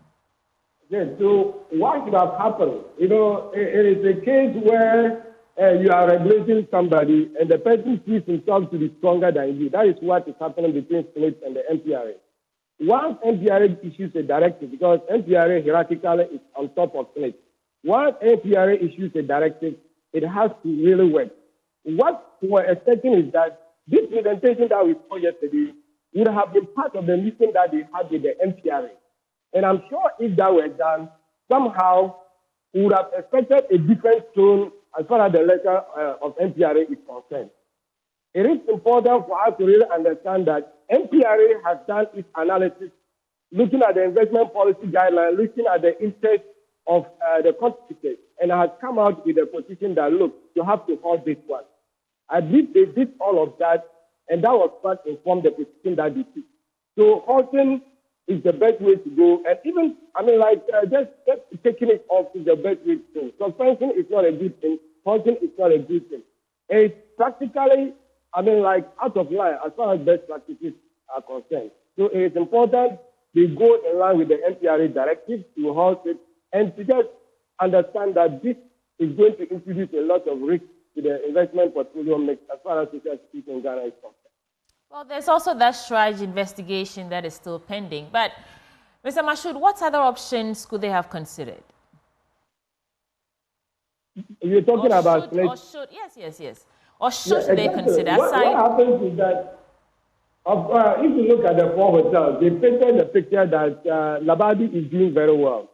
Yes, so what should have happened? You know, it is a case where you are regulating somebody and the person sees himself to be stronger than you. That is what is happening between SNIT and the NPRA. Once NPRA issues a directive, because NPRA hierarchically is on top of SNIT, once NPRA issues a directive, it has to really work. What we were expecting is that this presentation that we saw yesterday would have been part of the meeting that they had with the NPRA. And I'm sure if that were done, somehow we would have expected a different tone as far as the letter of NPRA is concerned. It is important for us to really understand that NPRA has done its analysis, looking at the investment policy guideline, looking at the interest of the constituents, and has come out with a position that, look, you have to hold this one. I believe they did all of that, and that was what informed the position that they took. So halting is the best way to go, and even, just taking it off is the best way to go. Suspension is not a good thing, halting is not a good thing. It's practically, out of line as far as best practices are concerned. So it is important they go in line with the NPRA directive to halt it, and to just understand that this is going to introduce a lot of risk to the investment portfolio mix as far as social security in Ghana is concerned. Well, there's also that Shraj investigation that is still pending. But, Mr. Mashood, what other options could they have considered? You're talking about... Yes. Or should they consider? What happens is that, if you look at the 4 hotels, they painted the picture that Labadi is doing very well.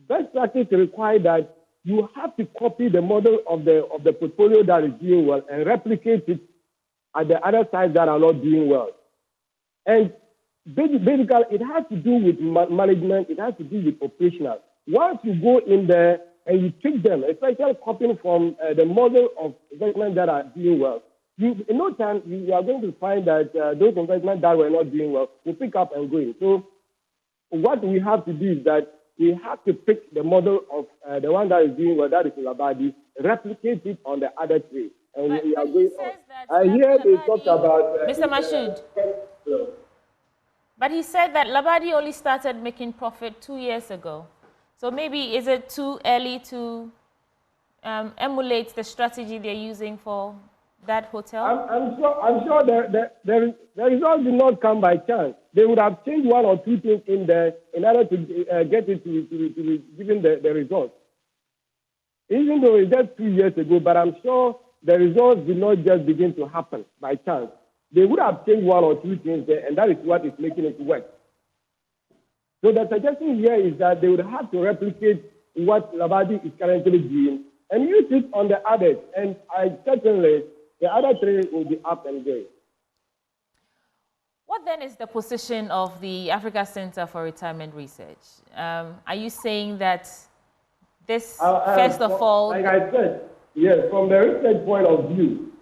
Best practice requires that you have to copy the model of the portfolio that is doing well and replicate it at the other sides that are not doing well. And basically, it has to do with management, it has to do with operational. Once you go in there and you trick them, especially copying from the model of investments that are doing well, in no time, you are going to find that those investments that were not doing well will pick up and go in. So what we have to do is that we have to pick the model of the one that is doing well, that is Labadi, replicate it on the other 3. And we are going on. I hear they talk about... Mr. Mashood, but he said that Labadi only started making profit 2 years ago. So maybe is it too early to emulate the strategy they're using for that hotel? I'm sure the result did not come by chance. They would have changed 1 or 2 things in there in order to get it to be given the results. Even though it's just 2 years ago, but I'm sure the results did not just begin to happen by chance. They would have changed 1 or 2 things there, and that is what is making it work. So the suggestion here is that they would have to replicate what Labadi is currently doing and use it on the others. And certainly, the other 3 will be up and going. What then is the position of the Africa Center for Retirement Research? Are you saying that this, first of all... Like I said, yes, from the research point of view,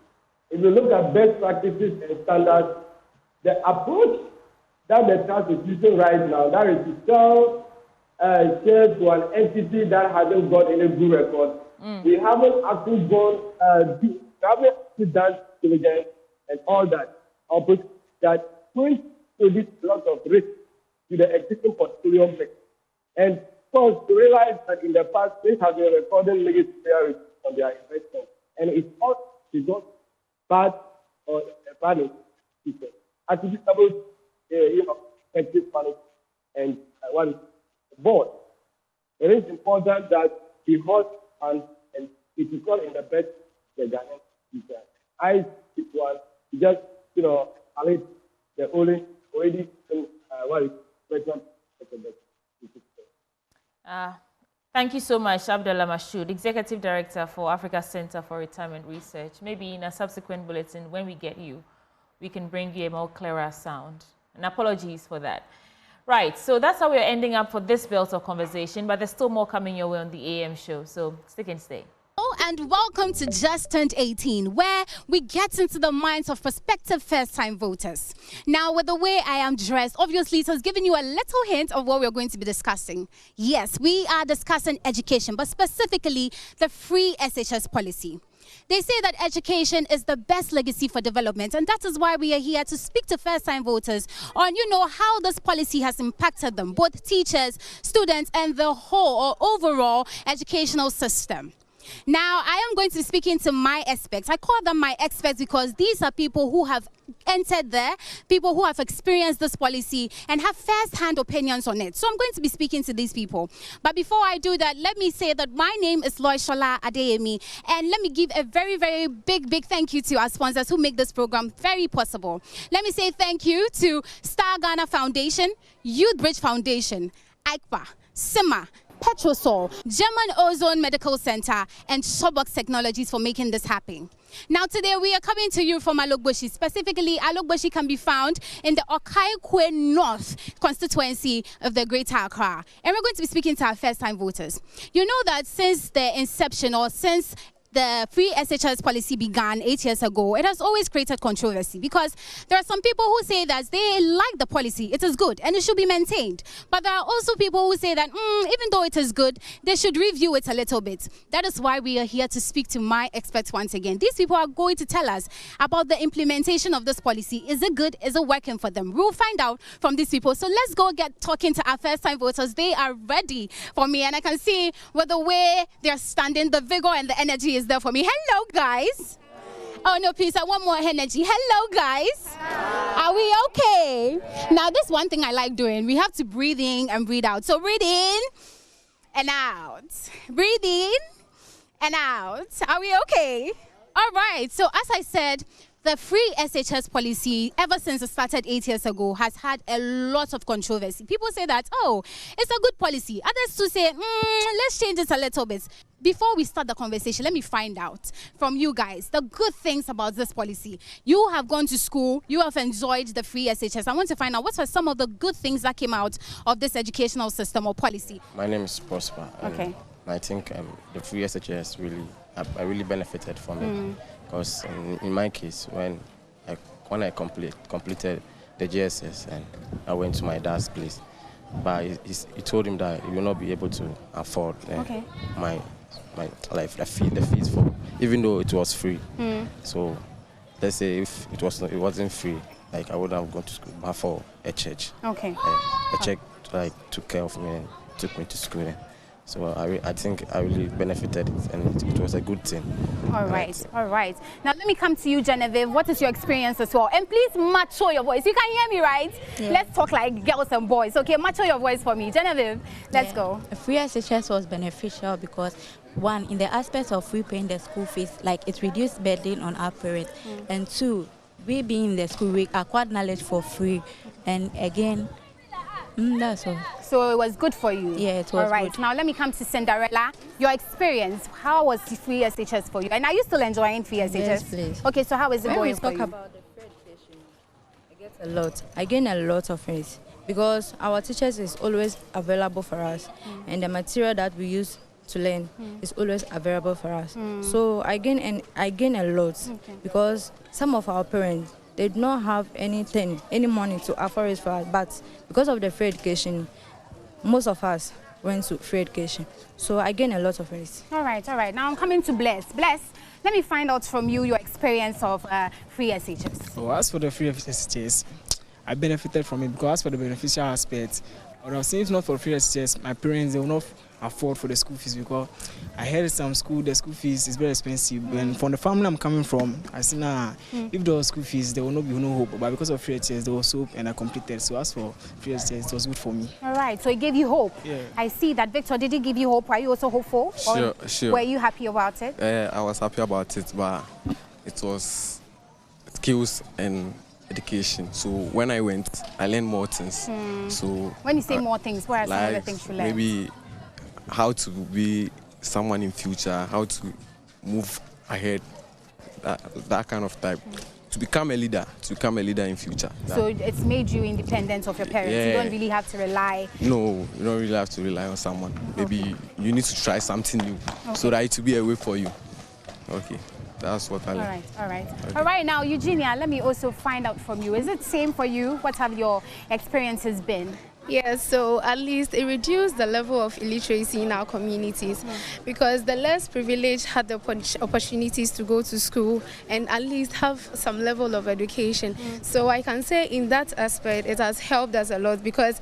if you look at best practices and standards, the approach that the trust is using right now, that is to sell shares to an entity that hasn't got any good record, We haven't actually done diligence and all that. That brings to this lot of risk to the existing portfolio mix. And of course, to realize that in the past, they have been recording negative risk on their investment. And it's all because bad or bad people. Attributable, effective management and what is the board. It is important that we hold and it is not in the best the Ghanaian future. I it was just at least the already what is present. Thank you so much, Abdullah Mashood, Executive Director for Africa Center for Retirement Research. Maybe in a subsequent bulletin, when we get you, we can bring you a more clearer sound. And apologies for that. Right, so that's how we're ending up for this belt of conversation, but there's still more coming your way on the AM show, so stick and stay. And welcome to Just Turned 18, where we get into the minds of prospective first-time voters. Now, with the way I am dressed, obviously it has given you a little hint of what we're going to be discussing. Yes, we are discussing education, but specifically the free SHS policy. They say that education is the best legacy for development, and that is why we are here to speak to first-time voters on, how this policy has impacted them, both teachers, students, and the whole or overall educational system. Now, I am going to be speaking to my experts. I call them my experts because these are people who have entered there, people who have experienced this policy and have first-hand opinions on it. So I'm going to be speaking to these people. But before I do that, let me say that my name is Loishola Adeyemi, and let me give a very, very big thank you to our sponsors who make this program very possible. Let me say thank you to Star Ghana Foundation, Youth Bridge Foundation, ICPA, SIMA, Petrosol, German Ozone Medical Center, and Showbox Technologies for making this happen. Now today we are coming to you from Alogboshi. Specifically, Alogboshi can be found in the Okaikwe North constituency of the Greater Accra. And we're going to be speaking to our first-time voters. You know that since the inception or since the free SHS policy began 8 years ago, it has always created controversy because there are some people who say that they like the policy, it is good and it should be maintained. But there are also people who say that even though it is good, they should review it a little bit. That is why we are here to speak to my experts once again. These people are going to tell us about the implementation of this policy. Is it good? Is it working for them? We'll find out from these people. So let's go get talking to our first-time voters. They are ready for me, and I can see with the way they're standing, the vigor and the energy is there for me. Hello, guys. Oh, no, please, I want more energy. Hello, guys. Are we okay? Now, this one thing I like doing. We have to breathe in and breathe out. So breathe in and out. Breathe in and out. Are we okay? All right. So as I said, the free SHS policy, ever since it started 8 years ago, has had a lot of controversy. People say that, oh, it's a good policy. Others too say, let's change it a little bit. Before we start the conversation, let me find out from you guys the good things about this policy. You have gone to school, you have enjoyed the free SHS. I want to find out what are some of the good things that came out of this educational system or policy. My name is Prosper. Okay. I think the free SHS I really benefited from it. Because in my case, when I completed the GSS and I went to my dad's place, but he told him that he will not be able to afford my the fees for, even though it was free. So let's say if it wasn't free, like I wouldn't have gone to school, but for a church. Okay. A church took care of me and took me to school. So I think I really benefited and it was a good thing. All right, all right. Now let me come to you, Genevieve. What is your experience as well? And please mature your voice. You can hear me, right? Yeah. Let's talk like girls and boys. Okay, mature your voice for me. Genevieve, let's go. Free SHS was beneficial because, one, in the aspect of free paying the school fees, like it reduced burden on our parents. And two, we being in the school, we acquired knowledge for free. And again, that's all. So it was good for you? Yeah, it was all right. good. Now let me come to Cinderella. Your experience, how was free SHS for you? And are you still enjoying free SHS? Yes, please. Okay, so how is it going for you? When we talk about the education, I get a lot. I gain a lot of friends because our teachers is always available for us, and the material that we use to learn is always available for us. So I gain a lot because some of our parents, they do not have any money to afford it for us, but because of the free education, most of us, went to free education. So I gained a lot of it. All right. Now I'm coming to Bless. Bless, let me find out from you your experience of free SHS. So as for the free SHS, I benefited from it because as for the beneficial aspect, since not for free SHS, my parents, they will not afford for the school fees because I heard some school, the school fees is very expensive. And from the family I'm coming from, I see if there was school fees, there will not be no hope. But because of free SHS, there was hope and I completed. So as for free SHS, it was good for me. All right, so it gave you hope. Yeah. I see that. Victor, did it give you hope? Are you also hopeful? Sure. Were you happy about it? I was happy about it, but it was skills and education. So when I went, I learned more things. So when you say more things, what are some of the things you learned? Maybe how to be someone in future, how to move ahead, that kind of type. To become a leader in future. So it's made you independent of your parents. Yeah. You don't really have to rely. No, you don't really have to rely on someone. Maybe you need to try something new so that it will be a way for you. Okay. That's what I learned. All right. Okay. All right, now, Eugenia, let me also find out from you. Is it same for you? What have your experiences been? Yeah, so at least it reduced the level of illiteracy in our communities because the less privileged had the opportunities to go to school and at least have some level of education. So I can say in that aspect it has helped us a lot because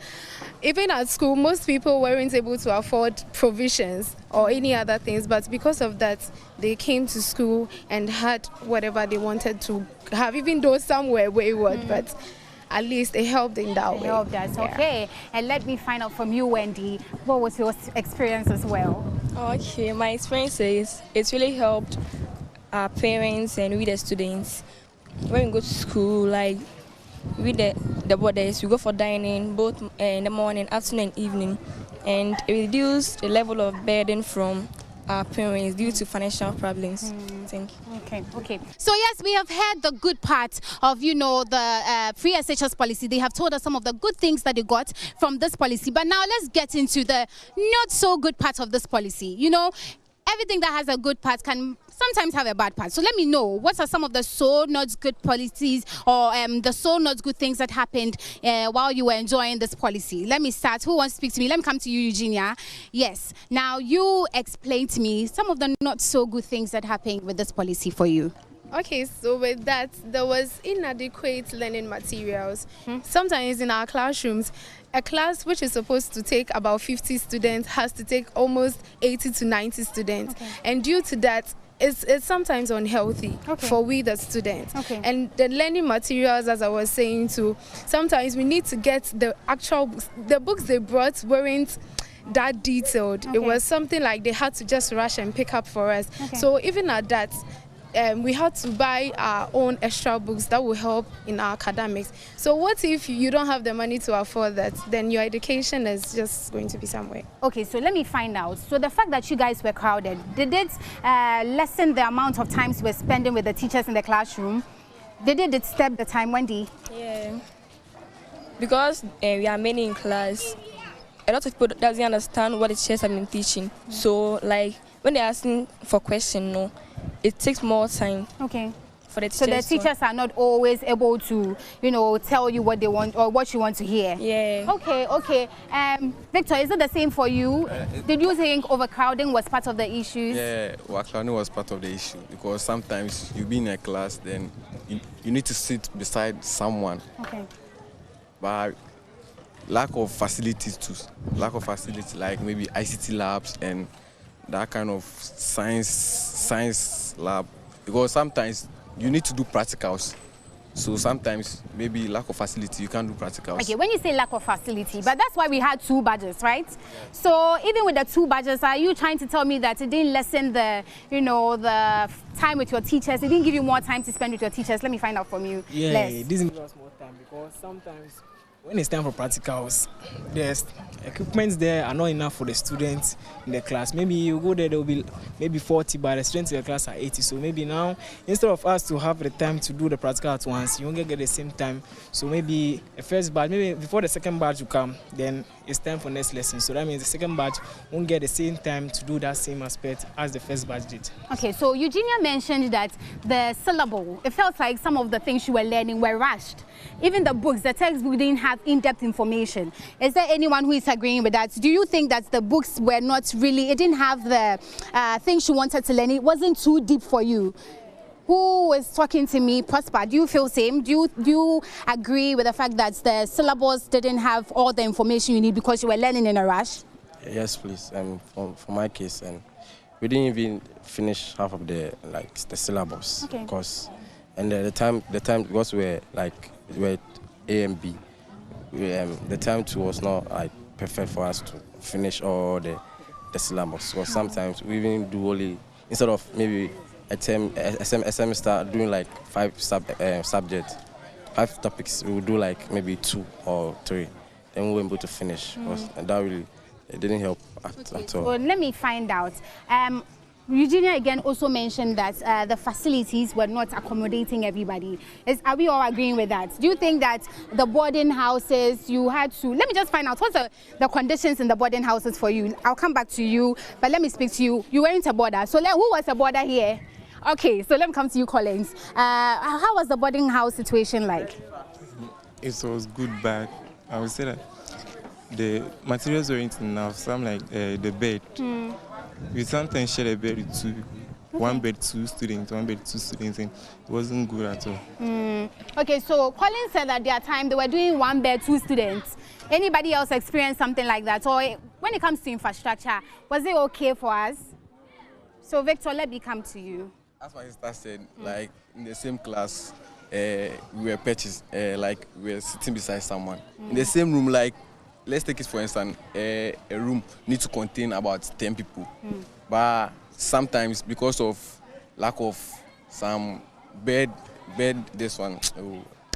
even at school most people weren't able to afford provisions or any other things, but because of that they came to school and had whatever they wanted to have, even though some were wayward, but at least it helped in that way. It helped us, okay. And let me find out from you, Wendy, what was your experience as well? Okay, my experience is it's really helped our parents and we the students. When we go to school, like with the boarders, we go for dining both in the morning, afternoon and evening. And it reduced the level of burden from our parents due to financial problems. Thank you. Okay. So yes, we have heard the good part of, the free SHS policy. They have told us some of the good things that they got from this policy. But now let's get into the not so good part of this policy. Everything that has a good part can sometimes have a bad part. So let me know, what are some of the so not good policies or the so not good things that happened while you were enjoying this policy? Let me start. Who wants to speak to me? Let me come to you, Eugenia. Yes. Now you explain to me some of the not so good things that happened with this policy for you. Okay, so with that, there was inadequate learning materials. Sometimes in our classrooms, a class which is supposed to take about 50 students has to take almost 80 to 90 students. And due to that, it's sometimes unhealthy for we the students. And the learning materials, as I was saying too, sometimes we need to get the books they brought weren't that detailed. It was something like they had to just rush and pick up for us. So even at that, we had to buy our own extra books that will help in our academics. So what if you don't have the money to afford that? Then your education is just going to be somewhere. Okay, so let me find out. So the fact that you guys were crowded, did it lessen the amount of times you were spending with the teachers in the classroom? Did it disturb the time, Wendy? Yeah, because we are many in class. A lot of people doesn't understand what the teachers have been teaching. So like when they're asking for questions, it takes more time. For the teachers. So the teachers are not always able to, tell you what they want or what you want to hear. Yeah. Okay. Victor, is it the same for you? Did you think overcrowding was part of the issues? Yeah, overcrowding was part of the issue because sometimes you be in a class, then you need to sit beside someone. But lack of facilities too. Lack of facilities like maybe ICT labs and that kind of science lab, because sometimes you need to do practicals. So sometimes maybe lack of facility, you can't do practicals. Okay, when you say lack of facility, but that's why we had 2 badges, right? So even with the 2 badges, are you trying to tell me that it didn't lessen the, the time with your teachers? It didn't give you more time to spend with your teachers? Let me find out from you. Yeah, it doesn't give us more time because sometimes when it's time for practicals, there's equipments there are not enough for the students in the class. Maybe you go there will be maybe 40, but the students in the class are 80. So maybe now, instead of us to have the time to do the practical at once, you won't get the same time. So maybe the first batch, maybe before the second batch will come, then it's time for next lesson. So that means the second batch won't get the same time to do that same aspect as the first batch did. Okay, so Eugenia mentioned that the syllable, it felt like some of the things you were learning were rushed. Even the books, the textbook didn't have in-depth information. Is there anyone who is agreeing with that? Do you think that the books were not really, it didn't have the things you wanted to learn? It wasn't too deep for you? Who was talking to me? Prosper, do you feel same? Do you agree with the fact that the syllabus didn't have all the information you need because you were learning in a rush? Yes, please. For my case, we didn't even finish half of the syllabus. Okay. Because the time because we're A and B, the time too was not perfect for us to finish all the syllabus. Because sometimes we even do only, instead of maybe a semester doing like 5 subjects, 5 topics, we would do like maybe 2 or 3. Then we were able to finish. And that really, it didn't help at all. Well, let me find out. Eugenia again also mentioned that the facilities were not accommodating everybody. Are we all agreeing with that? Do you think that the boarding houses, you had to... Let me just find out, what's the conditions in the boarding houses for you? I'll come back to you, but let me speak to you. You weren't a boarder. So who was a boarder here? Okay, so let me come to you, Collins. How was the boarding house situation like? It was good, but I would say that the materials weren't enough. Some like the bed. We sometimes share a bed with 2 people. Okay. 1 bed, 2 students, 1 bed, 2 students, and it wasn't good at all. Okay, so Collins said at their time they were doing 1 bed, 2 students. Anybody else experienced something like that? Or when it comes to infrastructure, was it okay for us? So Victor, let me come to you. As my sister said, like in the same class, we were purchased, like we were sitting beside someone. In the same room, like, let's take it for instance, a room needs to contain about 10 people. But sometimes because of lack of some bed, this one,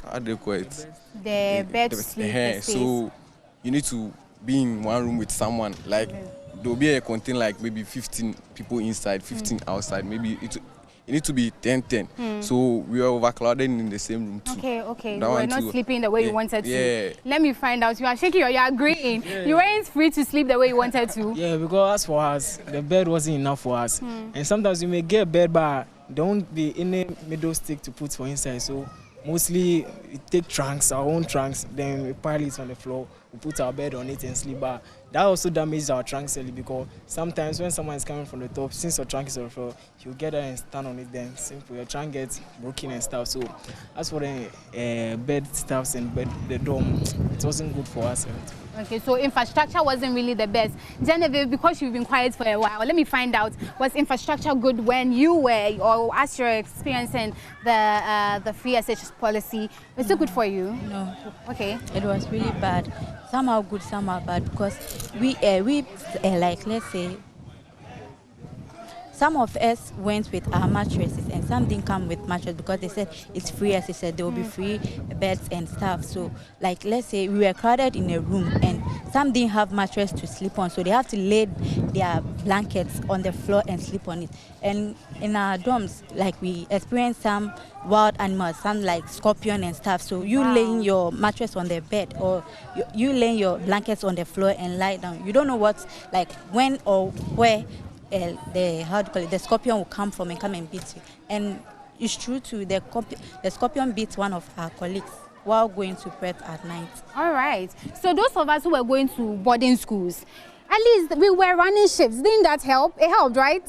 how do you call it? The bed sleep. So you need to be in one room with someone, like there'll be a contain like maybe 15 people inside, 15 outside, maybe it need to be 10-10. So we were overcrowded in the same room too. Okay. You were not sleeping the way you wanted to. Let me find out. You are shaking or you are agreeing. You weren't free to sleep the way you wanted to. Yeah, because as for us, the bed wasn't enough for us. And sometimes you may get a bed, but don't be any middle stick to put for inside. So mostly we take trunks, our own trunks, then we pile it on the floor. We put our bed on it and sleep. But that also damages our trunks early, because sometimes when someone is coming from the top, since your trunk is on the floor, you get there and stand on it, then simple, your trunk gets broken and stuff. So as for the bed stuffs and the dorm, it wasn't good for us. Okay, so infrastructure wasn't really the best. Genevieve, because you've been quiet for a while, let me find out, was infrastructure good when you were, or as you're experiencing the free SH policy? Was it good for you? No. Okay. It was really bad. Some are good, some are bad, because we like, let's say, some of us went with our mattresses and some didn't come with mattress because they said it's free, as they said, there will be free beds and stuff. So like, let's say we were crowded in a room and some didn't have mattress to sleep on, so they have to lay their blankets on the floor and sleep on it. And in our dorms, like, we experienced some wild animals, some like scorpion and stuff. So you laying your mattress on the bed, or you laying your blankets on the floor and lie down. You don't know what's like when or where the scorpion will come from and come and beat you. And it's true too, the scorpion beat one of our colleagues while going to prep at night. All right. So those of us who were going to boarding schools, at least we were running shifts. Didn't that help? It helped, right?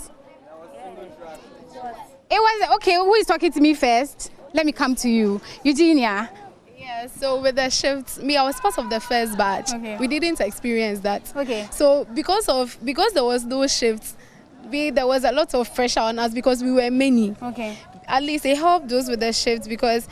It was okay. Who is talking to me first? Let me come to you, Eugenia. Yeah, so with the shifts, I was part of the first batch. Okay. We didn't experience that. Okay. So because there was those shifts, there was a lot of pressure on us because we were many. Okay. At least it helped those with the shifts because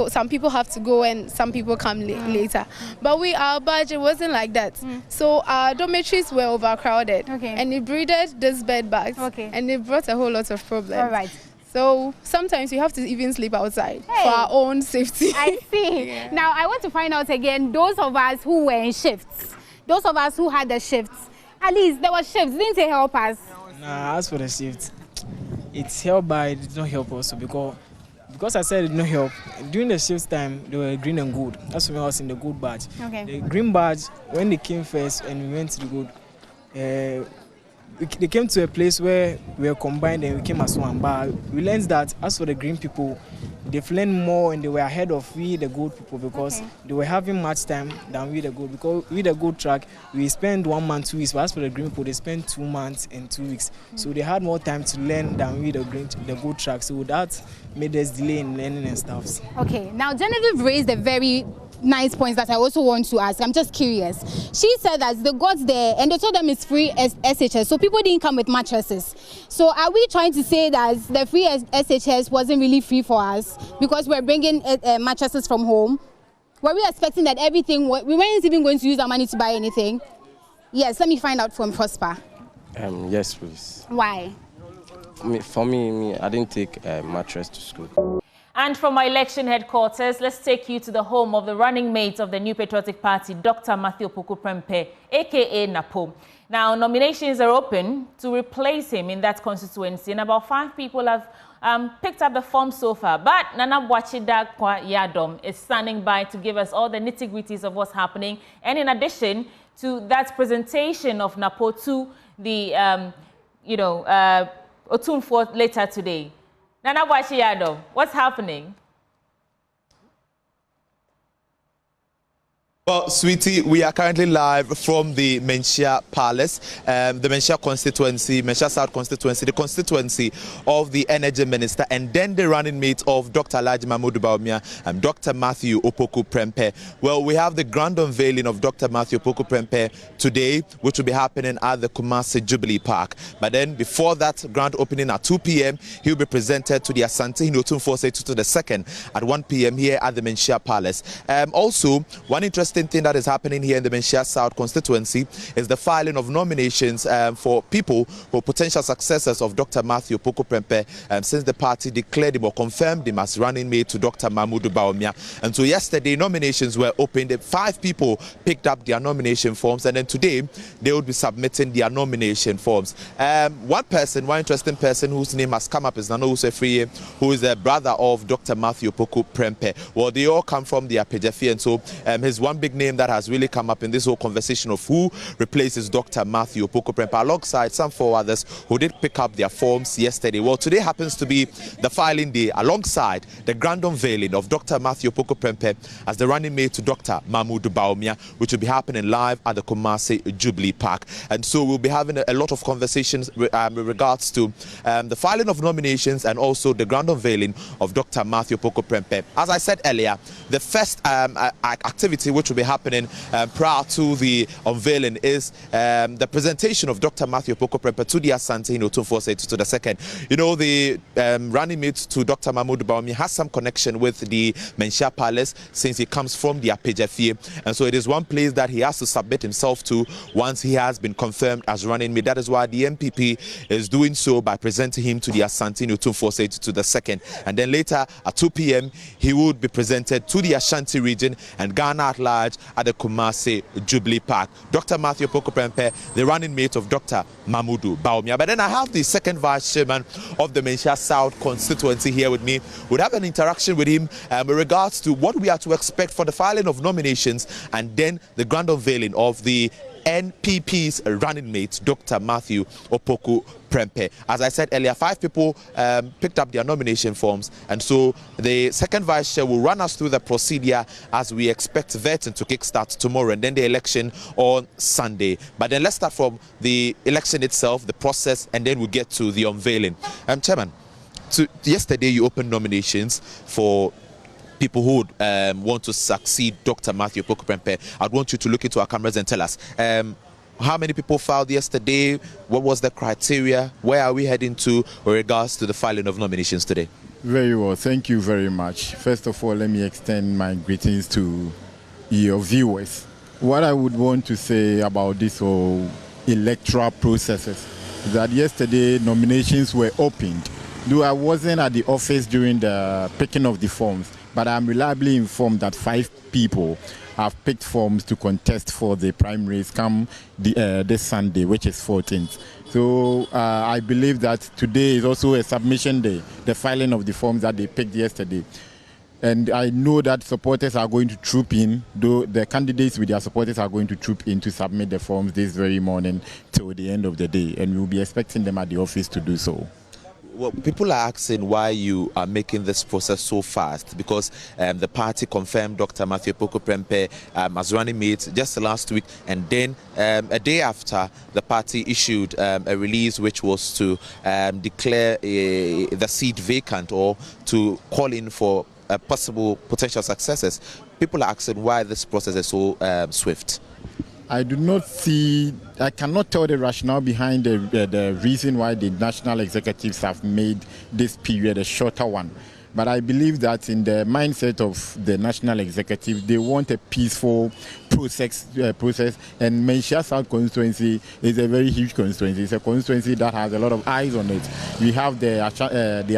some people have to go and some people come later. But our batch, it wasn't like that. So our dormitories were overcrowded. Okay. And it breeded this bed bugs. Okay. And it brought a whole lot of problems. All right. So sometimes we have to even sleep outside for our own safety. I see. Yeah. Now I want to find out again, those of us who were in shifts, those of us who had the shifts, at least there were shifts, didn't it help us? Nah, as for the shifts, it helped, but it did not help also because because I said it did not help, during the shift time, they were green and gold. That's when I was in the gold badge. Okay. The green badge, when they came first and we went to the gold, they came to a place where we were combined and we came as one. But we learned that as for the green people, they've learned more and they were ahead of we, the gold people, because they were having much time than we, the gold. Because we, the gold track, we spend 1 month, 2 weeks. But as for the green people, they spend 2 months and 2 weeks. So they had more time to learn than we, the gold track. So that made us delay in learning and stuff. Okay, now Genevieve raised a very nice points that I also want to ask. I'm just curious. She said that they got there and they told them it's free SHS, so people didn't come with mattresses. So are we trying to say that the free SHS wasn't really free for us because we're bringing mattresses from home? Were we expecting that everything, we weren't even going to use our money to buy anything? Yes, let me find out from Prosper. Yes, please. Why? For me, I didn't take a mattress to school. And from our election headquarters, let's take you to the home of the running mate of the New Patriotic Party, Dr. Matthew Opoku Prempeh, a.k.a. Napo. Now, nominations are open to replace him in that constituency, and about 5 people have picked up the form so far. But Nana Bwachida Yadom is standing by to give us all the nitty-gritties of what's happening. And in addition to that presentation of Napo to the, Otunfo later today. Nana Bwachida, what's happening? Well, sweetie, we are currently live from the Menchia Palace, the Menchia constituency, Menchia South constituency, the constituency of the Energy Minister, and then the running mate of Dr. Alhaji Mahmoud Bawumia and Dr. Matthew Opoku Prempeh. Well, we have the grand unveiling of Dr. Matthew Opoku Prempeh today, which will be happening at the Kumasi Jubilee Park. But then, before that grand opening at 2 p.m., he will be presented to the Ashanti Otunfo to the second at 1 p.m. here at the Menchia Palace. Also, one interesting thing that is happening here in the Menchia South constituency is the filing of nominations for people who are potential successors of Dr. Matthew Opoku Prempeh since the party declared him or confirmed him as running mate to Dr. Mahmoud Bawumia. And so yesterday nominations were opened. 5 people picked up their nomination forms, and then today they will be submitting their nomination forms. One interesting person whose name has come up is Owusu Afriyie, who is the brother of Dr. Matthew Opoku Prempeh. Well, they all come from the Apagyafi, and so his one big name that has really come up in this whole conversation of who replaces Dr. Matthew Opoku Prempeh, alongside some 4 others who did pick up their forms yesterday. Well, today happens to be the filing day alongside the grand unveiling of Dr. Matthew Opoku Prempeh as the running mate to Dr. Mahmoud Bawumia, which will be happening live at the Kumasi Jubilee Park. And so we'll be having a lot of conversations with regards to the filing of nominations and also the grand unveiling of Dr. Matthew Opoku Prempeh. As I said earlier, the first activity which will be happening prior to the unveiling is the presentation of Dr. Matthew Opoku Prempeh to the Ashanti Otunfo to the second. You know, the running mate to Dr. Mahmoud Bawumia has some connection with the Menchia Palace since he comes from the Apagyafi, and so it is one place that he has to submit himself to once he has been confirmed as running mate. That is why the MPP is doing so by presenting him to the Ashanti Otunfo to the second, and then later at 2 p.m. he would be presented to the Ashanti region and Ghana at large at the Kumasi Jubilee Park. Dr. Matthew Opoku Prempeh, the running mate of Dr. Mahmoud Bawumia. But then I have the second vice chairman of the Menchia South constituency here with me. We'll have an interaction with him with regards to what we are to expect for the filing of nominations and then the grand unveiling of the NPP's running mate, Dr. Matthew Opoku Prempeh. As I said earlier, 5 people picked up their nomination forms, and so the second vice chair will run us through the procedure as we expect voting to kickstart tomorrow and then the election on Sunday. But then let's start from the election itself, the process, and then we'll get to the unveiling. Chairman, yesterday you opened nominations for people who would want to succeed Dr. Matthew Opoku Prempeh. I'd want you to look into our cameras and tell us how many people filed yesterday, what was the criteria, where are we heading to with regards to the filing of nominations today? Very well, thank you very much. First of all, let me extend my greetings to your viewers. What I would want to say about this whole electoral processes is that yesterday nominations were opened. Though I wasn't at the office during the picking of the forms, but I'm reliably informed that 5 people have picked forms to contest for the primaries come this Sunday, which is 14th. So I believe that today is also a submission day, the filing of the forms that they picked yesterday. And I know that supporters are going to troop in, though the candidates with their supporters are going to troop in to submit the forms this very morning till the end of the day. And we'll be expecting them at the office to do so. Well, people are asking why you are making this process so fast, because the party confirmed Dr. Matthew Poku Prempeh as running mate just last week, and then a day after, the party issued a release which was to declare the seat vacant or to call in for possible potential successors. People are asking why this process is so swift. I do not see, I cannot tell the rationale behind the reason why the national executives have made this period a shorter one. But I believe that in the mindset of the national executive, they want a peaceful process, and Menchia South constituency is a very huge constituency. It's a constituency that has a lot of eyes on it. We have the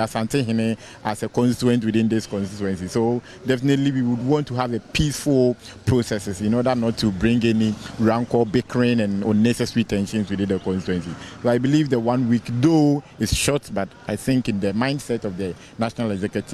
Ashanti as a constituent within this constituency. So definitely we would want to have a peaceful processes in order not to bring any rancor, bickering and unnecessary tensions within the constituency. So I believe the 1 week, though, is short, but I think in the mindset of the national executive,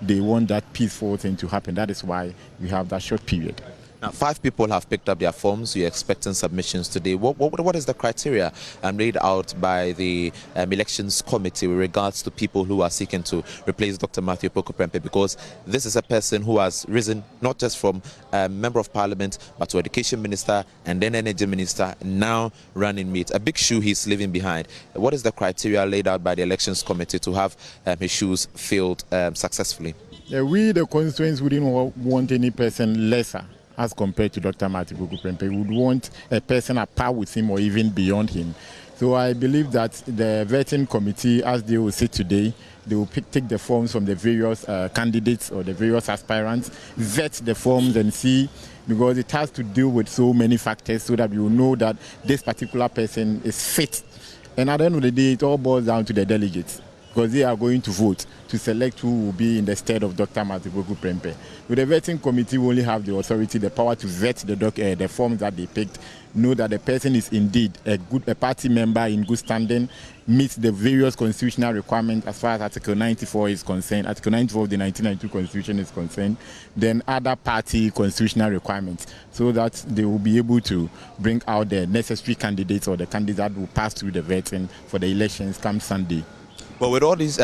they want that peaceful thing to happen. That is why we have that short period. Now, 5 people have picked up their forms. You're expecting submissions today. What is the criteria laid out by the elections committee with regards to people who are seeking to replace Dr. Matthew Poku Prempeh? Because this is a person who has risen not just from member of parliament, but to education minister and then energy minister, now running mate. A big shoe he's leaving behind. What is the criteria laid out by the elections committee to have his shoes filled successfully? We, the constituents, wouldn't want any person lesser as compared to Dr. Matthew Poku Prempeh. We would want a person at par with him or even beyond him. So I believe that the vetting committee, as they will sit today, they will take the forms from the various candidates or the various aspirants, vet the forms and see, because it has to deal with so many factors so that we will know that this particular person is fit. And at the end of the day, it all boils down to the delegates, because they are going to vote to select who will be in the stead of Dr. Matthew Poku Prempeh. With the vetting committee, we only have the authority, the power to vet the forms that they picked, know that the person is indeed a party member in good standing, meets the various constitutional requirements as far as Article 94 is concerned, Article 94 of the 1992 Constitution is concerned, then other party constitutional requirements, so that they will be able to bring out the necessary candidates or the candidates that will pass through the vetting for the elections come Sunday. Well, with all these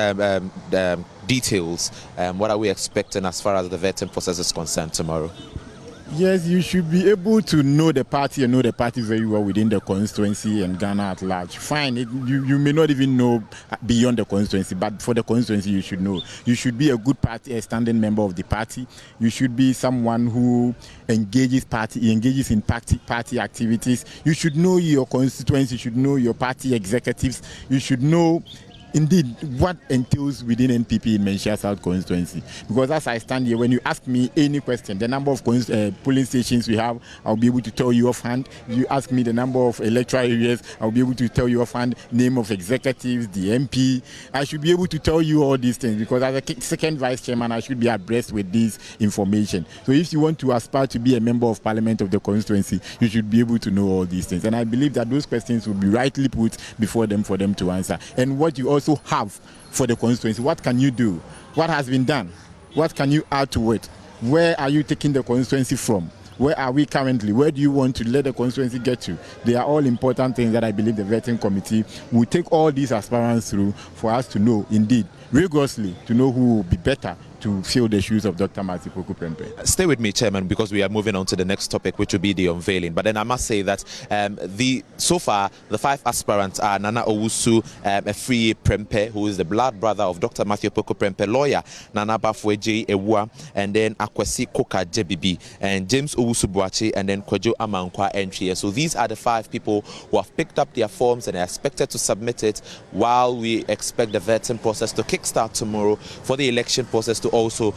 details, what are we expecting as far as the vetting process is concerned tomorrow? Yes, you should be able to know the party and know the party very well within the constituency and Ghana at large. Fine, you may not even know beyond the constituency, but for the constituency you should know. You should be a good party, a standing member of the party. You should be someone who engages in party activities. You should know your constituency, you should know your party executives, you should know indeed what entails within NPP in Menchia South constituency. Because as I stand here, when you ask me any question, the number of polling stations we have, I'll be able to tell you offhand. If you ask me the number of electoral areas, I'll be able to tell you offhand, name of executives, the MP. I should be able to tell you all these things, because as a second vice chairman, I should be abreast with this information. So if you want to aspire to be a member of parliament of the constituency, you should be able to know all these things. And I believe that those questions will be rightly put before them for them to answer. And what you also have for the constituency, what can you do? What has been done? What can you add to it? Where are you taking the constituency from? Where are we currently? Where do you want to let the constituency get to? They are all important things that I believe the vetting committee will take all these aspirants through for us to know, indeed, rigorously, to know who will be better to fill the shoes of Dr. Matthew Poku Prempeh. Stay with me, Chairman, because we are moving on to the next topic, which will be the unveiling. But then I must say that so far, the 5 aspirants are Nana Owusu, Afriyie Prempeh, who is the blood brother of Dr. Matthew Poku Prempeh, lawyer Nana Bafweji Ewua, and then Akwesi Koka Jebibi, and James Owusu Boakye, and then Kwadwo Amankwa Entry. So these are the 5 people who have picked up their forms and are expected to submit it, while we expect the vetting process to kickstart tomorrow for the election process to also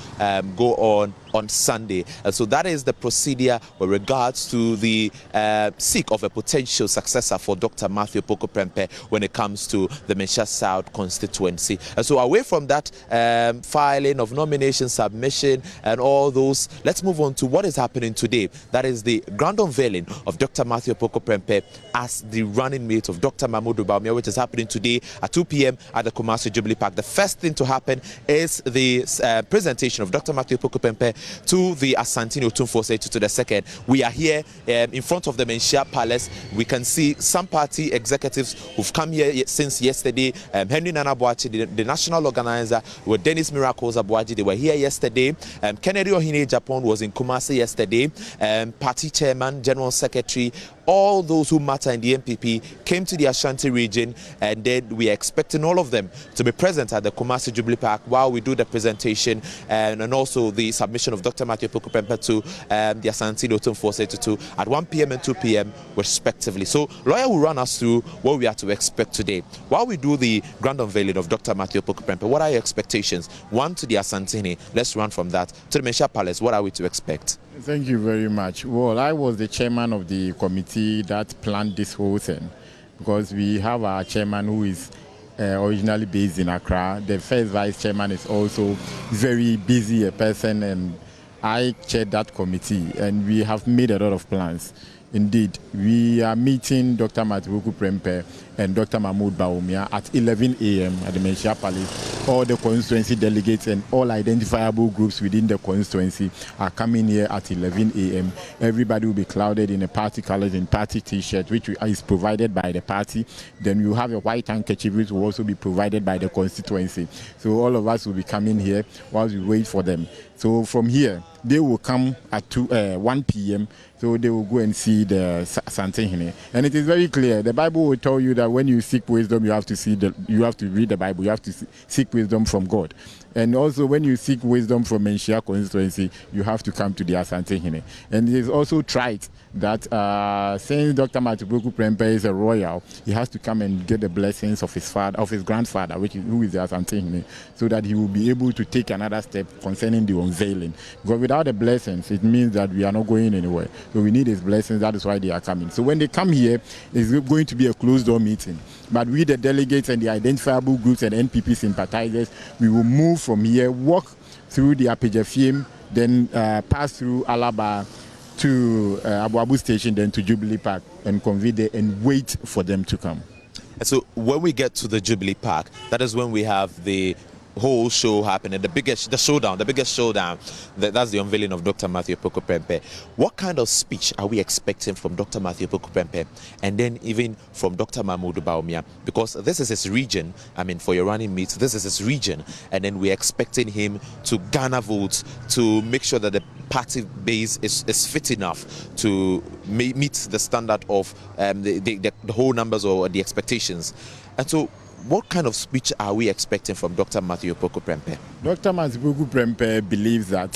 go on on Sunday. So that is the procedure with regards to the seek of a potential successor for Dr. Matthew Opoku Prempeh when it comes to the Menchia South constituency. So away from that filing of nomination submission and all those, let's move on to what is happening today. That is the grand unveiling of Dr. Matthew Opoku Prempeh as the running mate of Dr. Mahmoud Bawumia, which is happening today at 2 p.m. at the Kumasi Jubilee Park. The first thing to happen is the presentation of Dr. Matthew Opoku Prempeh to the Ashanti Otumfuo to the second. We are here in front of the Menchia Palace. We can see some party executives who've come here since yesterday. Henry Nana Boakye, the national organizer, with Dennis Miracles Abuaji, they were here yesterday. Kennedy Ohine Japan was in Kumasi yesterday. Party chairman, general secretary, all those who matter in the NPP came to the Ashanti region, and then we are expecting all of them to be present at the Kumasi Jubilee Park while we do the presentation and also the submission of Dr. Matthew Opoku Prempeh to the Ashanti Otumfuo at 1 p.m. and 2 p.m. respectively. So, lawyer will run us through what we are to expect today. While we do the grand unveiling of Dr. Matthew Opoku Prempeh, what are your expectations? One, to the Asantini. Let's run from that. To the Menchia Palace, what are we to expect? Thank you very much. Well, I was the chairman of the committee that planned this whole thing, because we have our chairman who is originally based in Accra. The first vice chairman is also very busy a person, and I chaired that committee, and we have made a lot of plans. Indeed, we are meeting Dr. Matthew Opoku Prempeh and Dr. Mahmoud Bawumia at 11 a.m. at the Menchia Palace. All the constituency delegates and all identifiable groups within the constituency are coming here at 11 a.m. Everybody will be clouded in a party colors and party t-shirt, which is provided by the party. Then you have a white handkerchief, which will also be provided by the constituency. So all of us will be coming here whilst we wait for them. So from here, they will come at 1 p.m. So they will go and see the Santehine. And it is very clear. The Bible will tell you that when you seek wisdom, you have to read the Bible. You have to seek wisdom from God. And also, when you seek wisdom from Menchia constituency, you have to come to the Asantehine. And it is also tried that since Dr. Matthew Opoku Prempeh is a royal, he has to come and get the blessings of his father, of his grandfather, who is the Asantehine, so that he will be able to take another step concerning the unveiling. Because without the blessings, it means that we are not going anywhere. So we need his blessings. That is why they are coming. So when they come here, it's going to be a closed-door meeting. But we, the delegates and the identifiable groups and NPP sympathizers, we will move from here, walk through the Afriyie, then pass through Alaba to Abu Abu Station, then to Jubilee Park, and convene there and wait for them to come. So when we get to the Jubilee Park, that is when we have the whole show happening, the biggest showdown. That's the unveiling of Dr. Matthew Opoku Prempeh. What kind of speech are we expecting from Dr. Matthew Opoku Prempeh, and then even from Dr. Mahmoud Bawumia? Because this is his region. I mean, for your running mates, this is his region, and then we're expecting him to garner votes to make sure that the party base is fit enough to meet the standard of the whole numbers or the expectations. And so, what kind of speech are we expecting from Dr. Matthew Opoku Prempeh? Dr. Matthew Opoku Prempeh believes that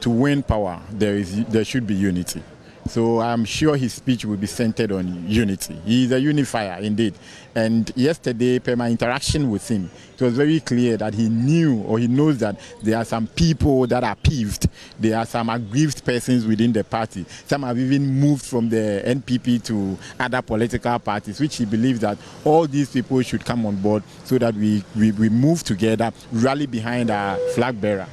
to win power, there should be unity. So I'm sure his speech will be centered on unity. He is a unifier indeed. And yesterday, per my interaction with him, it was very clear that he knew, or he knows, that there are some people that are peeved. There are some aggrieved persons within the party. Some have even moved from the NPP to other political parties, which he believes that all these people should come on board so that we move together, rally behind our flag bearer.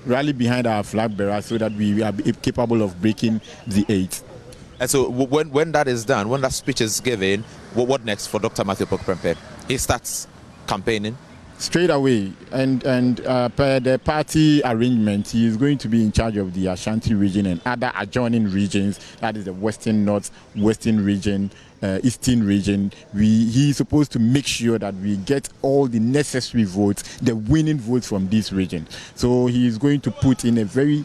So that we are capable of breaking the 8. And so when that is done, when that speech is given, what next for Dr. Matthew Opoku Prempeh? He starts campaigning? Straight away, and per the party arrangement, he is going to be in charge of the Ashanti region and other adjoining regions. That is the Western North, Western region, Eastern region. He is supposed to make sure that we get all the necessary votes, the winning votes from this region. So he is going to put in a very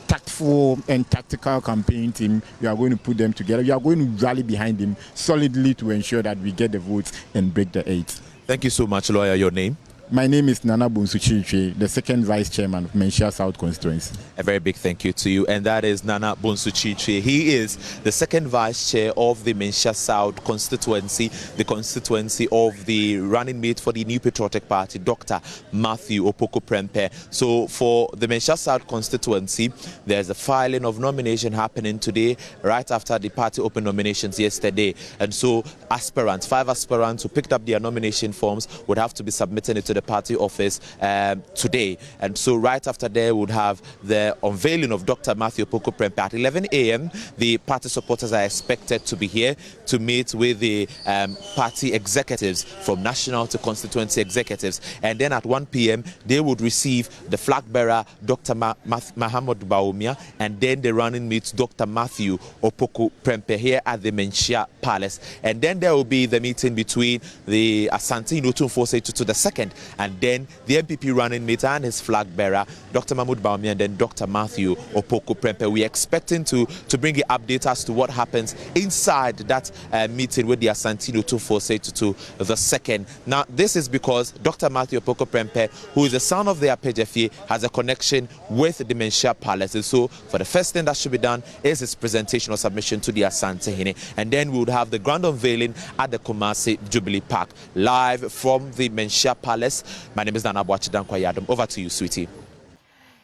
tactful and tactical campaign team. We are going to put them together. We are going to rally behind him solidly to ensure that we get the votes and break the 8. Thank you so much, lawyer. Your name? My name is Nana Bunsuchiche, the second vice chairman of Menchia South Constituency. A very big thank you to you. And that is Nana Bunsuchiche. He is the second vice chair of the Menchia South Constituency, the constituency of the running mate for the New Patriotic Party, Dr. Matthew Opoku Prempeh. So for the Menchia South constituency, there's a filing of nomination happening today, right after the party opened nominations yesterday. And so aspirants, 5 aspirants who picked up their nomination forms would have to be submitting it to the party office today. And so right after there, we would have the unveiling of Dr. Matthew Opoku Prempeh. At 11 a.m., the party supporters are expected to be here to meet with the party executives, from national to constituency executives. And then at 1 p.m., they would receive the flag bearer, Dr. Mahamud Bawumia, and then the running mate, Dr. Matthew Opoku Prempeh, here at the Menchia Palace. And then there will be the meeting between the Ashanti to the second, and then the MPP running mate and his flag bearer, Dr. Mahmoud Bawumia, and then Dr. Matthew Opoku Prempeh. We're expecting to bring you updates as to what happens inside that meeting with the Ashanti to the second. Now, this is because Dr. Matthew Opoku Prempeh, who is the son of the Apejefie, has a connection with the Menchia Palace. And so, for the first thing that should be done is his presentation or submission to the Asante, and then we would have the grand unveiling at the Kumasi Jubilee Park, live from the Menchia Palace. My name is Nana Boakye. Over to you, sweetie.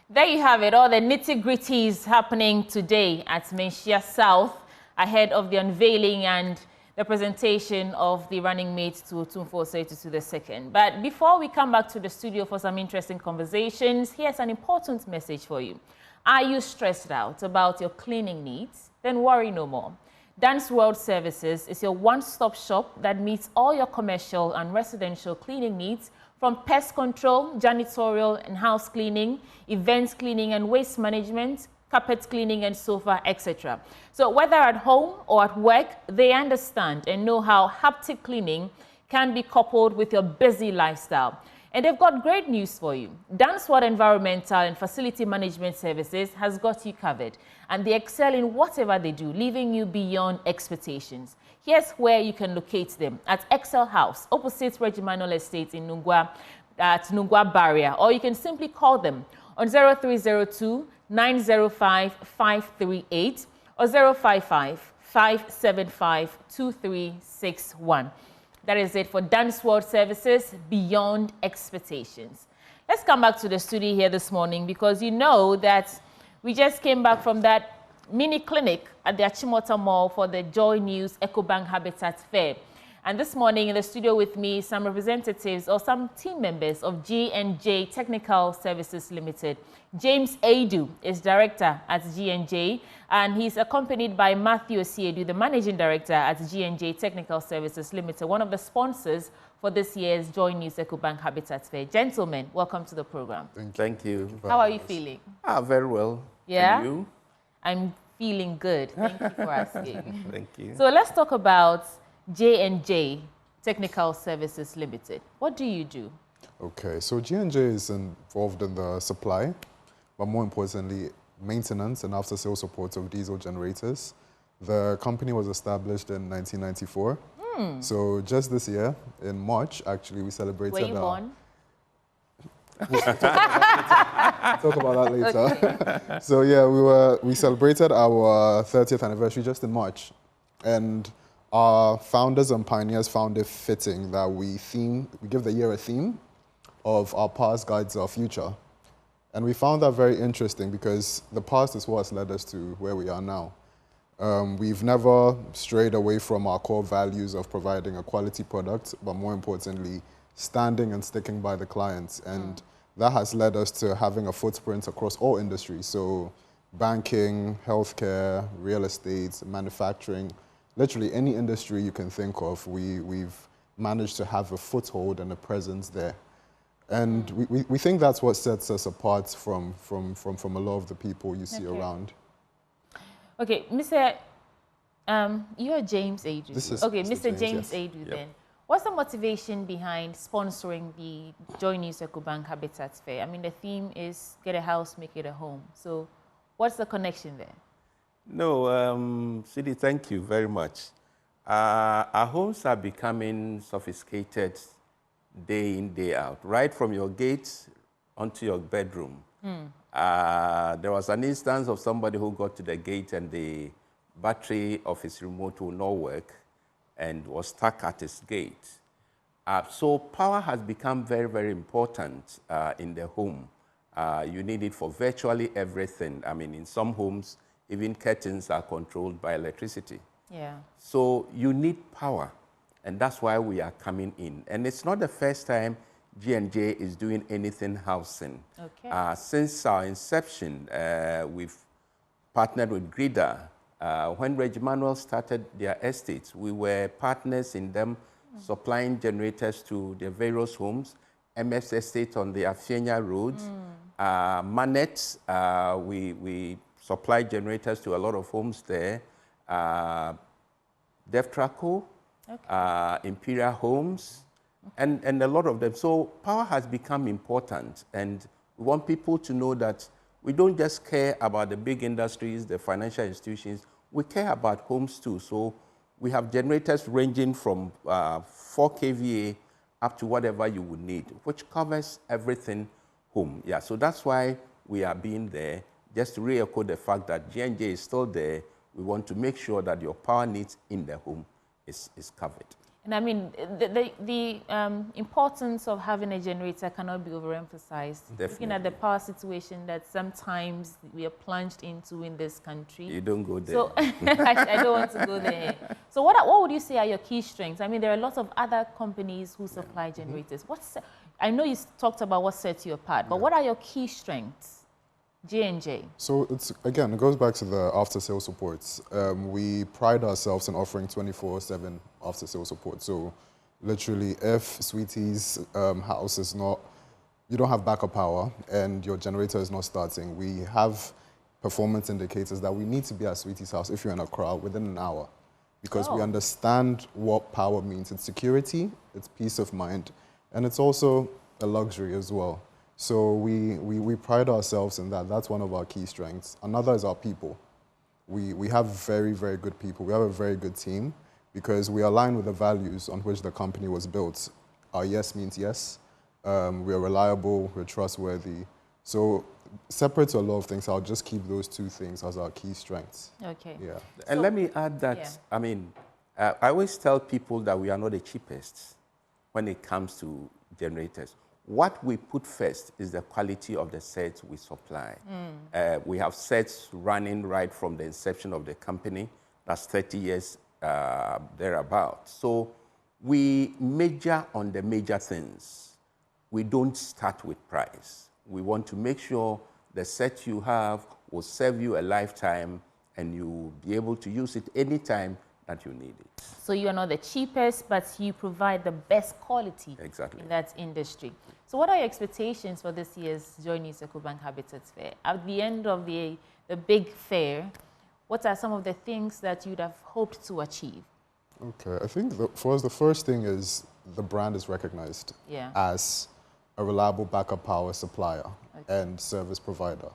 There you have it, all the nitty-gritties happening today at Menchia South ahead of the unveiling and the presentation of the running mate to Otumfuo Osei the second. But before we come back to the studio for some interesting conversations, here's an important message for you. Are you stressed out about your cleaning needs? Then worry no more. Dance World Services is your one-stop shop that meets all your commercial and residential cleaning needs, from pest control, janitorial and house cleaning, events cleaning and waste management, carpet cleaning and sofa, etc. So whether at home or at work, they understand and know how haptic cleaning can be coupled with your busy lifestyle. And they've got great news for you. Dance World Environmental and Facility Management Services has got you covered, and they excel in whatever they do, leaving you beyond expectations. Here's where you can locate them: at Excel House, opposite Regimanol Estate in Nungwa, at Nungwa Barrier, or you can simply call them on 0302 905 538 or 055 575 2361. That is it for Dance World Services, beyond expectations. Let's come back to the studio here this morning, because you know that we just came back from that mini clinic at the Achimota Mall for the Joy News EcoBank Habitat Fair. And this morning in the studio with me, some representatives or some team members of G&J Technical Services Limited. James Adu is director at G&J, and he's accompanied by Matthew Osiedu, the managing director at G&J Technical Services Limited, one of the sponsors for this year's Joy News EcoBank Habitat Fair. Gentlemen, welcome to the program. Thank you. How are you feeling? Very well. Yeah? And you? I'm feeling good. Thank you for asking. Thank you. So let's talk about J&J Technical Services Limited. What do you do? Okay, so G&J is involved in the supply, but more importantly, maintenance and after-sales support of diesel generators. The company was established in 1994. So just this year, in March, actually, we celebrated... Were you born? We'll talk about that later. So yeah, we celebrated our 30th anniversary just in March, and our founders and pioneers found it fitting that we give the year a theme of our past guides our future. And we found that very interesting, because the past is what has led us to where we are now. We've never strayed away from our core values of providing a quality product, but more importantly, standing and sticking by the clients. And that has led us to having a footprint across all industries. So banking, healthcare, real estate, manufacturing, literally any industry you can think of, we've managed to have a foothold and a presence there. And we think that's what sets us apart from a lot of the people you see around. Okay, Mr. You're James Adu. This is okay, Mr. Mr. James Adu then. What's the motivation behind sponsoring the Joy News EcoBank Habitat Fair? I mean, the theme is get a house, make it a home. So what's the connection there? No, Sidi, thank you very much. Our homes are becoming sophisticated day in, day out, right from your gate onto your bedroom. There was an instance of somebody who got to the gate and the battery of his remote will not work and was stuck at his gate. So power has become very, very important in the home. You need it for virtually everything. I mean, in some homes, even curtains are controlled by electricity. Yeah. So you need power, and that's why we are coming in. And it's not the first time G&J is doing anything housing. Okay. Since our inception, we've partnered with Grida. When Reggie Manuel started their estates, we were partners in them supplying generators to their various homes. MS Estate on the Afriyie Road, Manet, we supply generators to a lot of homes there. Devtraco, Imperial Homes, and a lot of them. So power has become important, and we want people to know that we don't just care about the big industries, the financial institutions, we care about homes too. So we have generators ranging from 4 kVA up to whatever you would need, which covers everything home. Yeah, so that's why we are being there, just to re-echo the fact that G&J is still there. We want to make sure that your power needs in the home is covered. And I mean, the importance of having a generator cannot be overemphasized. Definitely. Looking at the power situation that sometimes we are plunged into in this country. You don't go there. So I don't want to go there. So what would you say are your key strengths? I mean, there are lots of other companies who supply generators. I know you talked about what sets you apart, but what are your key strengths? J&J. So it goes back to the after-sales supports. We pride ourselves in offering 24/7 after-sales support. So literally, if Sweetie's house is not, you don't have backup power and your generator is not starting, we have performance indicators that we need to be at Sweetie's house if you're in a crowd within an hour, because we understand what power means. It's security, it's peace of mind, and it's also a luxury as well. So we pride ourselves in that. That's one of our key strengths. Another is our people. We have very, very good people. We have a very good team because we align with the values on which the company was built. Our yes means yes. We're reliable, we're trustworthy. So separate to a lot of things, I'll just keep those two things as our key strengths. Okay. Yeah. And let me add that, I mean, I always tell people that we are not the cheapest when it comes to generators. What we put first is the quality of the sets we supply. We have sets running right from the inception of the company. That's 30 years thereabout. So we major on the major things. We don't start with price. We want to make sure the set you have will serve you a lifetime and you'll be able to use it anytime that you need it. So you are not the cheapest, but you provide the best quality exactly. in that industry. So what are your expectations for this year's Johnny's EcoBank Habitats Fair? At the end of the big fair, what are some of the things that you'd have hoped to achieve? Okay, I think for us, the first thing is the brand is recognized as a reliable backup power supplier and service provider.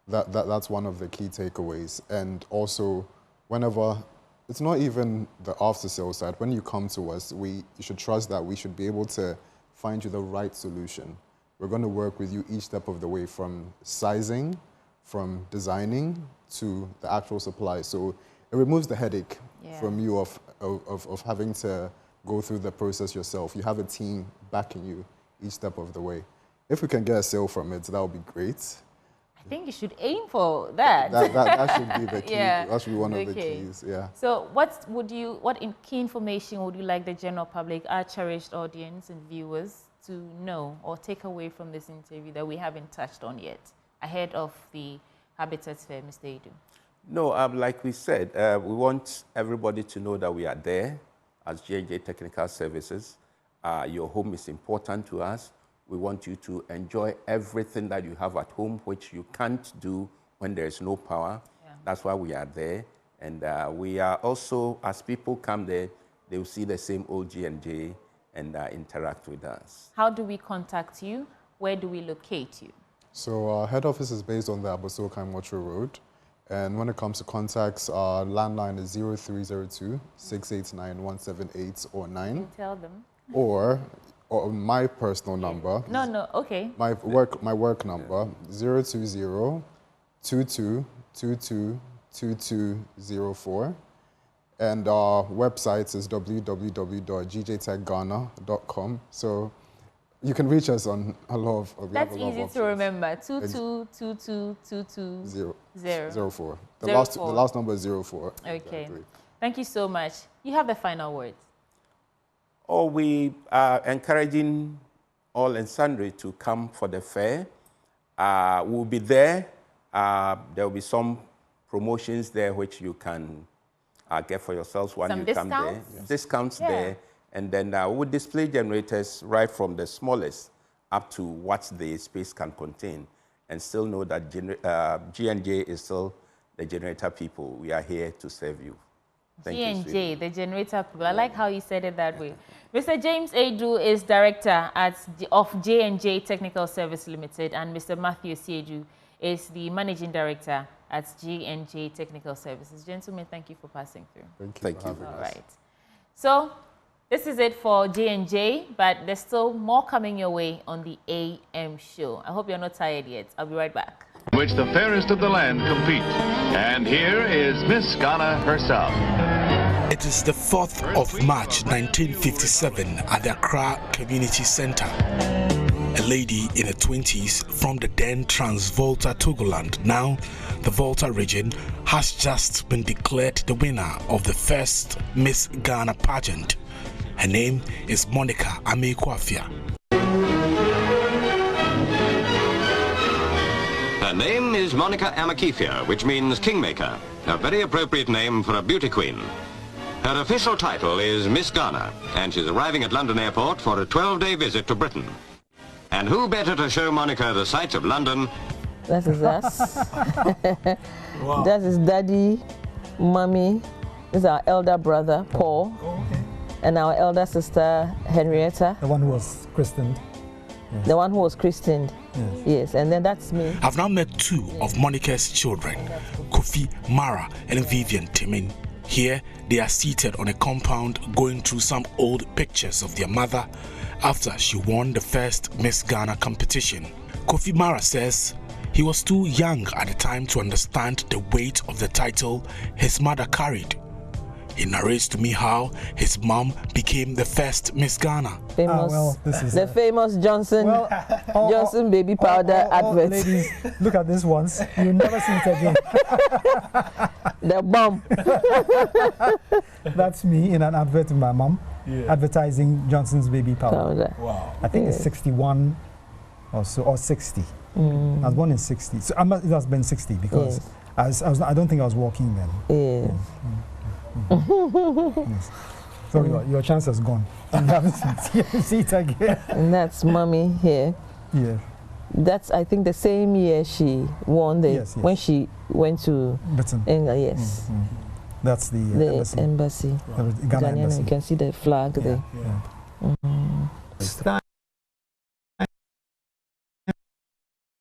That's one of the key takeaways. And also, whenever, it's not even the after-sales side, when you come to us, you should trust that we should be able to find you the right solution. We're going to work with you each step of the way, from sizing, from designing, to the actual supply. So it removes the headache from you of having to go through the process yourself. You have a team backing you each step of the way. If we can get a sale from it, that would be great. I think you should aim for that. That should be the key. That should be one of the keys, So what key information would you like the general public, our cherished audience and viewers, to know or take away from this interview that we haven't touched on yet, ahead of the Habitats Fair, Mr. Edu? No, like we said, we want everybody to know that we are there as J&J Technical Services. Your home is important to us. We want you to enjoy everything that you have at home, which you can't do when there's no power. That's why we are there. And we are also, as people come there, they will see the same old G&J and interact with us. How do we contact you? Where do we locate you? So our head office is based on the Abosoka Mocho Road. And when it comes to contacts, our landline is 0302-689-178 or 9. Tell them. Or or my personal number. No, okay. My work number, 020-2222-2204. And our website is www.gjtechghana.com. So you can reach us on a lot of... That's easy to remember. 22222204. The last number is 04. Okay. Exactly. Thank you so much. You have the final words. Oh, we are encouraging all and sundry to come for the fair. We'll be there. There will be some promotions there which you can get for yourselves when you come there. Yes. Discounts there. And then we'll display generators right from the smallest up to what the space can contain. And still know that G&J is still the generator people. We are here to serve you. G&J, the generator people. I like how you said it that way. Mr. James Edu is director of J&J Technical Service Limited, and Mr. Matthew Siedu is the managing director at J&J Technical Services. Gentlemen, thank you for passing through. Thank you. All right. So this is it for J&J, but there's still more coming your way on the AM show. I hope you're not tired yet. I'll be right back. Which the fairest of the land compete. And here is Miss Ghana herself. It is the 4th of March 1957 at the Accra Community Center. A lady in her 20s from the then Trans-Volta Togoland, now the Volta region, has just been declared the winner of the first Miss Ghana pageant. Her name is Monica Amekwafia. Her name is Monica Amakifia, which means Kingmaker, a very appropriate name for a beauty queen. Her official title is Miss Ghana, and she's arriving at London Airport for a 12-day visit to Britain. And who better to show Monica the sights of London? That is us. Wow. That is Daddy, Mommy. This is our elder brother, Paul. Oh, okay. And our elder sister, Henrietta. The one who was christened. Yes. The one who was christened. Yes, and then that's me. I've now met two of Monica's children, Kofi Mara and Vivian Timin. Here, they are seated on a compound going through some old pictures of their mother after she won the first Miss Ghana competition. Kofi Mara says he was too young at the time to understand the weight of the title his mother carried. He narrates to me how his mom became the first Miss Ghana. Famous, the famous Johnson baby powder advert. Ladies, look at this once. You'll never see it again. The bomb. That's me in an advert with my mom, advertising Johnson's baby powder. Wow. I think it's 61 or so, or 60. I was born in 60. So it has been 60 because I don't think I was walking then. Yes. So your chance has gone. You haven't seen it again. And that's Mommy here. Yeah. That's, I think, the same year she won when she went to Britain. England. Yes. That's the embassy. Ghana embassy. You can see the flag there.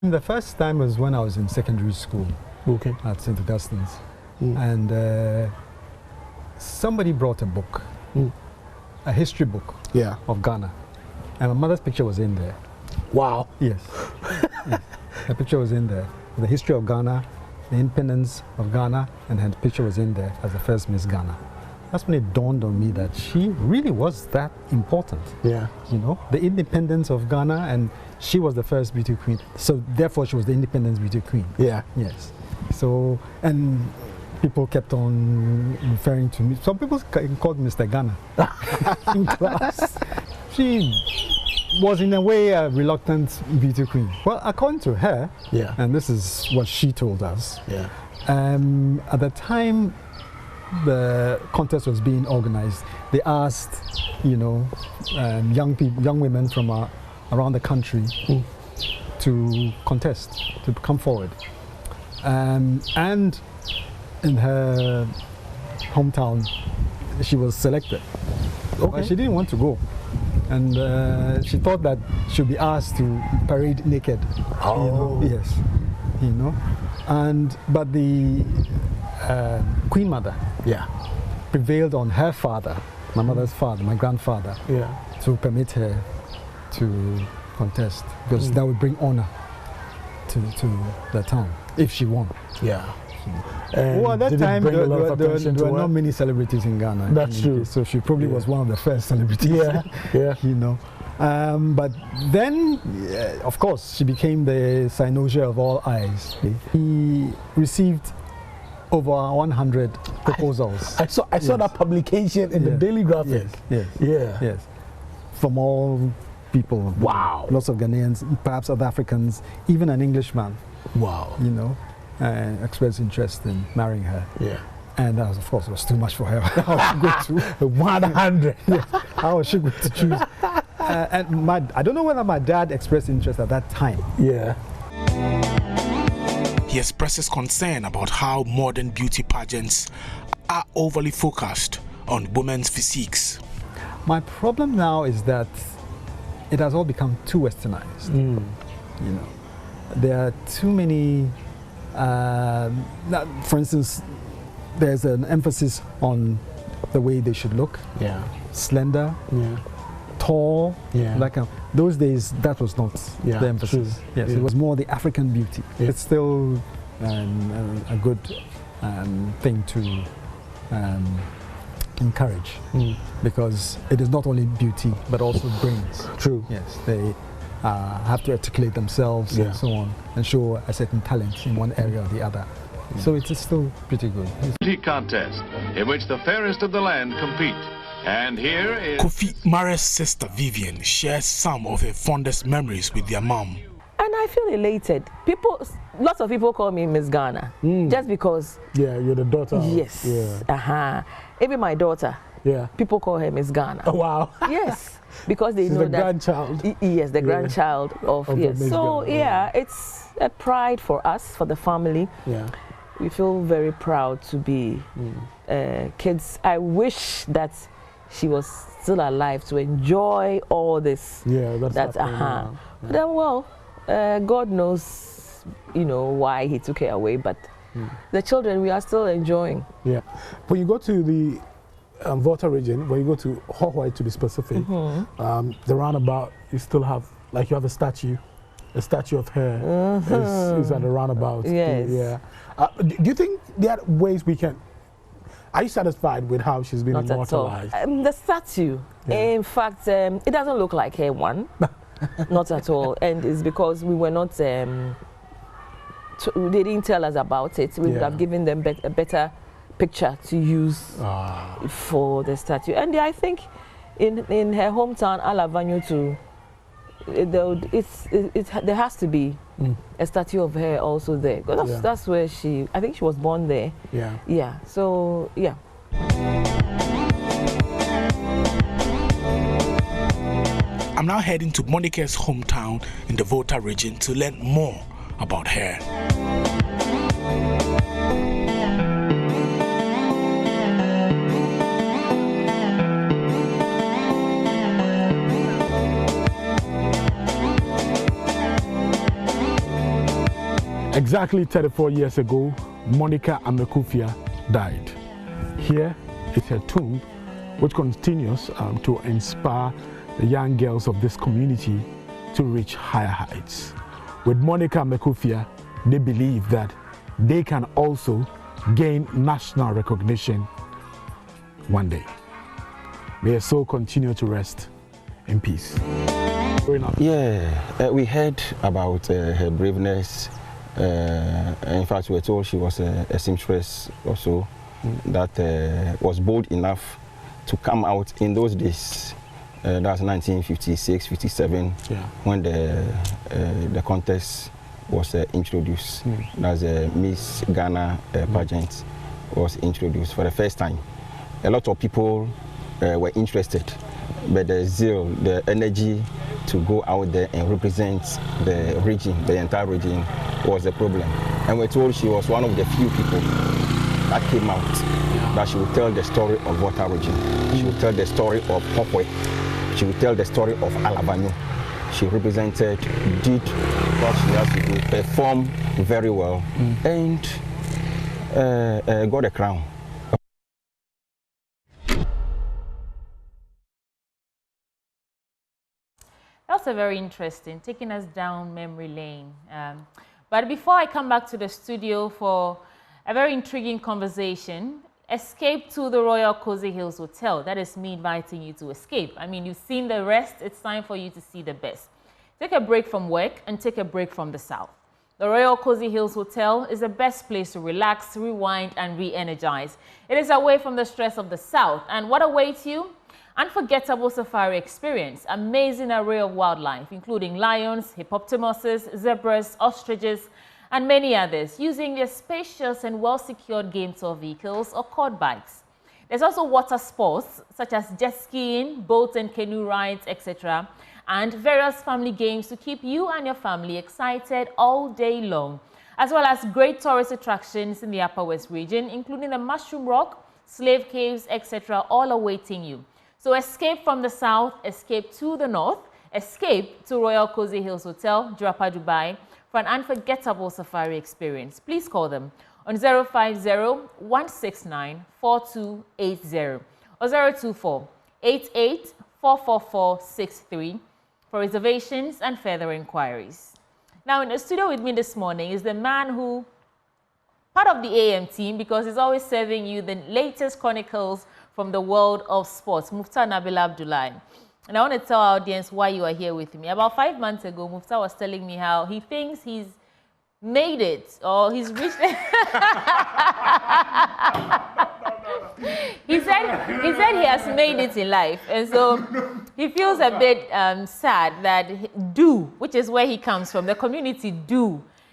The first time was when I was in secondary school. Okay. At St. Augustine's, and. Somebody brought a book, a history book of Ghana, and my mother's picture was in there. Wow. Yes. Her picture was in there. The history of Ghana, the independence of Ghana, and her picture was in there as the first Miss Ghana. That's when it dawned on me that she really was that important. Yeah. You know, the independence of Ghana, and she was the first beauty queen. So therefore she was the independence beauty queen. Yeah. Yes. So, and people kept on referring to me. Some people called Mr. Ghana in class. She was in a way a reluctant beauty queen. Well, according to her, and this is what she told us, at the time the contest was being organized, they asked, young women from around the country to contest, to come forward. And in her hometown, she was selected. Okay. But she didn't want to go. And she thought that she'd be asked to parade naked. Oh. Yes. But the Queen Mother prevailed on her father, my mother's father, my grandfather, to permit her to contest, because that would bring honor to the town if she won. Yeah. Well, at that time, there were not many celebrities in Ghana. That's true. So she probably was one of the first celebrities. Yeah. You know. But then, of course, she became the cynosure of all eyes. He received over 100 proposals. I saw that publication in the Daily Graphic. Yes. From all people. Wow. Lots of Ghanaians, perhaps South Africans, even an Englishman. Wow. You know, expressed interest in marrying her. Yeah. And that was, of course, was too much for her. How was she going to 100? Yes. How was she going to choose? And I don't know whether my dad expressed interest at that time. Yeah. He expresses concern about how modern beauty pageants are overly focused on women's physiques. My problem now is that it has all become too westernized. You know, there are too many. For instance, there's an emphasis on the way they should look. Yeah. Slender. Yeah. Tall. Yeah. Like those days, that was not the emphasis. True. Yes, it was more the African beauty. It's still a good thing to encourage, because it is not only beauty but also brains. True. Yes, they have to articulate themselves and so on, and show a certain talent in one area or the other. So it's still pretty good. Beauty contest in which the fairest of the land compete. And here is Kofi Mara's sister Vivian shares some of her fondest memories with their mom. And I feel elated. Lots of people call me Miss Ghana, just because. Yeah, you're the daughter. Yes. Yeah. Even my daughter. Yeah. People call her Miss Ghana. Oh, wow. Yes, because they She's know the that. grandchild. Yes, the grandchild of yes. Miss So Ghana. it's a pride for us, for the family. Yeah. We feel very proud to be kids. I wish that she was still alive to enjoy all this. Yeah, that's But then, well, God knows, you know, why He took her away. But the children, we are still enjoying. Yeah. When you go to the Volta region, when you go to Hohoi to be specific, the roundabout, you still have, like, you have a statue of her is at the roundabout. Yes. Yeah. Do you think there are ways we can? Are you satisfied with how she's been Not immortalized? at all. The statue, in fact, it doesn't look like her one. Not at all. And it's because we were not, they didn't tell us about it. We would have given them a better picture to use for the statue. And I think in her hometown, Alavanyo too, there has to be a statue of her also there. Because that's where I think she was born there. Yeah. Yeah. So, yeah. I'm now heading to Monica's hometown in the Volta region to learn more about her. Exactly 34 years ago, Monica Amekufia died. Here is her tomb, which continues to inspire the young girls of this community to reach higher heights. With Monica Amekufia, they believe that they can also gain national recognition one day. May her soul continue to rest in peace. Yeah, we heard about her braveness. In fact, we were told she was a seamstress also that was bold enough to come out in those days. That was 1956, 57, when the contest was introduced. That's a Miss Ghana pageant was introduced for the first time. A lot of people were interested, but the zeal, the energy to go out there and represent the region, the entire region, was a problem. And we're told she was one of the few people that came out, that she would tell the story of Volta region. She would tell the story of Hohoi. She would tell the story of Alavanyo. She represented, did what she has to do, performed very well, and got a crown. Now was a very interesting, taking us down memory lane. But before I come back to the studio for a very intriguing conversation, escape to the Royal Cozy Hills Hotel. That is me inviting you to escape. I mean, you've seen the rest. It's time for you to see the best. Take a break from work and take a break from the South. The Royal Cozy Hills Hotel is the best place to relax, rewind, and re-energize. It is away from the stress of the South. And what awaits you? Unforgettable safari experience, amazing array of wildlife, including lions, hippopotamuses, zebras, ostriches, and many others, using their spacious and well-secured game tour vehicles or quad bikes. There's also water sports, such as jet skiing, boat and canoe rides, etc., and various family games to keep you and your family excited all day long, as well as great tourist attractions in the Upper West region, including the Mushroom Rock, Slave Caves, etc., all awaiting you. So escape from the South, escape to the North, escape to Royal Cozy Hills Hotel, Jurapa, Dubai, for an unforgettable safari experience. Please call them on 050-169-4280 or 024-88-44463 for reservations and further inquiries. Now, in the studio with me this morning is the man who, part of the AM team, because he's always serving you the latest chronicles from the world of sports, Mufta Nabil Abdullahi. And I want to tell our audience why you are here with me. About 5 months ago, Mufta was telling me how he thinks he's made it, or he's reached it. He said he has made it in life, and so he feels a bit sad that which is where he comes from, the community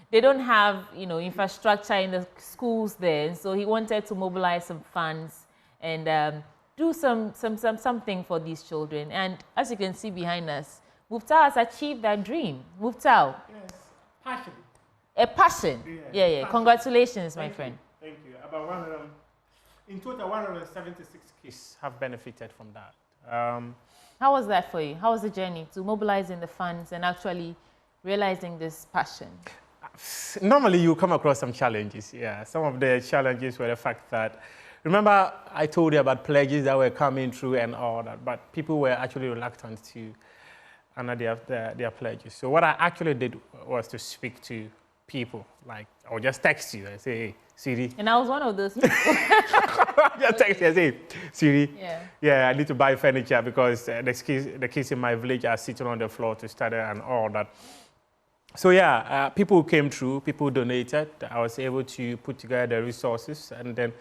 they don't have, you know, infrastructure in the schools there, and so he wanted to mobilize some funds and do something for these children. And as you can see behind us, Mufta has achieved that dream. Mufta. Yes, passion. A passion. Yeah. Passion. Congratulations, my friend. Thank you. About in total, 176 kids have benefited from that. How was that for you? How was the journey to mobilizing the funds and actually realizing this passion? Normally, you come across some challenges. Yeah, some of the challenges were the fact that, remember, I told you about pledges that were coming through and all that, but people were actually reluctant to honor their pledges. So what I actually did was to speak to people. Like, I would just text you and say, hey, Siri. And I was one of those people. Just text you and say, Siri, yeah, I need to buy furniture because the kids in my village are sitting on the floor to study and all that. So yeah, people came through, people donated. I was able to put together the resources, and then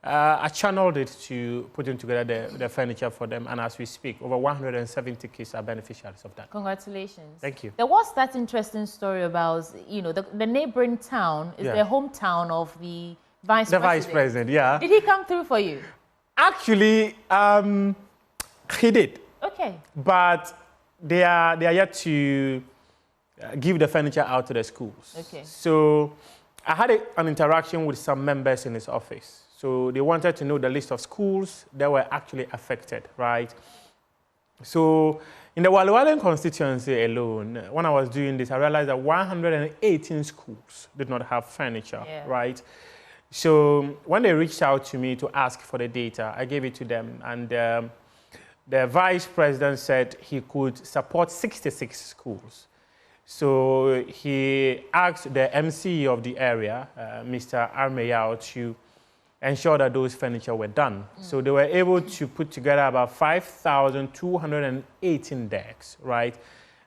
I channeled it to putting together the furniture for them. And as we speak, over 170 kids are beneficiaries of that. Congratulations. Thank you. There was that interesting story about, you know, the neighboring town is the hometown of the vice president. The vice president, yeah. Did he come through for you? Actually, he did. Okay. But they are yet to give the furniture out to the schools. Okay. So I had an interaction with some members in his office. So they wanted to know the list of schools that were actually affected, right? So in the Walwalen constituency alone, when I was doing this, I realized that 118 schools did not have furniture, right? So when they reached out to me to ask for the data, I gave it to them. And the vice president said he could support 66 schools. So he asked the MC of the area, Mr. Armeyao, to ensure that those furniture were done. So they were able to put together about 5,218 decks, right?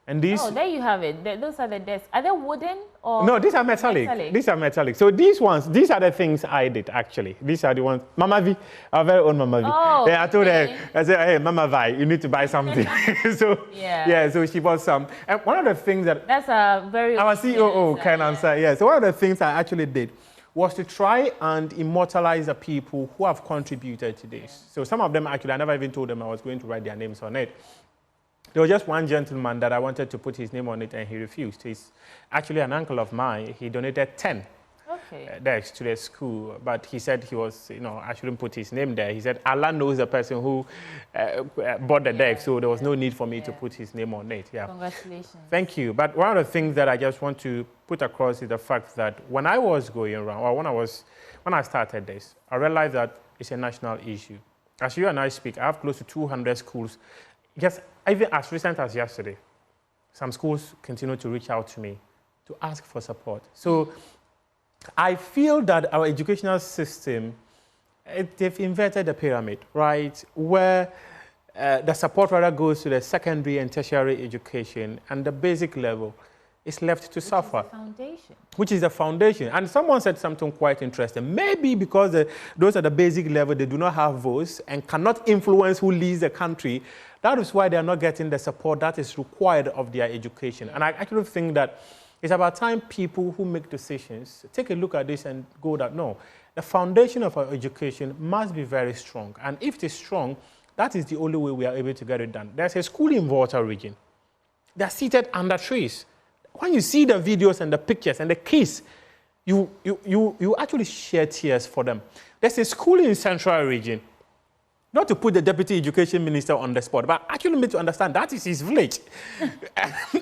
And these... Oh, there you have it. Those are the desks. Are they wooden or...? No, these are metallic. These are metallic. So these ones, these are the things I did, actually. These are the ones... Mama V, our very own Mama V. Oh, yeah, I told her, I said, hey, Mama Vi, you need to buy something. So, so she bought some. And one of the things that... That's a very... Our COO can answer, So one of the things I actually did was to try and immortalize the people who have contributed to this. So some of them, actually, I never even told them I was going to write their names on it. There was just one gentleman that I wanted to put his name on it, and he refused. He's actually an uncle of mine. He donated 10 decks to the school, but he said he was, I shouldn't put his name there. He said, Allah knows the person who bought the deck, so there was no need for me to put his name on it. Yeah. Congratulations. Thank you. But one of the things that I just want to put across is the fact that when I was going around, or when I started this, I realized that it's a national issue. As you and I speak, I have close to 200 schools, just even as recent as yesterday. some schools continue to reach out to me to ask for support. So I feel that our educational system, they've inverted the pyramid, right? Where the support rather goes to the secondary and tertiary education, and the basic level is left to suffer. Which is the foundation. Which is the foundation. And someone said something quite interesting. Maybe because those at the basic level, they do not have voice and cannot influence who leads the country. That is why they are not getting the support that is required of their education. And I actually think that it's about time people who make decisions take a look at this and go that, no, the foundation of our education must be very strong. And if it is strong, that is the only way we are able to get it done. There's a school in Volta region. They're seated under trees. When you see the videos and the pictures and the kids, you actually shed tears for them. There's a school in Central region, not to put the Deputy Education Minister on the spot, but actually made to understand that is his village.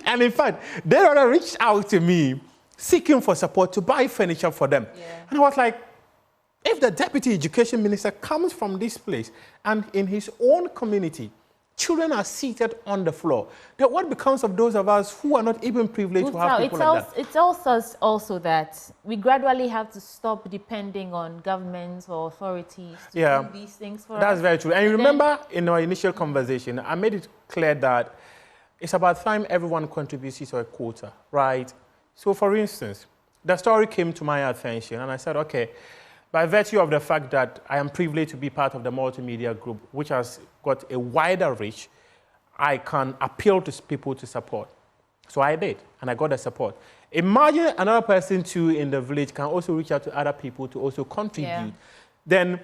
And in fact, they already reached out to me seeking for support to buy furniture for them. Yeah. And I was like, if the Deputy Education Minister comes from this place and in his own community, children are seated on the floor, then what becomes of those of us who are not even privileged to have people like that? It's also that we gradually have to stop depending on governments or authorities to do these things for us. That's very true. And you remember in our initial conversation, I made it clear that it's about time everyone contributes to a quota, right? So for instance, the story came to my attention and I said, okay, by virtue of the fact that I am privileged to be part of the multimedia group, which has got a wider reach, I can appeal to people to support. So I did, and I got the support. Imagine another person too in the village can also reach out to other people to also contribute. Yeah. Then,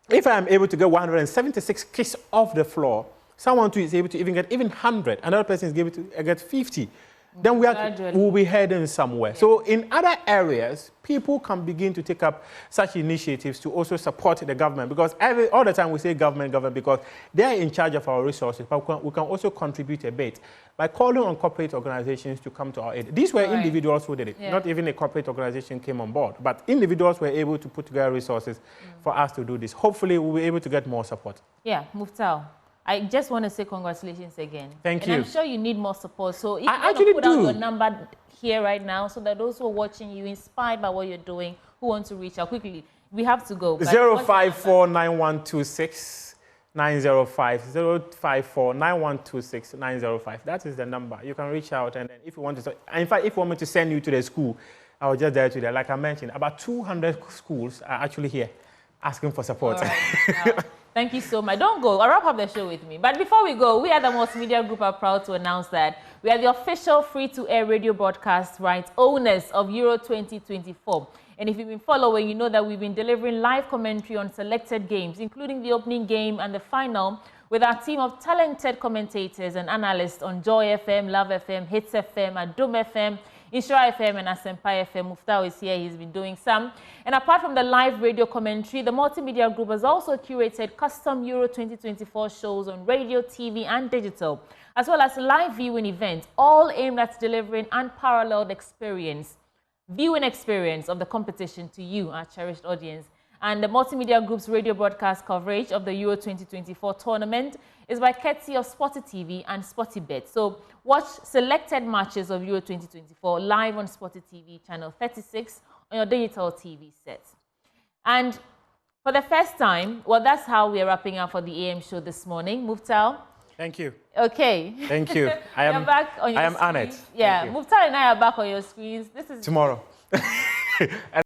if I am able to get 176 kids off the floor, someone too is able to even get 100, another person is able to get 50. Then we'll be heading somewhere. Yeah. So in other areas, people can begin to take up such initiatives to also support the government, because all the time we say government, because they are in charge of our resources, but we can also contribute a bit by calling on corporate organizations to come to our aid. These were individuals who did it. Yeah. Not even a corporate organization came on board, but individuals were able to put together resources for us to do this. Hopefully, we'll be able to get more support. Yeah, Muftau, I just want to say congratulations again. Thank you. And I'm sure you need more support. So if you want to put out your number here right now so that those who are watching you, inspired by what you're doing, who want to reach out quickly, we have to go. 054-9126-905. 054-9126-905. That is the number. You can reach out, and then if you want to, in fact, if you want me to send you to the school, I'll just direct you there. Like I mentioned, about 200 schools are actually here asking for support. All right. Thank you so much. Don't go. I'll wrap up the show with me. But before we go, we at the Multimedia Group are proud to announce that we are the official free-to-air radio broadcast rights owners of Euro 2024. And if you've been following, you know that we've been delivering live commentary on selected games, including the opening game and the final, with our team of talented commentators and analysts on Joy FM, Love FM, Hits FM, Adom FM, Insura FM and Asempa FM. Muftau is here. He's been doing some. And apart from the live radio commentary, the Multimedia Group has also curated custom Euro 2024 shows on radio, TV, and digital, as well as live viewing events, all aimed at delivering unparalleled viewing experience of the competition to you, our cherished audience. And the Multimedia Group's radio broadcast coverage of the Euro 2024 tournament is by courtesy of Sporty TV and Sporty Bet. So watch selected matches of Euro 2024 live on Sporty TV channel 36 on your digital TV set. And for the first time, well, that's how we are wrapping up for the AM show this morning. Muftau. Thank you. Okay. Thank you. I am back on your honored. Yeah, Muftau and I are back on your screens. This is tomorrow.